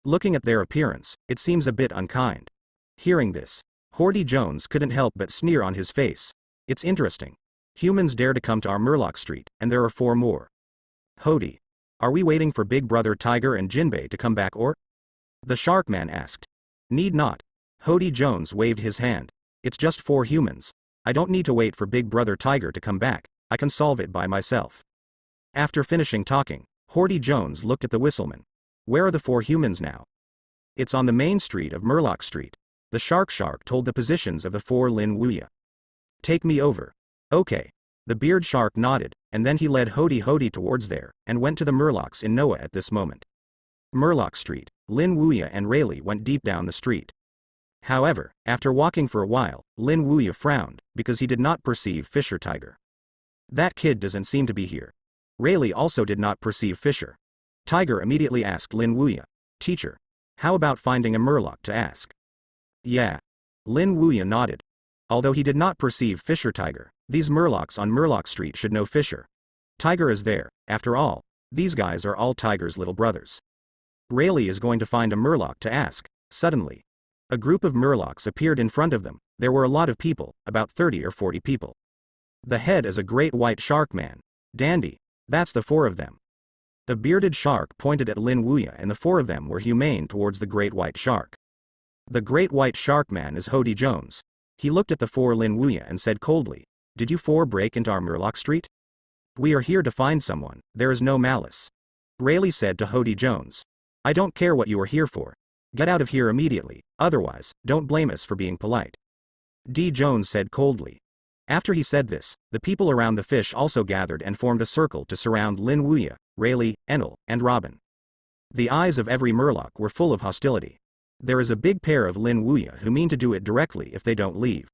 Looking at their appearance, it seems a bit unkind. Hearing this, Hody Jones couldn't help but sneer on his face. It's interesting. Humans dare to come to our Murloc Street, and there are 4 more. Hody. Are we waiting for Big Brother Tiger and Jinbei to come back or? The shark man asked. Need not. Hody Jones waved his hand. It's just 4 humans. I don't need to wait for Big Brother Tiger to come back. I can solve it by myself. After finishing talking, Hody Jones looked at the whistleman. Where are the 4 humans now? It's on the main street of Murloc Street. The shark told the positions of the 4 Lin Wuya. Take me over. Okay. The beard shark nodded, and then he led Hody towards there, and went to the Murlocs in Noah at this moment. Murloc Street, Lin Wuya and Rayleigh went deep down the street. However, after walking for a while, Lin Wuya frowned, because he did not perceive Fisher Tiger. That kid doesn't seem to be here. Rayleigh also did not perceive Fisher. Tiger immediately asked Lin Wuya, Teacher, how about finding a Murloc to ask? Yeah. Lin Wuya nodded. Although he did not perceive Fisher Tiger, these Murlocs on Murloc Street should know Fisher. Tiger is there, after all, these guys are all Tiger's little brothers. Rayleigh is going to find a Murloc to ask, suddenly. A group of murlocs appeared in front of them. There were a lot of people, about 30 or 40 people. The head is a great white shark man. Dandy. That's the 4 of them. The bearded shark pointed at Lin Wuya and the 4 of them were humane towards the great white shark. The great white shark man is Hody Jones. He looked at the 4 Lin Wuya and said coldly, "Did you 4 break into our Murloc Street? We are here to find someone, there is no malice." Rayleigh said to Hody Jones, "I don't care what you are here for. Get out of here immediately, otherwise, don't blame us for being polite." D. Jones said coldly. After he said this, the people around the fish also gathered and formed a circle to surround Lin Wuya, Rayleigh, Enel, and Robin. The eyes of every Murloc were full of hostility. There is a big pair of Lin Wuya who mean to do it directly if they don't leave.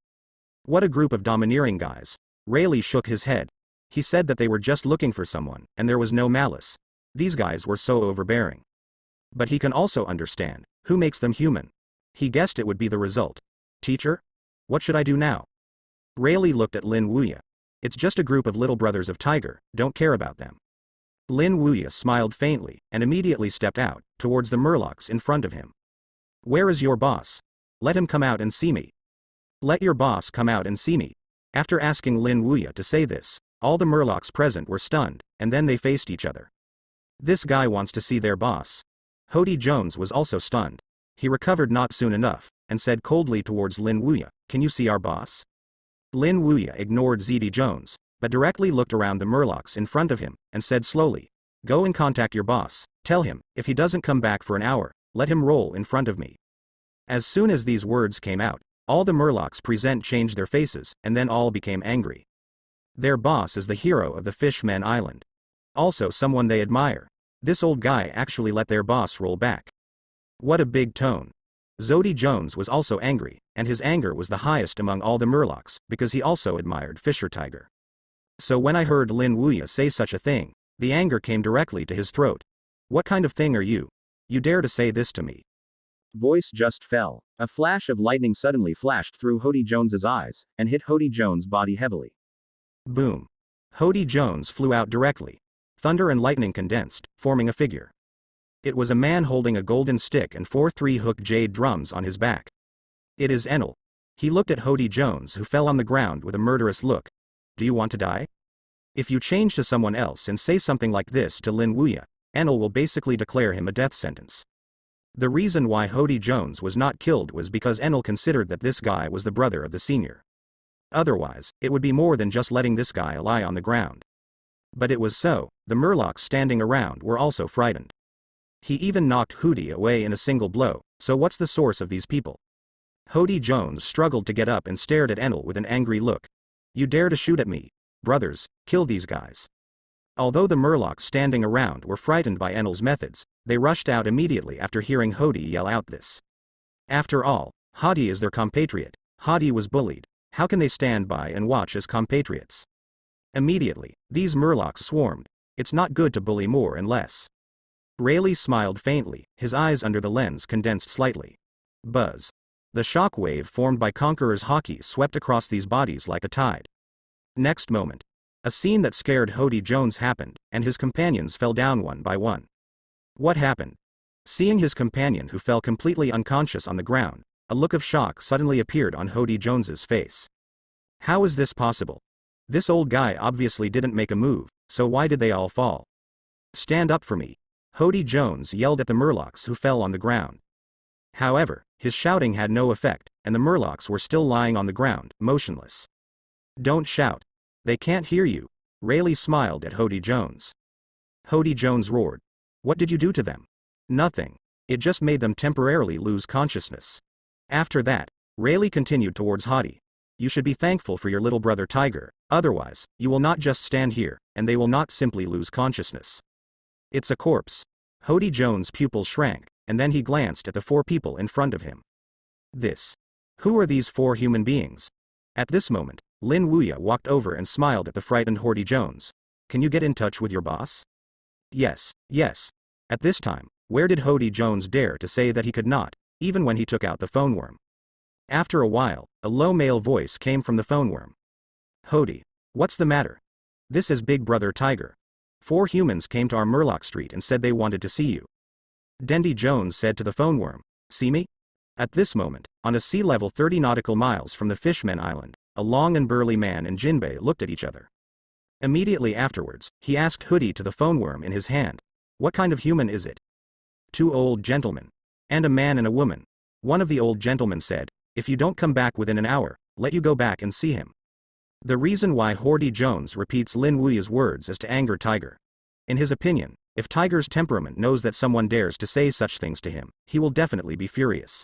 What a group of domineering guys. Rayleigh shook his head. He said that they were just looking for someone, and there was no malice. These guys were so overbearing. But he can also understand, who makes them human? He guessed it would be the result. "Teacher? What should I do now?" Rayleigh looked at Lin Wuya. "It's just a group of little brothers of Tiger, don't care about them." Lin Wuya smiled faintly, and immediately stepped out, towards the Murlocs in front of him. "Where is your boss? Let him come out and see me." "Let your boss come out and see me." After asking Lin Wuya to say this, all the Murlocs present were stunned, and then they faced each other. This guy wants to see their boss. Hody Jones was also stunned. He recovered not soon enough, and said coldly towards Lin Wuya, "Can you see our boss?" Lin Wuya ignored ZD Jones, but directly looked around the Murlocs in front of him, and said slowly, "Go and contact your boss, tell him, if he doesn't come back for an hour, let him roll in front of me." As soon as these words came out, all the Murlocs present changed their faces, and then all became angry. Their boss is the hero of the Fishmen Island. Also someone they admire. This old guy actually let their boss roll back. What a big tone. Zody Jones was also angry, and his anger was the highest among all the Murlocs, because he also admired Fisher Tiger. So when I heard Lin Wuya say such a thing, the anger came directly to his throat. "What kind of thing are you? You dare to say this to me?" Voice just fell. A flash of lightning suddenly flashed through Hody Jones's eyes, and hit Hody Jones' body heavily. Boom. Hody Jones flew out directly. Thunder and lightning condensed, forming a figure. It was a man holding a golden stick and 4 3-hook jade drums on his back. It is Enel. He looked at Hody Jones, who fell on the ground with a murderous look. "Do you want to die? If you change to someone else and say something like this to Lin Wuya, Enel will basically declare him a death sentence." The reason why Hody Jones was not killed was because Enel considered that this guy was the brother of the senior. Otherwise, it would be more than just letting this guy lie on the ground. But it was so. The Murlocs standing around were also frightened. He even knocked Hody away in a single blow, so what's the source of these people? Hody Jones struggled to get up and stared at Enel with an angry look. "You dare to shoot at me? Brothers, kill these guys." Although the Murlocs standing around were frightened by Enel's methods, they rushed out immediately after hearing Hody yell out this. After all, Hody is their compatriot. Hody was bullied. How can they stand by and watch as compatriots? Immediately, these Murlocs swarmed. It's not good to bully more and less. Rayleigh smiled faintly, his eyes under the lens condensed slightly. Buzz. The shock wave formed by Conqueror's hockey swept across these bodies like a tide. Next moment, a scene that scared Hody Jones happened, and his companions fell down one by one. What happened? Seeing his companion who fell completely unconscious on the ground, a look of shock suddenly appeared on Hody Jones's face. How is this possible? This old guy obviously didn't make a move, so why did they all fall? "Stand up for me." Hody Jones yelled at the Murlocs who fell on the ground. However, his shouting had no effect, and the Murlocs were still lying on the ground, motionless. "Don't shout. They can't hear you." Rayleigh smiled at Hody Jones. Hody Jones roared. "What did you do to them?" "Nothing. It just made them temporarily lose consciousness." After that, Rayleigh continued towards Hody. "You should be thankful for your little brother Tiger, otherwise, you will not just stand here, and they will not simply lose consciousness. It's a corpse." Hody Jones' pupils shrank, and then he glanced at the 4 people in front of him. Who are these 4 human beings? At this moment, Lin Wuya walked over and smiled at the frightened Hody Jones. "Can you get in touch with your boss?" Yes. At this time, where did Hody Jones dare to say that he could not, even when he took out the phone worm? After a while, a low male voice came from the phone worm. "Hody, what's the matter? This is Big Brother Tiger. 4 humans came to our Murloc Street and said they wanted to see you." Dendy Jones said to the phone worm, "See me?" At this moment, on a sea level 30 nautical miles from the Fishmen Island, a long and burly man and Jinbei looked at each other. Immediately afterwards, he asked Hoodie to the phone worm in his hand, "What kind of human is it?" "Two old gentlemen. And a man and a woman." One of the old gentlemen said, "If you don't come back within an hour, let you go back and see him." The reason why Hordy Jones repeats Lin Wuya's words is to anger Tiger. In his opinion, if Tiger's temperament knows that someone dares to say such things to him, he will definitely be furious.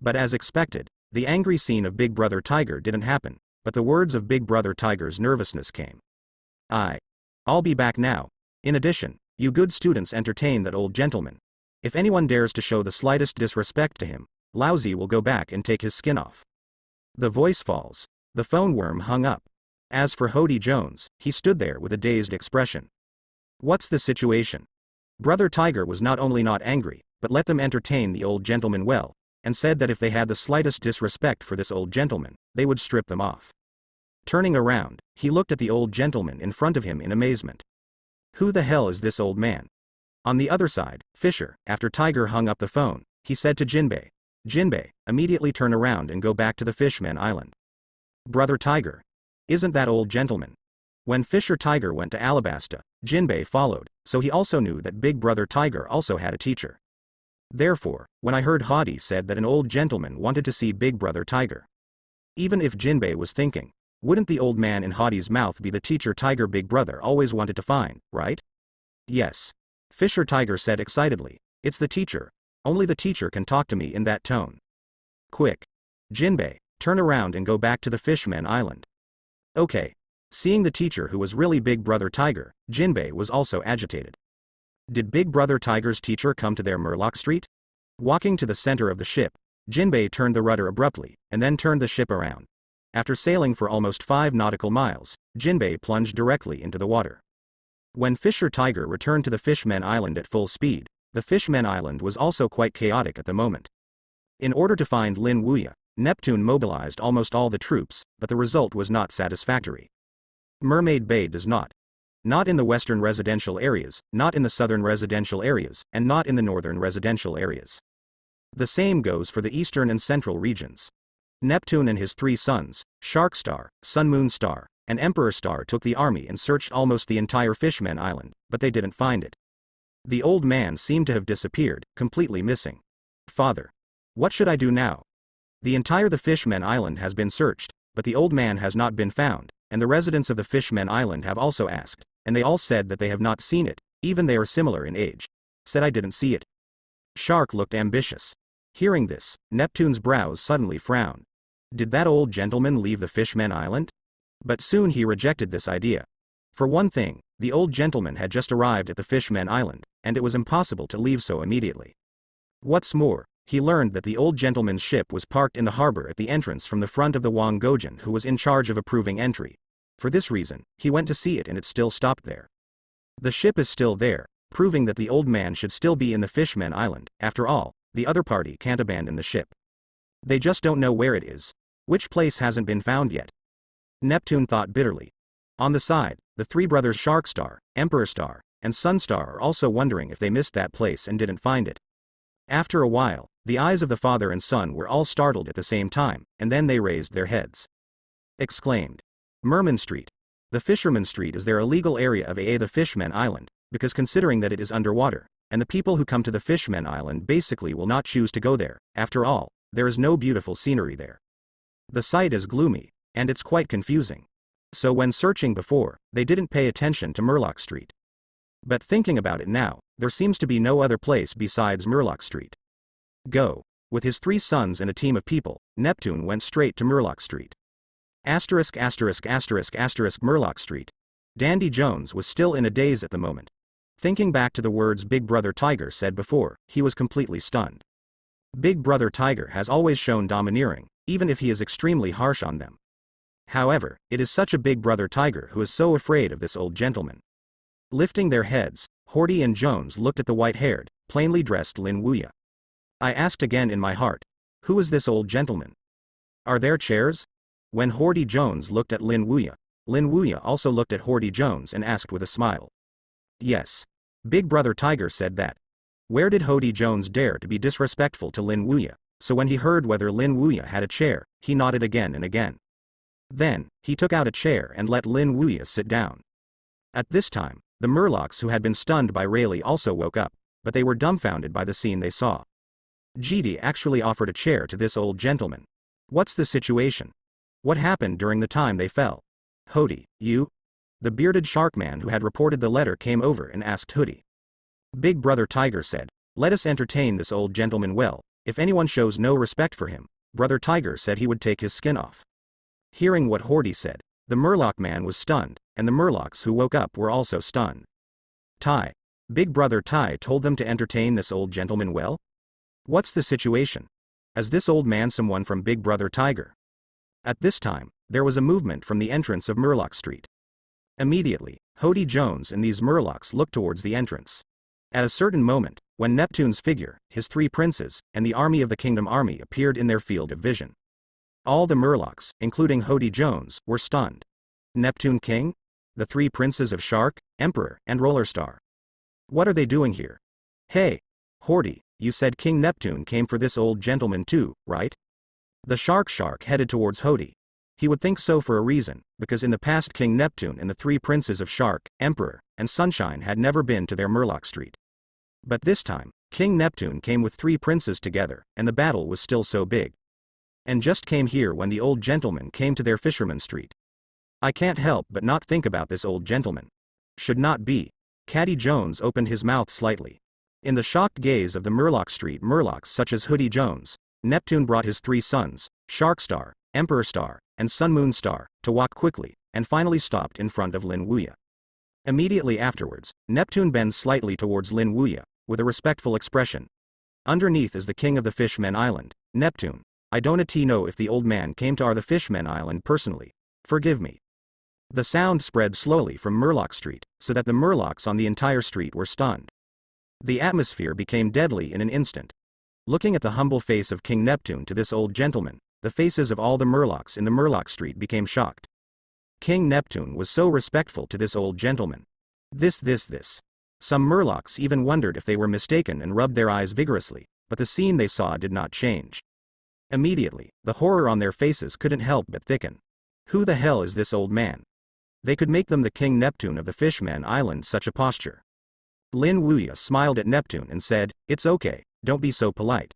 But as expected, the angry scene of Big Brother Tiger didn't happen, but the words of Big Brother Tiger's nervousness came. I'll be back now. In addition, you good students entertain that old gentleman. If anyone dares to show the slightest disrespect to him, Lousy will go back and take his skin off." The voice falls. The phone worm hung up. As for Hody Jones, he stood there with a dazed expression. What's the situation? Brother Tiger was not only not angry, but let them entertain the old gentleman well, and said that if they had the slightest disrespect for this old gentleman, they would strip them off. Turning around, he looked at the old gentleman in front of him in amazement. Who the hell is this old man? On the other side, Fisher, after Tiger hung up the phone, he said to Jinbei, "Jinbei, immediately turn around and go back to the Fishman Island." "Brother Tiger. Isn't that old gentleman?" When Fisher Tiger went to Alabasta, Jinbei followed, so he also knew that Big Brother Tiger also had a teacher. Therefore, when I heard Hody said that an old gentleman wanted to see Big Brother Tiger, even if Jinbei was thinking, wouldn't the old man in Hody's mouth be the teacher Tiger Big Brother always wanted to find, right? Yes. Fisher Tiger said excitedly, "It's the teacher. Only the teacher can talk to me in that tone. Quick. Jinbei, turn around and go back to the Fishman Island." Okay. Seeing the teacher who was really Big Brother Tiger, Jinbei was also agitated. Did Big Brother Tiger's teacher come to their Murloc Street? Walking to the center of the ship, Jinbei turned the rudder abruptly, and then turned the ship around. After sailing for almost 5 nautical miles, Jinbei plunged directly into the water. When Fisher Tiger returned to the Fishmen Island at full speed, the Fishmen Island was also quite chaotic at the moment. In order to find Lin Wuya, Neptune mobilized almost all the troops, but the result was not satisfactory. Mermaid Bay does not. Not in the western residential areas, not in the southern residential areas, and not in the northern residential areas. The same goes for the eastern and central regions. Neptune and his 3 sons, Shark Star, Sun Moon Star, and Emperor Star took the army and searched almost the entire Fishman Island, but they didn't find it. The old man seemed to have disappeared, completely missing. "Father. What should I do now? The Fishman Island has been searched, but the old man has not been found, and the residents of the Fishman Island have also asked, and they all said that they have not seen it, even they are similar in age. Said I didn't see it." Shark looked ambitious. Hearing this, Neptune's brows suddenly frowned. Did that old gentleman leave the Fishman Island? But soon he rejected this idea. For one thing, the old gentleman had just arrived at the Fishman Island, and it was impossible to leave so immediately. What's more, he learned that the old gentleman's ship was parked in the harbor at the entrance from the front of the Wang Gojin, who was in charge of approving entry. For this reason, he went to see it and it still stopped there. The ship is still there, proving that the old man should still be in the Fishman Island. After all, the other party can't abandon the ship. They just don't know where it is. Which place hasn't been found yet? Neptune thought bitterly. On the side, the 3 brothers Shark Star, Emperor Star, and Sun Star are also wondering if they missed that place and didn't find it. After a while, the eyes of the father and son were all startled at the same time, and then they raised their heads. Exclaimed. Merman Street. The Fisherman Street is their illegal area of the Fishman Island, because considering that it is underwater, and the people who come to the Fishman Island basically will not choose to go there. After all, there is no beautiful scenery there. The site is gloomy, and it's quite confusing. So when searching before, they didn't pay attention to Murloc Street. But thinking about it now, there seems to be no other place besides Murloc Street. Go. With his 3 sons and a team of people, Neptune went straight to Murloc Street. Murloc Street. Dandy Jones was still in a daze at the moment. Thinking back to the words Big Brother Tiger said before, he was completely stunned. Big Brother Tiger has always shown domineering, even if he is extremely harsh on them. However, it is such a Big Brother Tiger who is so afraid of this old gentleman. Lifting their heads, Hordy and Jones looked at the white-haired, plainly dressed Lin Wuya. I asked again in my heart, who is this old gentleman? Are there chairs? When Hordy Jones looked at Lin Wuya also looked at Hordy Jones and asked with a smile. Yes. Big Brother Tiger said that. Where did Hordy Jones dare to be disrespectful to Lin Wuya? so when he heard whether Lin Wuya had a chair, he nodded again and again. Then, he took out a chair and let Lin Wuya sit down. At this time, the Murlocs who had been stunned by Rayleigh also woke up, but they were dumbfounded by the scene they saw. GD actually offered a chair to this old gentleman. What's the situation? What happened during the time they fell? Hoodie, you? The bearded shark man who had reported the letter came over and asked Hoodie. Big Brother Tiger said, let us entertain this old gentleman well. If anyone shows no respect for him, Brother Tiger said he would take his skin off. Hearing what Hoodie said, the Murloc man was stunned, and the Murlocs who woke up were also stunned. Tai. Big Brother Tai told them to entertain this old gentleman well? What's the situation? Is this old man someone from Big Brother Tiger? At this time, there was a movement from the entrance of Murloc Street. Immediately, Hoodie Jones and these Murlocs looked towards the entrance. At a certain moment, when Neptune's figure, his 3 princes, and the army of the Kingdom Army appeared in their field of vision. All the Murlocs, including Hoodie Jones, were stunned. Neptune King? The 3 princes of Shark, Emperor, and Rollerstar. What are they doing here? Hey! Hoodie, you said King Neptune came for this old gentleman too, right? The Shark headed towards Hoodie. He would think so for a reason, because in the past King Neptune and the 3 princes of Shark, Emperor, and Sunshine had never been to their Murloc Street. But this time, King Neptune came with 3 princes together, and the battle was still so big. And just came here when the old gentleman came to their Fisherman Street. I can't help but not think about this old gentleman. Should not be. Caddy Jones opened his mouth slightly. In the shocked gaze of the Murloc Street Murlocs such as Hoodie Jones, Neptune brought his 3 sons, Sharkstar, Emperor Star, and Sun Moon Star, to walk quickly, and finally stopped in front of Lin Wuya. Immediately afterwards, Neptune bends slightly towards Lin Wuya, with a respectful expression. Underneath is the king of the Fishmen Island, Neptune. I don't know if the old man came to the Fishmen Island personally. Forgive me. The sound spread slowly from Murloc Street, so that the Murlocs on the entire street were stunned. The atmosphere became deadly in an instant. Looking at the humble face of King Neptune to this old gentleman, the faces of all the Murlocs in the Murloc Street became shocked. King Neptune was so respectful to this old gentleman. This. Some Murlocs even wondered if they were mistaken and rubbed their eyes vigorously, but the scene they saw did not change. Immediately, the horror on their faces couldn't help but thicken. Who the hell is this old man? They could make them the King Neptune of the Fishmen Island such a posture. Lin Wuya smiled at Neptune and said, it's okay, don't be so polite.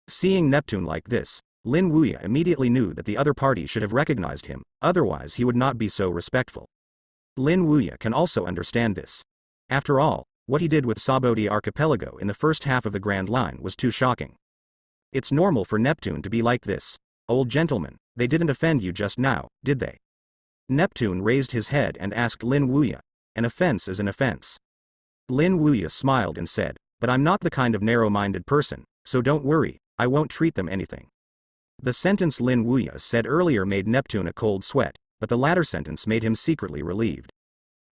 Seeing Neptune like this, Lin Wuya immediately knew that the other party should have recognized him, otherwise he would not be so respectful. Lin Wuya can also understand this. After all, what he did with Saboti Archipelago in the first half of the Grand Line was too shocking. It's normal for Neptune to be like this. Old gentleman, they didn't offend you just now, did they? Neptune raised his head and asked Lin Wuya. An offense is an offense. Lin Wuya smiled and said, but I'm not the kind of narrow-minded person, so don't worry, I won't treat them anything. The sentence Lin Wuya said earlier made Neptune a cold sweat, but the latter sentence made him secretly relieved.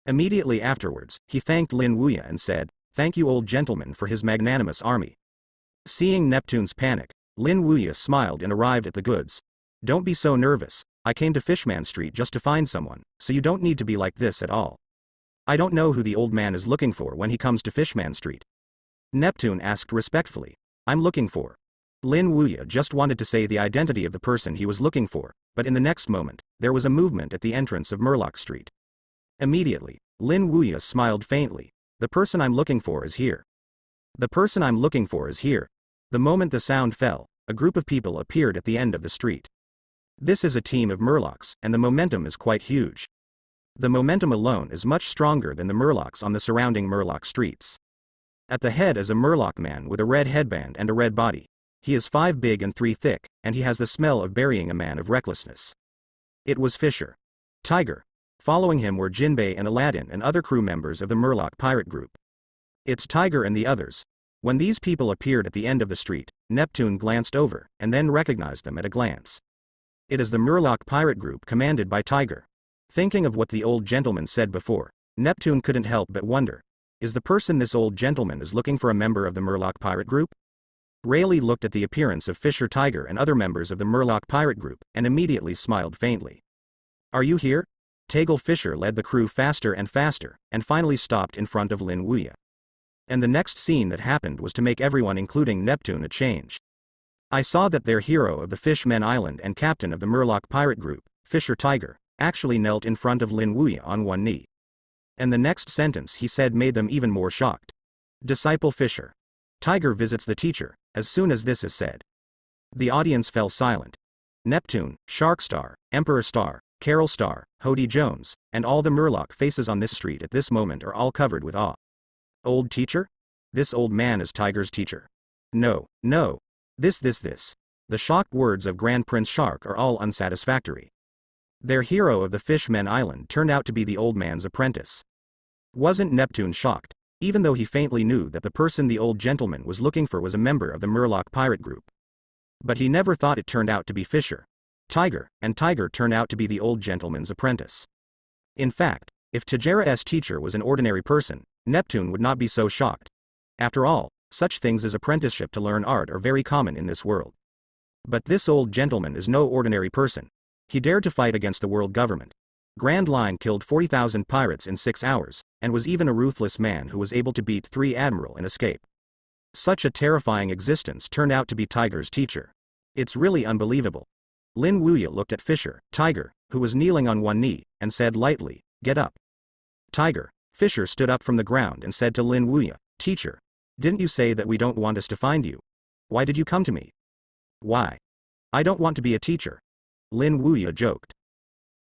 Immediately afterwards, he thanked Lin Wuya and said, thank you old gentleman for his magnanimous army. Seeing Neptune's panic, Lin Wuya smiled and arrived at the goods. Don't be so nervous, I came to Fishman Street just to find someone, so you don't need to be like this at all. I don't know who the old man is looking for when he comes to Fishman Street. Neptune asked respectfully. I'm looking for. Lin Wuya just wanted to say the identity of the person he was looking for, but in the next moment, there was a movement at the entrance of Murloc Street. Immediately, Lin Wuya smiled faintly. The person I'm looking for is here. The person I'm looking for is here. The moment the sound fell, a group of people appeared at the end of the street. This is a team of Murlocs, and the momentum is quite huge. The momentum alone is much stronger than the Murlocs on the surrounding Murloc streets. At the head is a Murloc man with a red headband and a red body. He is 5 big and 3 thick, and he has the smell of burying a man of recklessness. It was Fisher. Tiger. Following him were Jinbei and Aladdin and other crew members of the Murloc pirate group. It's Tiger and the others. When these people appeared at the end of the street, Neptune glanced over, and then recognized them at a glance. It is the Murloc pirate group commanded by Tiger. Thinking of what the old gentleman said before, Neptune couldn't help but wonder. Is the person this old gentleman is looking for a member of the Murloc pirate group? Rayleigh looked at the appearance of Fisher Tiger and other members of the Murloc pirate group, and immediately smiled faintly. Are you here? Tagle Fisher led the crew faster and faster, and finally stopped in front of Lin Wuya. And the next scene that happened was to make everyone including Neptune a change. I saw that their hero of the Fishmen Island and captain of the Murloc pirate group, Fisher Tiger, actually knelt in front of Lin Wuya on one knee. And the next sentence he said made them even more shocked. Disciple Fisher Tiger visits the teacher. As soon as this is said, the audience fell silent. Neptune, Shark Star, Emperor Star, Carol Star, Hody Jones, and all the Murloc faces on this street at this moment are all covered with awe. Old teacher? This old man is Tiger's teacher. No, no. This. The shocked words of Grand Prince Shark are all unsatisfactory. Their hero of the Fishmen Island turned out to be the old man's apprentice. Wasn't Neptune shocked, even though he faintly knew that the person the old gentleman was looking for was a member of the Murloc pirate group? But he never thought it turned out to be Fisher Tiger, and Tiger turned out to be the old gentleman's apprentice. In fact, if Tajera's teacher was an ordinary person, Neptune would not be so shocked. After all, such things as apprenticeship to learn art are very common in this world. But this old gentleman is no ordinary person. He dared to fight against the world government. Grand Line killed 40,000 pirates in 6 hours, and was even a ruthless man who was able to beat 3 admiral and escape. Such a terrifying existence turned out to be Tiger's teacher. It's really unbelievable. Lin Wuya looked at Fisher Tiger, who was kneeling on one knee, and said lightly, "Get up." Tiger. Fisher stood up from the ground and said to Lin Wuya, "Teacher, didn't you say that we don't want us to find you? Why did you come to me?" "Why? I don't want to be a teacher," Lin Wuya joked.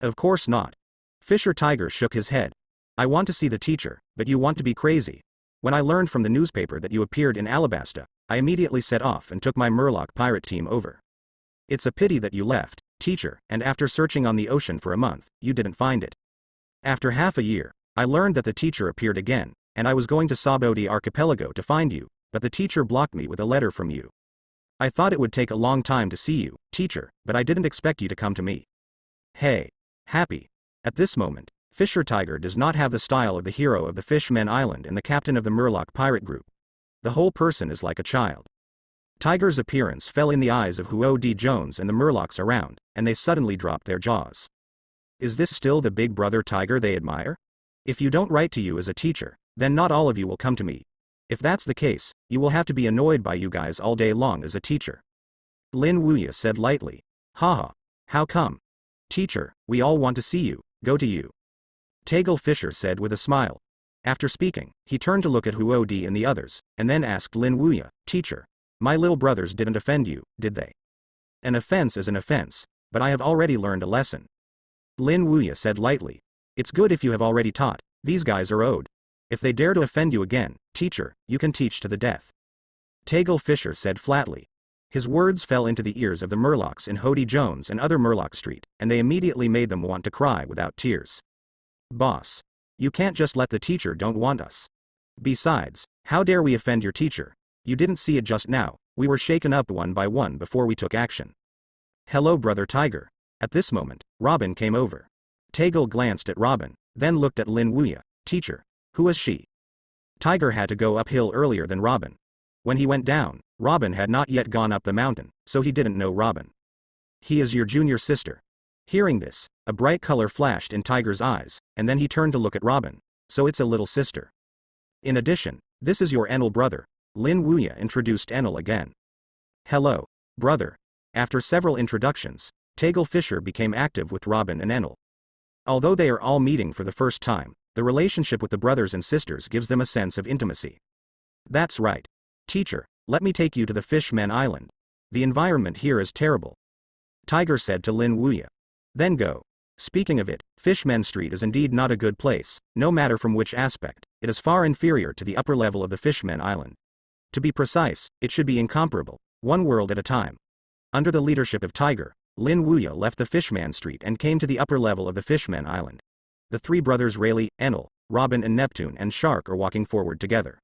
"Of course not." Fisher Tiger shook his head. "I want to see the teacher, but you want to be crazy. When I learned from the newspaper that you appeared in Alabasta, I immediately set off and took my Murloc pirate team over. It's a pity that you left, teacher, and after searching on the ocean for a month, you didn't find it. After half a year, I learned that the teacher appeared again, and I was going to Sabodi Archipelago to find you, but the teacher blocked me with a letter from you. I thought it would take a long time to see you, teacher, but I didn't expect you to come to me. Hey. Happy. At this moment, Fisher Tiger does not have the style of the hero of the Fishmen Island and the captain of the Murloc pirate group. The whole person is like a child. Tiger's appearance fell in the eyes of Hody Jones and the Murlocs around, and they suddenly dropped their jaws. Is this still the big brother Tiger they admire? If you don't write to you as a teacher, then not all of you will come to me. If that's the case, you will have to be annoyed by you guys all day long as a teacher. Lin Wuya said lightly. Haha. How come? Teacher, we all want to see you, go to you. Tagle Fisher said with a smile. After speaking, he turned to look at Hody and the others, and then asked Lin Wuya, Teacher, my little brothers didn't offend you, did they? An offense is an offense, but I have already learned a lesson. Lin Wuya said lightly. It's good if you have already taught, these guys are owed. If they dare to offend you again, teacher, you can teach to the death. Tagle Fisher said flatly. His words fell into the ears of the Murlocs in Hody Jones and other Murloc Street, and they immediately made them want to cry without tears. Boss. You can't just let the teacher don't want us. Besides, how dare we offend your teacher? You didn't see it just now, we were shaken up one by one before we took action. Hello brother Tiger. At this moment, Robin came over. Tagle glanced at Robin, then looked at Lin Wuya. Teacher. Who is she? Tiger had to go uphill earlier than Robin. When he went down, Robin had not yet gone up the mountain, so he didn't know Robin. He is your junior sister. Hearing this, a bright color flashed in Tiger's eyes, and then he turned to look at Robin. So it's a little sister. In addition, this is your Enel brother. Lin Wuya introduced Enel again. Hello, brother. After several introductions, Tagle Fisher became active with Robin and Enel. Although they are all meeting for the first time, the relationship with the brothers and sisters gives them a sense of intimacy. That's right. Teacher, let me take you to the Fishmen Island. The environment here is terrible. Tiger said to Lin Wuya. Then go. Speaking of it, Fishmen Street is indeed not a good place, no matter from which aspect, it is far inferior to the upper level of the Fishmen Island. To be precise, it should be incomparable, one world at a time. Under the leadership of Tiger, Lin Wuya left the Fishman Street and came to the upper level of the Fishmen Island. The three brothers Rayleigh, Enel, Robin and Neptune and Shark are walking forward together.